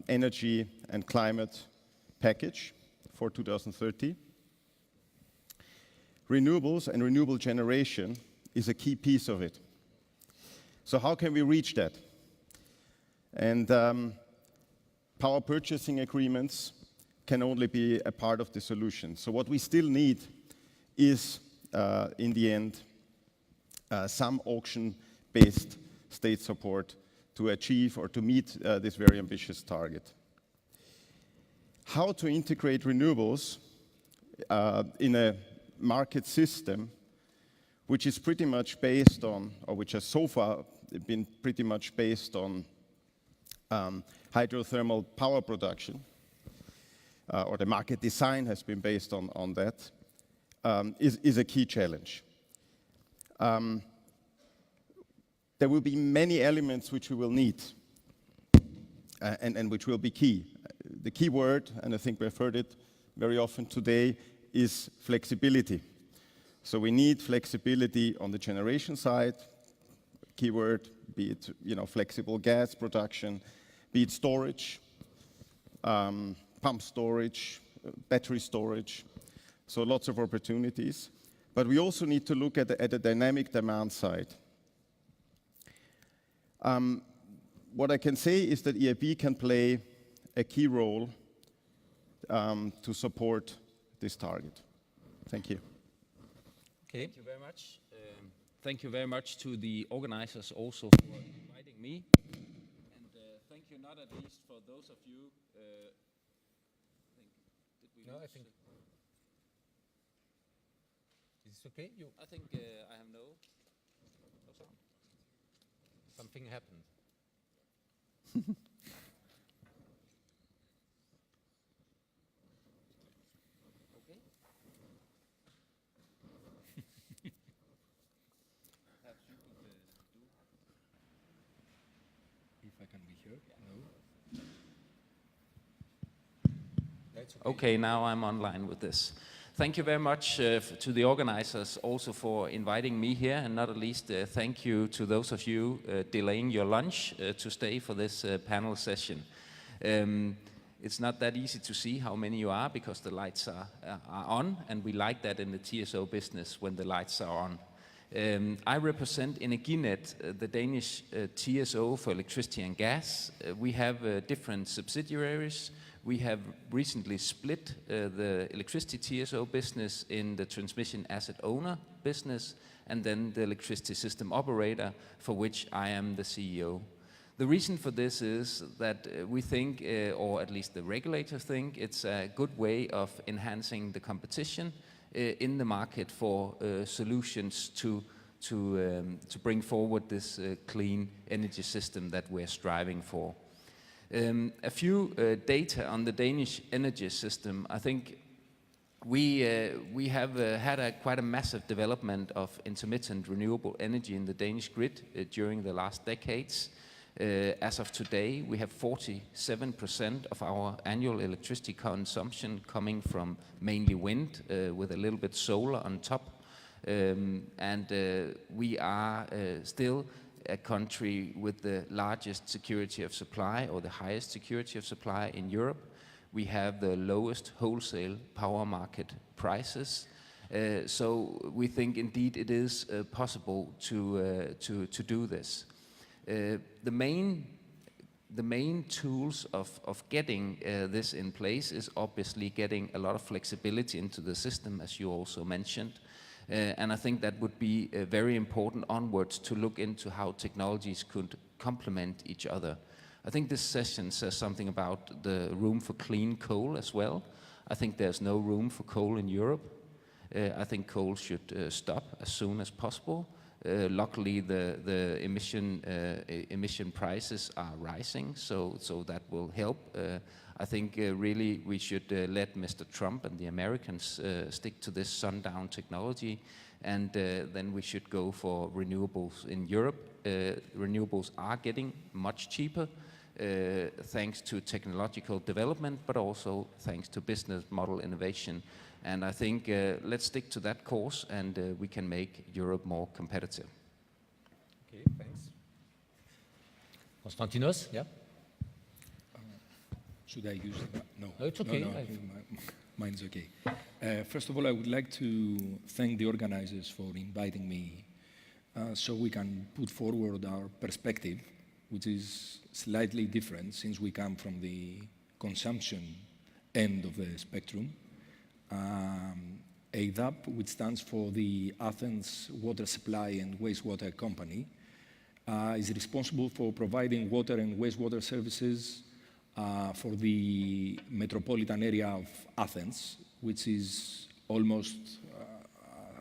energy and climate package for 2030. Renewables and renewable generation is a key piece of it. So how can we reach that? And power purchasing agreements can only be a part of the solution. So what we still need is, in the end, some auction-based state support to achieve or to meet this very ambitious target. How to integrate renewables in a market system which is pretty much based on, or which has so far been pretty much based on hydrothermal power production, or the market design has been based on that, is a key challenge. There will be many elements which we will need and which will be key. The key word, and I think we've heard it very often today, is flexibility. So we need flexibility on the generation side, keyword, be it flexible gas production, be it storage, pump storage, battery storage, so lots of opportunities. But we also need to look at the dynamic demand side. What I can say is that EIB can play a key role to support this target. Thank you. Okay. Thank you very much. Thank you very much to the organizers also for inviting me. And thank you not at least for those of you. I think. Is it okay? I think I have no sound. Something happened. Okay. Perhaps you could do. If I can be heard. No. That's okay. Okay, now I'm online with this. Thank you very much to the organizers also for inviting me here, and not at least thank you to those of you delaying your lunch to stay for this panel session. It's not that easy to see how many you are because the lights are on, and we like that in the TSO business when the lights are on. I represent Energinet, the Danish TSO for electricity and gas. We have different subsidiaries. We have recently split the electricity TSO business in the transmission asset owner business and then the electricity system operator, for which I am the CEO. The reason for this is that we think, or at least the regulators think, it's a good way of enhancing the competition in the market for solutions to bring forward this clean energy system that we're striving for. A few data on the Danish energy system. I think we have had quite a massive development of intermittent renewable energy in the Danish grid during the last decades. As of today, we have 47% of our annual electricity consumption coming from mainly wind, with a little bit solar on top. We are still a country with the largest security of supply, or the highest security of supply in Europe. We have the lowest wholesale power market prices. So we think indeed it is possible to do this. The main tools of getting this in place is obviously getting a lot of flexibility into the system, as you also mentioned. And I think that would be very important onwards, to look into how technologies could complement each other. I think this session says something about the room for clean coal as well. I think there's no room for coal in Europe. I think coal should stop as soon as possible. Luckily, the emission prices are rising, so that will help. I think really we should let Mr. Trump and the Americans stick to this sundown technology, and then we should go for renewables in Europe. Renewables are getting much cheaper thanks to technological development, but also thanks to business model innovation. And I think let's stick to that course, and we can make Europe more competitive. Okay, thanks. Konstantinos, yeah? Should I use that? No. No, it's okay. No, mine's okay. First of all, I would like to thank the organizers for inviting me so we can put forward our perspective, which is slightly different since we come from the consumption end of the spectrum. EYDAP, which stands for the Athens Water Supply and Wastewater Company, is responsible for providing water and wastewater services for the metropolitan area of Athens, which is almost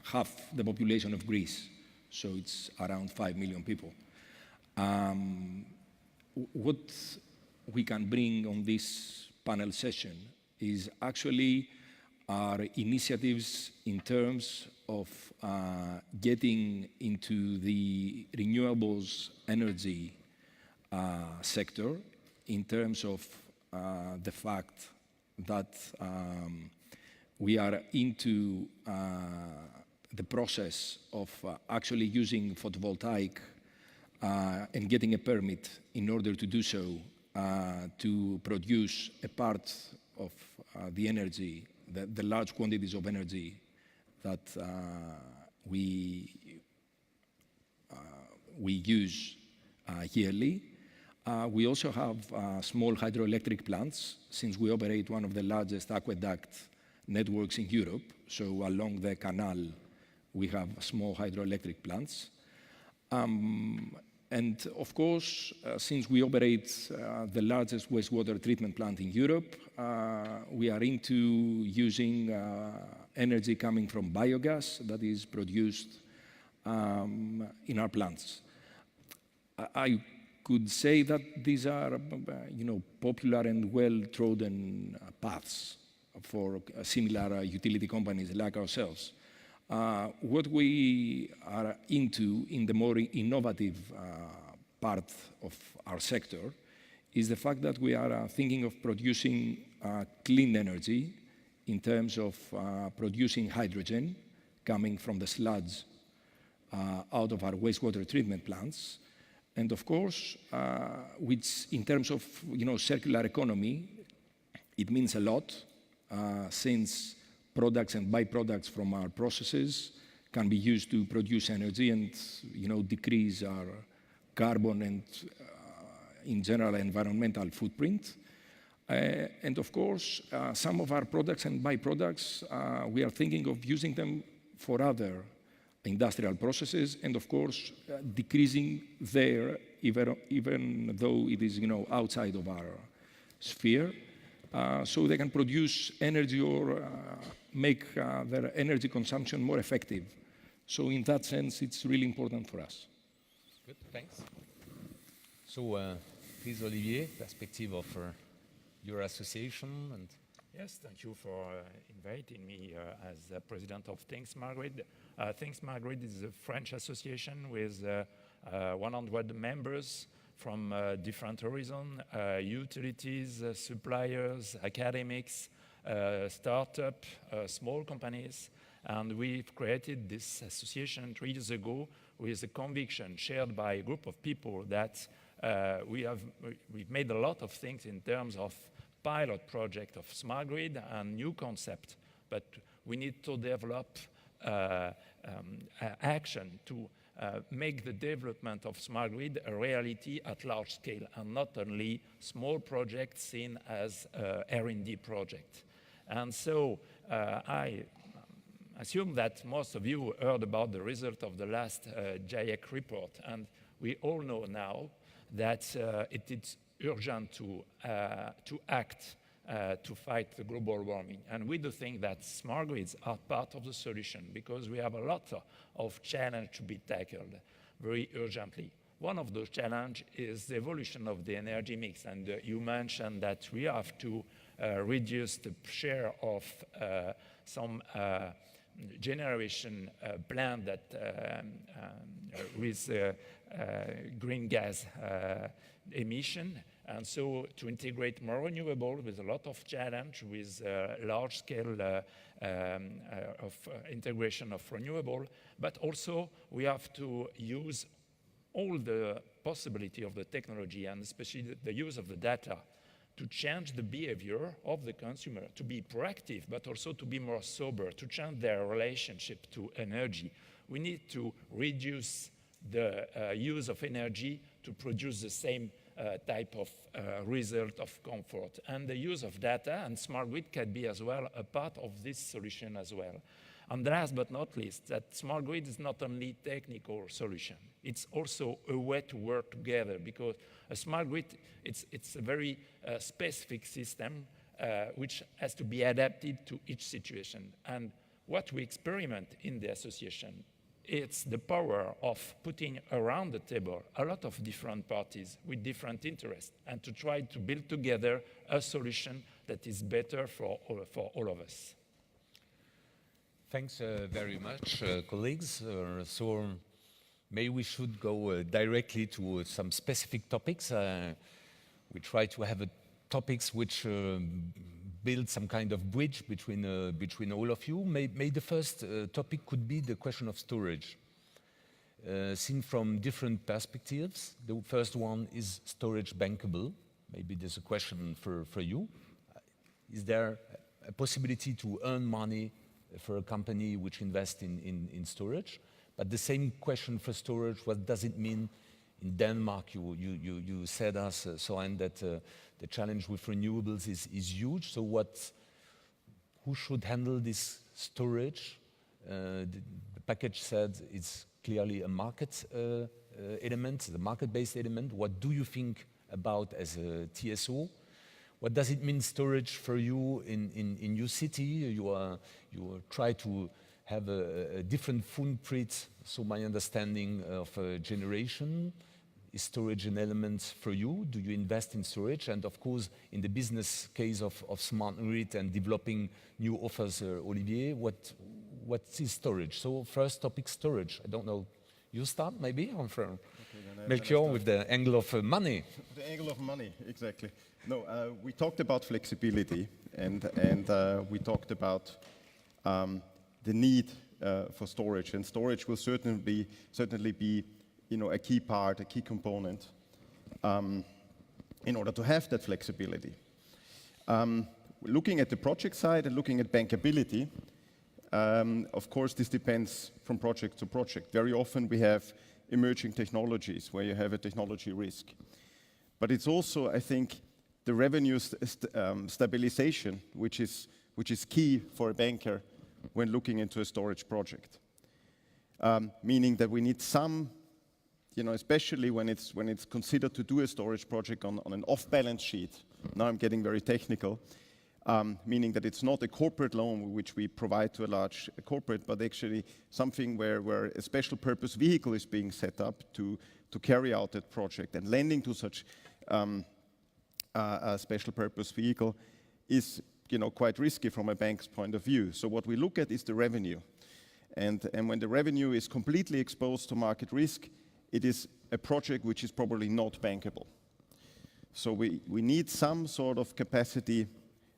half the population of Greece, so it's around 5 million people. What we can bring on this panel session is actually our initiatives in terms of getting into the renewables energy sector, in terms of the fact that we are into the process of actually using photovoltaic and getting a permit in order to do so, to produce a part of the energy, the large quantities of energy that we use yearly. We also have small hydroelectric plants, since we operate one of the largest aqueduct networks in Europe. So along the canal, we have small hydroelectric plants. And of course, since we operate the largest wastewater treatment plant in Europe, we are into using energy coming from biogas that is produced in our plants. I could say that these are, popular and well-trodden paths for similar utility companies like ourselves. What we are into in the more innovative part of our sector is the fact that we are thinking of producing clean energy in terms of producing hydrogen coming from the sludge out of our wastewater treatment plants. And of course, which in terms of circular economy, it means a lot, since products and byproducts from our processes can be used to produce energy and decrease our carbon and in general environmental footprint. And of course, some of our products and byproducts, we are thinking of using them for other industrial processes, and of course, decreasing there, even though it is outside of our sphere, so they can produce energy or make their energy consumption more effective. So in that sense, it's really important for us. Good, thanks. So please, Olivier, perspective of your association and Yes, thank you for inviting me as president of Think Smart Grid. Think Smart Grid is a French association with 100 members from different horizons, utilities, suppliers, academics, startup, small companies. And we've created this association 3 years ago with a conviction shared by a group of people that we've made a lot of things in terms of pilot project of smart grid and new concept, but we need to develop action to make the development of smart grid a reality at large scale and not only small projects seen as R&D project. And so I assume that most of you heard about the result of the last GIEC report, and we all know now that it is urgent to act to fight the global warming. And we do think that smart grids are part of the solution because we have a lot of challenges to be tackled very urgently. One of those challenges is the evolution of the energy mix. And you mentioned that we have to reduce the share of some generation plant that with green gas emission, and so to integrate more renewable with a lot of challenge with large scale of integration of renewable, but also we have to use all the possibility of the technology and especially the use of the data to change the behavior of the consumer, to be proactive, but also to be more sober, to change their relationship to energy. We need to reduce the use of energy to produce the same type of result of comfort. And the use of data and smart grid can be as well a part of this solution as well. And last but not least, that smart grid is not only technical solution, it's also a way to work together because a smart grid, it's a very specific system which has to be adapted to each situation. And what we experiment in the association, it's the power of putting around the table a lot of different parties with different interests and to try to build together a solution that is better for all of us. Thanks very much, colleagues. So maybe we should go directly to some specific topics. We try to have topics which build some kind of bridge between all of you. Maybe the first topic could be the question of storage. Seen from different perspectives. The first one is storage bankable? Maybe there's a question for you. Is there a possibility to earn money for a company which invests in storage? But the same question for storage, what does it mean in Denmark? You said us, Soren, that the challenge with renewables is huge. So who should handle this storage? The package said it's clearly a market element, the market-based element. What do you think about as a TSO? What does it mean storage for you in your city? You try to have a different footprint, so my understanding of generation. Is storage an element for you? Do you invest in storage? And of course, in the business case of smart grid and developing new offers, Olivier, what is storage? So first topic, storage. I don't know. You start maybe? I'm from Melchior with the angle of money. The angle of money, exactly. No, we talked about flexibility and we talked about the need for storage, and storage will certainly be a key part, a key component in order to have that flexibility. Looking at the project side and looking at bankability, of course this depends from project to project. Very often we have emerging technologies where you have a technology risk. But it's also, I think, the revenue stabilization, which is key for a banker when looking into a storage project. Meaning that we need some, especially when it's considered to do a storage project on an off-balance sheet. Now I'm getting very technical, meaning that it's not a corporate loan which we provide to a large corporate, but actually something where a special purpose vehicle is being set up to carry out that project. And lending to such a special purpose vehicle is quite risky from a bank's point of view. So what we look at is the revenue. And when the revenue is completely exposed to market risk, it is a project which is probably not bankable. So we need some sort of capacity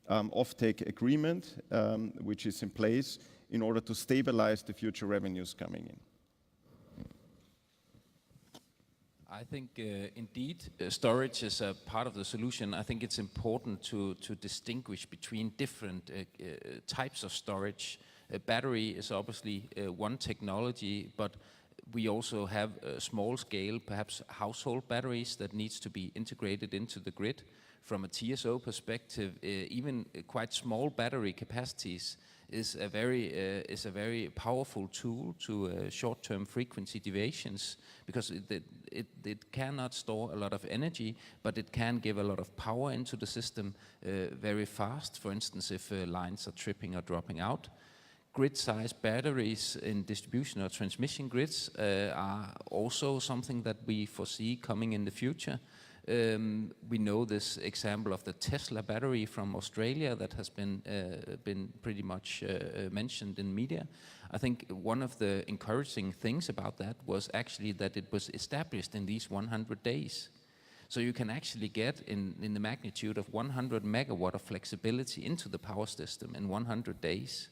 offtake agreement which is in place in order to stabilize the future revenues coming in. I think indeed storage is a part of the solution. I think it's important to distinguish between different types of storage. A battery is obviously one technology, but we also have small scale, perhaps household batteries that needs to be integrated into the grid. From a TSO perspective, even quite small battery capacities is a very powerful tool to short-term frequency deviations, because it cannot store a lot of energy, but it can give a lot of power into the system very fast, for instance, if lines are tripping or dropping out. Grid-sized batteries in distribution or transmission grids are also something that we foresee coming in the future. We know this example of the Tesla battery from Australia that has been pretty much mentioned in media. I think one of the encouraging things about that was actually that it was established in these 100 days. So you can actually get in the magnitude of 100 megawatt of flexibility into the power system in 100 days.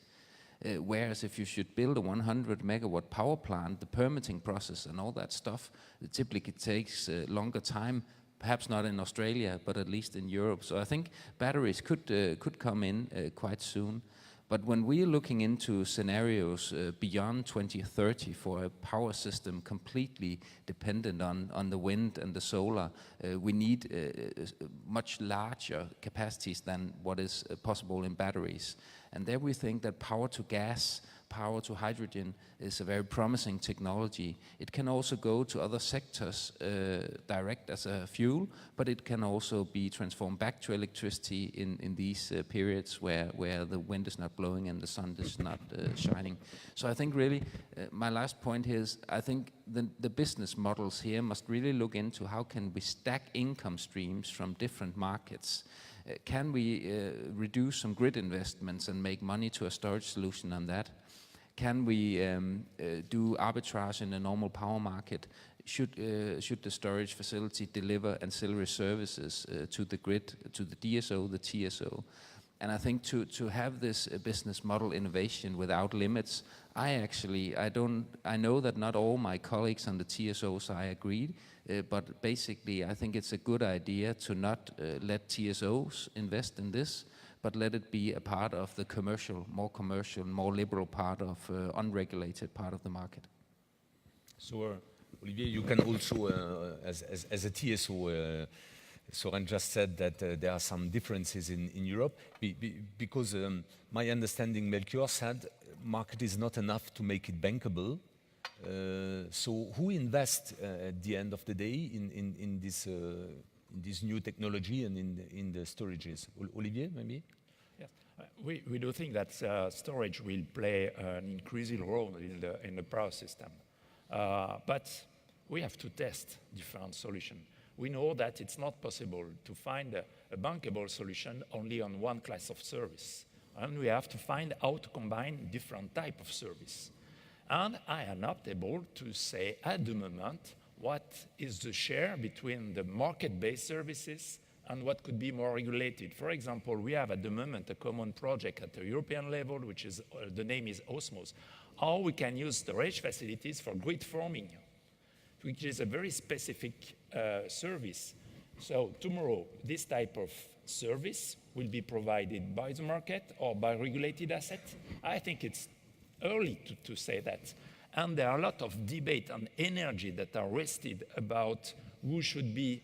Whereas if you should build a 100 megawatt power plant, the permitting process and all that stuff, it typically takes longer time. Perhaps not in Australia, but at least in Europe. So I think batteries could come in quite soon. But when we're looking into scenarios beyond 2030 for a power system completely dependent on the wind and the solar, we need much larger capacities than what is possible in batteries. And there we think that power to gas, power to hydrogen is a very promising technology. It can also go to other sectors direct as a fuel, but it can also be transformed back to electricity in these periods where the wind is not blowing and the sun is not shining. So I think really, my last point here is, I think the business models here must really look into how can we stack income streams from different markets. Can we reduce some grid investments and make money to a storage solution on that? Can we do arbitrage in a normal power market? Should the storage facility deliver ancillary services to the grid, to the DSO, the TSO? And I think to have this business model innovation without limits, I know that not all my colleagues on the TSO side agreed, but basically I think it's a good idea to not let TSOs invest in this, but let it be a part of the more liberal part of unregulated part of the market. So, Olivier, you can also, as a TSO, Soren just said that there are some differences in Europe, because my understanding, Melchior said, market is not enough to make it bankable. So who invests at the end of the day in this new technology and in the storages? Olivier, maybe? Yes. We do think that storage will play an increasing role in the power system. But we have to test different solutions. We know that it's not possible to find a bankable solution only on one class of service. And we have to find how to combine different types of service. And I am not able to say at the moment what is the share between the market-based services and what could be more regulated. For example, we have at the moment a common project at the European level, which is, the name is Osmos, how we can use storage facilities for grid forming, which is a very specific service. So tomorrow, this type of service will be provided by the market or by regulated assets. I think it's early to say that. And there are a lot of debate on energy that are rested about who should be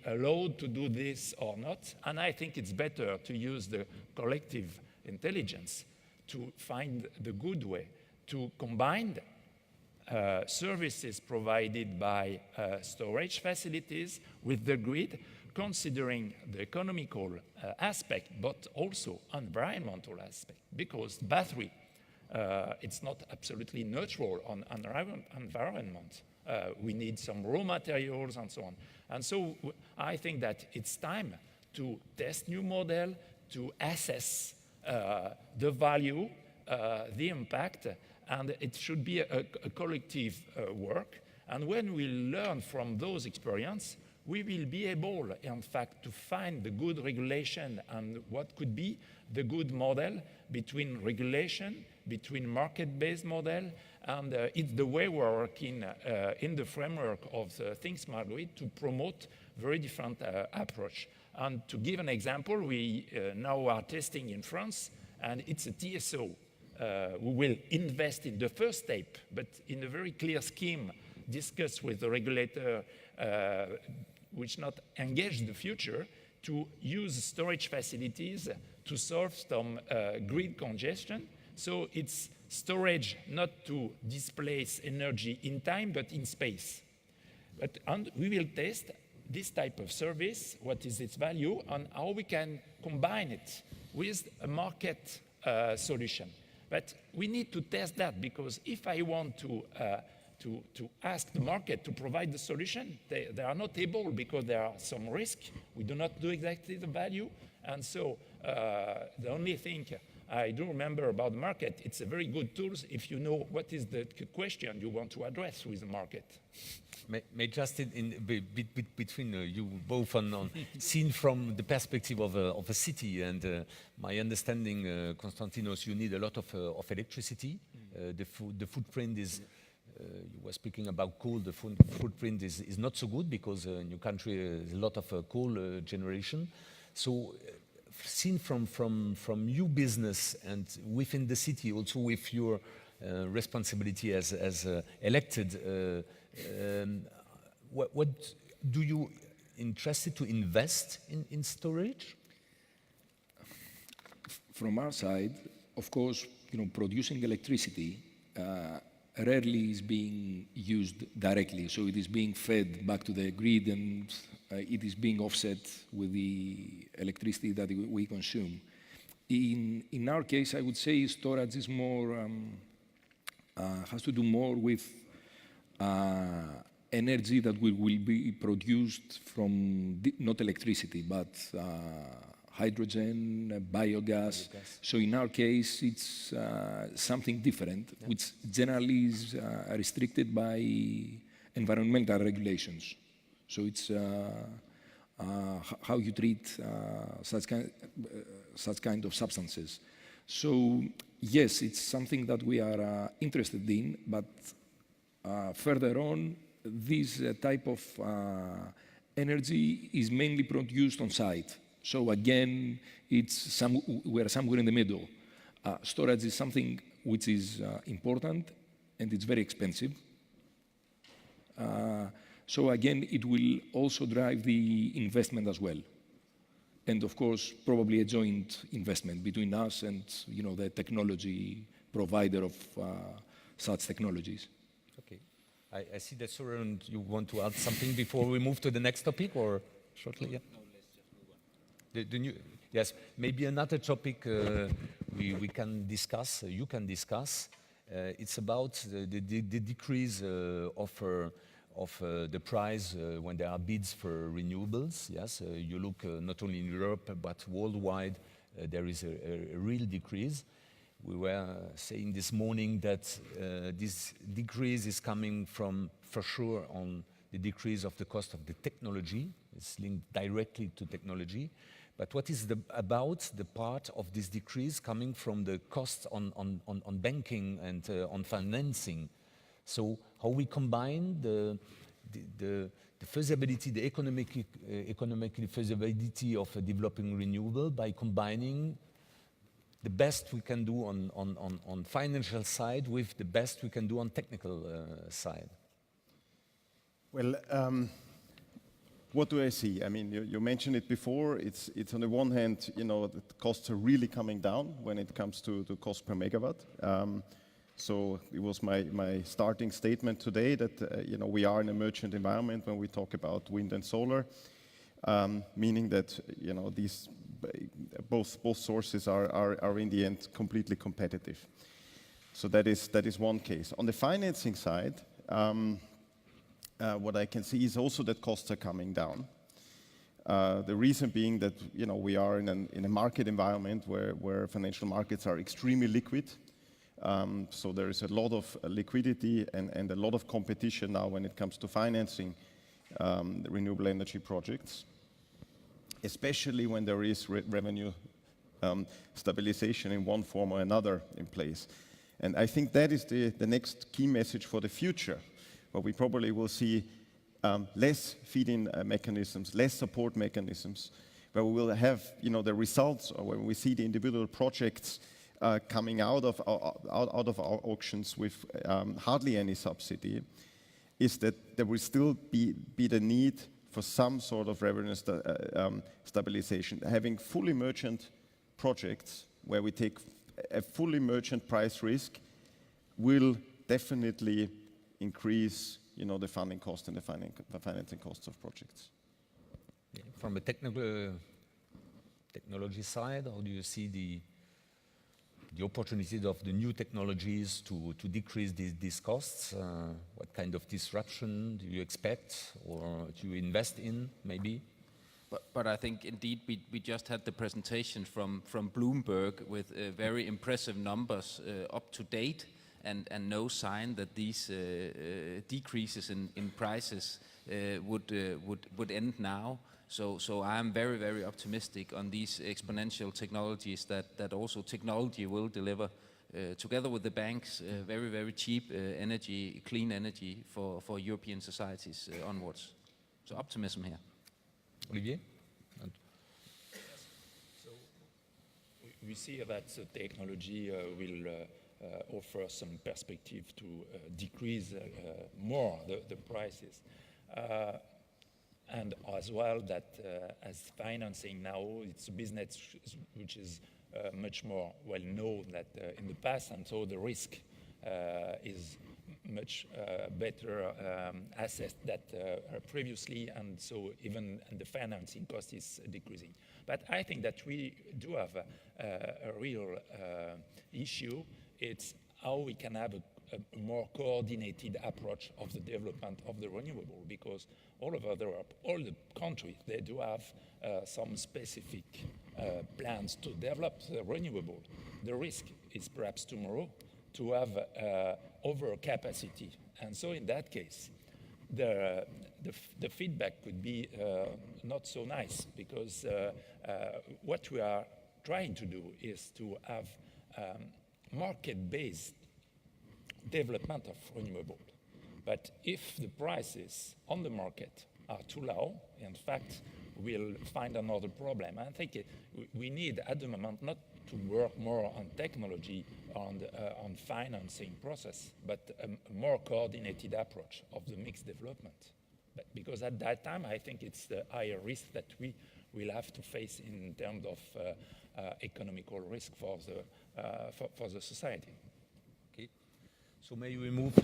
allowed to do this or not. And I think it's better to use the collective intelligence to find the good way to combine services provided by storage facilities with the grid, considering the economical aspect, but also environmental aspect, because battery, it's not absolutely neutral on environment. We need some raw materials and so on. And so I think that it's time to test new model, to assess the value, the impact, and it should be a collective work. And when we learn from those experiences, we will be able, in fact, to find the good regulation and what could be the good model between regulation, between market-based model, and it's the way we're working in the framework of the Think Smart Grid to promote very different approach. And to give an example, we now are testing in France, and it's a TSO who will invest in the first step, but in a very clear scheme, discuss with the regulator, which not engage the future, to use storage facilities to solve some grid congestion. So it's storage not to displace energy in time, but in space. And we will test this type of service, what is its value, and how we can combine it with a market solution. But we need to test that, because if I want to ask the market to provide the solution, they are not able, because there are some risk. We do not do exactly the value. And so the only thing I do remember about the market, it's a very good tool if you know what is the question you want to address with the market. May just between you both seen from the perspective of a city, and my understanding, Konstantinos, you need a lot of electricity. The footprint is, you were speaking about coal, the footprint is not so good, because in your country there's a lot of coal generation. So seen from your business and within the city, also with your responsibility as elected, what do you interested to invest in storage? From our side, of course, producing electricity rarely is being used directly, so it is being fed back to the grid, and it is being offset with the electricity that we consume. In our case, I would say storage is more has to do more with energy that will be produced from not electricity, but hydrogen, biogas. So in our case, it's something different, which generally is restricted by environmental regulations. So it's how you treat such kind of substances. So yes, it's something that we are interested in, but further on, this type of energy is mainly produced on site. So again, we're somewhere in the middle. Storage is something which is important, and it's very expensive. So again, it will also drive the investment as well. And of course, probably a joint investment between us and the technology provider of such technologies. Okay. I see that, Søren, you want to add something before we move to the next topic, or shortly? Yeah. No, let's just move on. Yes, maybe another topic we can discuss, you can discuss. It's about the decrease of the price when there are bids for renewables. Yes, you look not only in Europe but worldwide, there is a real decrease. We were saying this morning that this decrease is coming from, for sure, on the decrease of the cost of the technology. It's linked directly to technology. But what is about the part of this decrease coming from the costs on banking and on financing? So how we combine the feasibility, the economic feasibility of developing renewable by combining the best we can do on financial side with the best we can do on technical side? Well, what do I see? I mean, you mentioned it before. It's on the one hand, the costs are really coming down when it comes to cost per megawatt. So it was my starting statement today that we are in a merchant environment when we talk about wind and solar, meaning that these both sources are in the end completely competitive. So that is one case. On the financing side, what I can see is also that costs are coming down. The reason being that we are in a market environment where financial markets are extremely liquid. So there is a lot of liquidity and a lot of competition now when it comes to financing the renewable energy projects, especially when there is revenue stabilization in one form or another in place. And I think that is the next key message for the future, where we probably will see less feed-in mechanisms, less support mechanisms, where we will have the results, or when we see the individual projects coming out of our auctions with hardly any subsidy, is that there will still be the need for some sort of revenue stabilization. Having fully merchant projects where we take a fully merchant price risk will definitely increase the funding cost and the financing costs of projects. From a technology side, how do you see the opportunities of the new technologies to decrease these costs? What kind of disruption do you expect or do you invest in, maybe? But I think indeed we just had the presentation from Bloomberg with very impressive numbers up to date, and no sign that these decreases in prices would end now. So I am very, very optimistic on these exponential technologies that also technology will deliver together with the banks very, very cheap energy, clean energy for European societies onwards. So optimism here. Olivier? So we see that the technology will offer some perspective to decrease more the prices. And as well that as financing now, it's a business which is much more well known than in the past, and so the risk is much better assessed than previously, and so even the financing cost is decreasing. But I think that we do have a real issue. It's how we can have a more coordinated approach of the development of the renewable, because all over Europe, all the countries, they do have some specific plans to develop the renewable. The risk is perhaps tomorrow to have overcapacity. And so in that case, the feedback could be not so nice, because what we are trying to do is to have market-based development of renewable. But if the prices on the market are too low, in fact, we'll find another problem. I think we need at the moment not to work more on technology, on financing process, but a more coordinated approach of the mixed development. But because at that time, I think it's the higher risk that we will have to face in terms of economical risk for the society. So may we move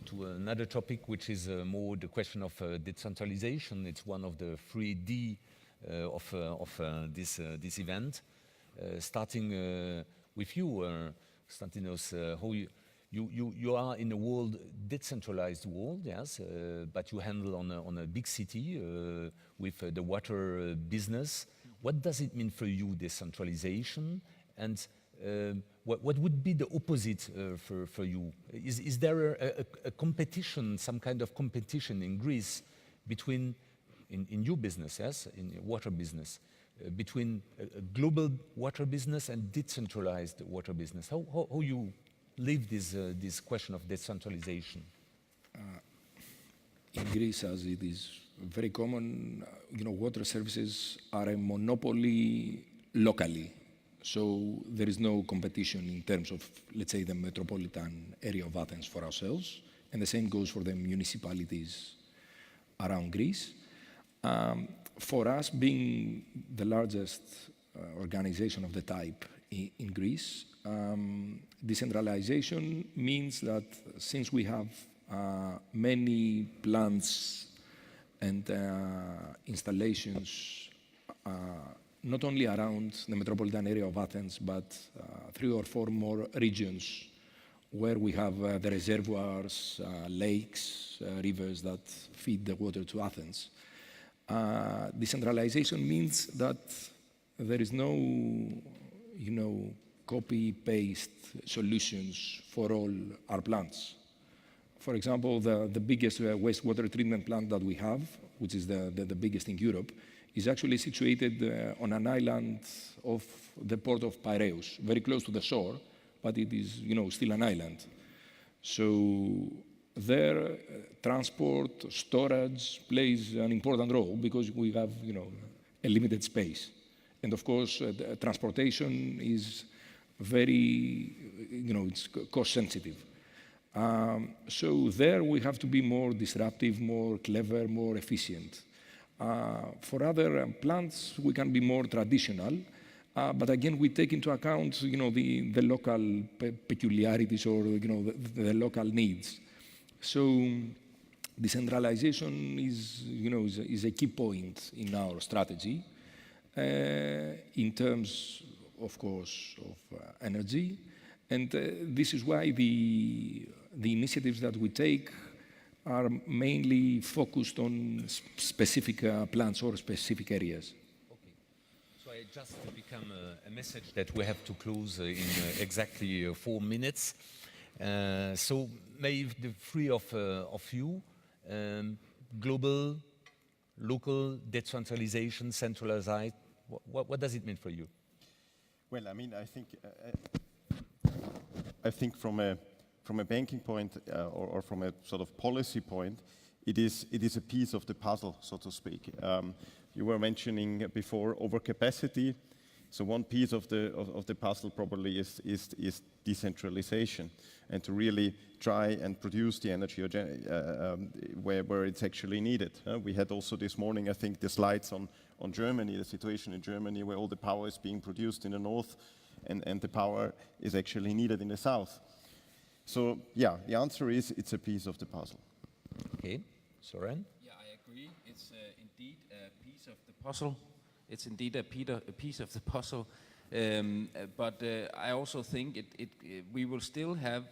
to another topic, which is more the question of decentralization. It's one of the 3D of this event. Starting with you, Konstantinos, how you are in a decentralized world, yes, but you handle on a big city with the water business. What does it mean for you, decentralization? And what would be the opposite for you? Is there a competition, some kind of competition in Greece between, in your business, yes, in your water business, between a global water business and decentralized water business? How you live this question of decentralization? In Greece, as it is very common, water services are a monopoly locally. So there is no competition in terms of, let's say, the metropolitan area of Athens for ourselves, and the same goes for the municipalities around Greece. For us, being the largest organization of the type in Greece, decentralization means that since we have many plants and installations not only around the metropolitan area of Athens, but 3 or 4 more regions where we have the reservoirs, lakes, rivers that feed the water to Athens. Decentralization means that there is no, copy-paste solutions for all our plants. For example, the biggest wastewater treatment plant that we have, which is the biggest in Europe, is actually situated on an island of the port of Piraeus, very close to the shore, but it is, still an island. So there, transport, storage plays an important role because we have, a limited space. And of course, transportation is very, it's cost sensitive. So there we have to be more disruptive, more clever, more efficient. For other plants, we can be more traditional, but again, we take into account, the local peculiarities or, the local needs. So decentralization is a key point in our strategy in terms, of course, of energy. And this is why the initiatives that we take are mainly focused on specific plants or specific areas. Okay. So I just become a message that we have to close in exactly 4 minutes. So maybe the three of you, global, local, decentralization, centralized, what does it mean for you? Well, I mean, I think from a banking point or from a sort of policy point, it is a piece of the puzzle, so to speak. You were mentioning before overcapacity. So one piece of the puzzle probably is decentralization, and to really try and produce the energy where it's actually needed. We had also this morning, I think, the slides on Germany, the situation in Germany where all the power is being produced in the north and the power is actually needed in the south. So yeah, the answer is it's a piece of the puzzle. Okay, Soren? Yeah, I agree. It's indeed a piece of the puzzle. It's indeed a piece of the puzzle. But I also think we will still have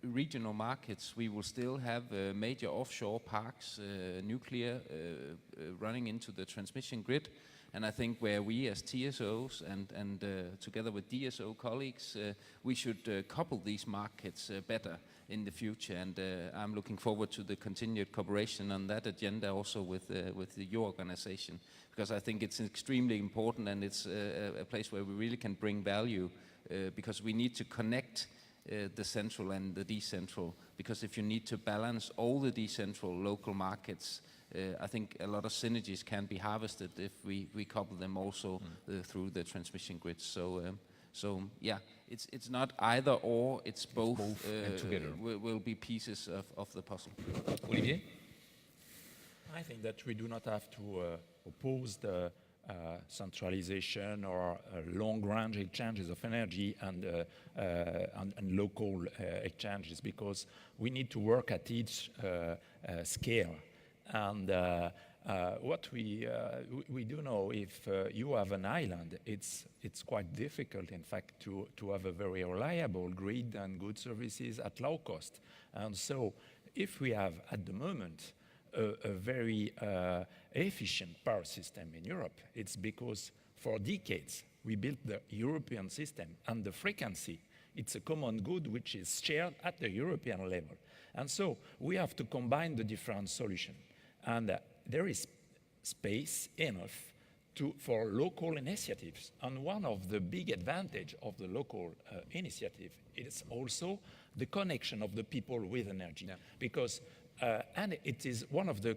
regional markets. We will still have major offshore parks, nuclear running into the transmission grid. And I think where we as TSOs and together with DSO colleagues, we should couple these markets better in the future. And I'm looking forward to the continued cooperation on that agenda also with your organization, because I think it's extremely important and it's a place where we really can bring value because we need to connect the central and the decentral, because if you need to balance all the decentral local markets, I think a lot of synergies can be harvested if we couple them also through the transmission grids. So yeah, it's not either or, it's both and together will be pieces of the puzzle. Olivier? I think that we do not have to oppose the centralization or long-range exchanges of energy and local exchanges, because we need to work at each scale. And what we do know, if you have an island, it's quite difficult, in fact, to have a very reliable grid and good services at low cost. And so if we have, at the moment, a very efficient power system in Europe, it's because for decades we built the European system, and the frequency, it's a common good which is shared at the European level. And so we have to combine the different solutions. And there is space enough for local initiatives. And one of the big advantages of the local initiative is also the connection of the people with energy. Because and it is one of the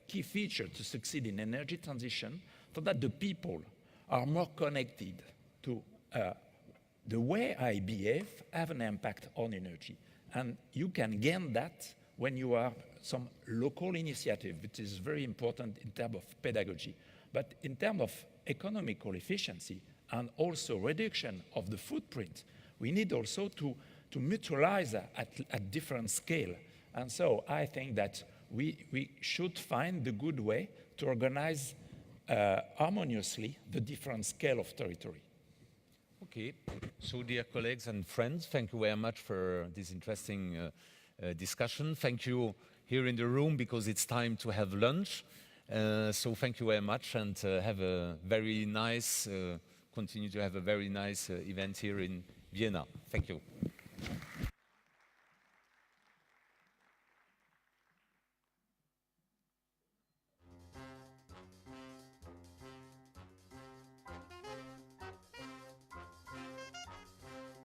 key features to succeed in energy transition, so that the people are more connected to the way I behave have an impact on energy. And you can gain that when you have some local initiative, which is very important in terms of pedagogy. But in terms of economical efficiency and also reduction of the footprint, we need also to mutualize at different scale. And so I think that we should find the good way to organize harmoniously the different scale of territory. Okay, so dear colleagues and friends, thank you very much for this interesting discussion. Thank you here in the room, because it's time to have lunch. So thank you very much, and have a very nice, continue to have a very nice event here in Vienna. Thank you.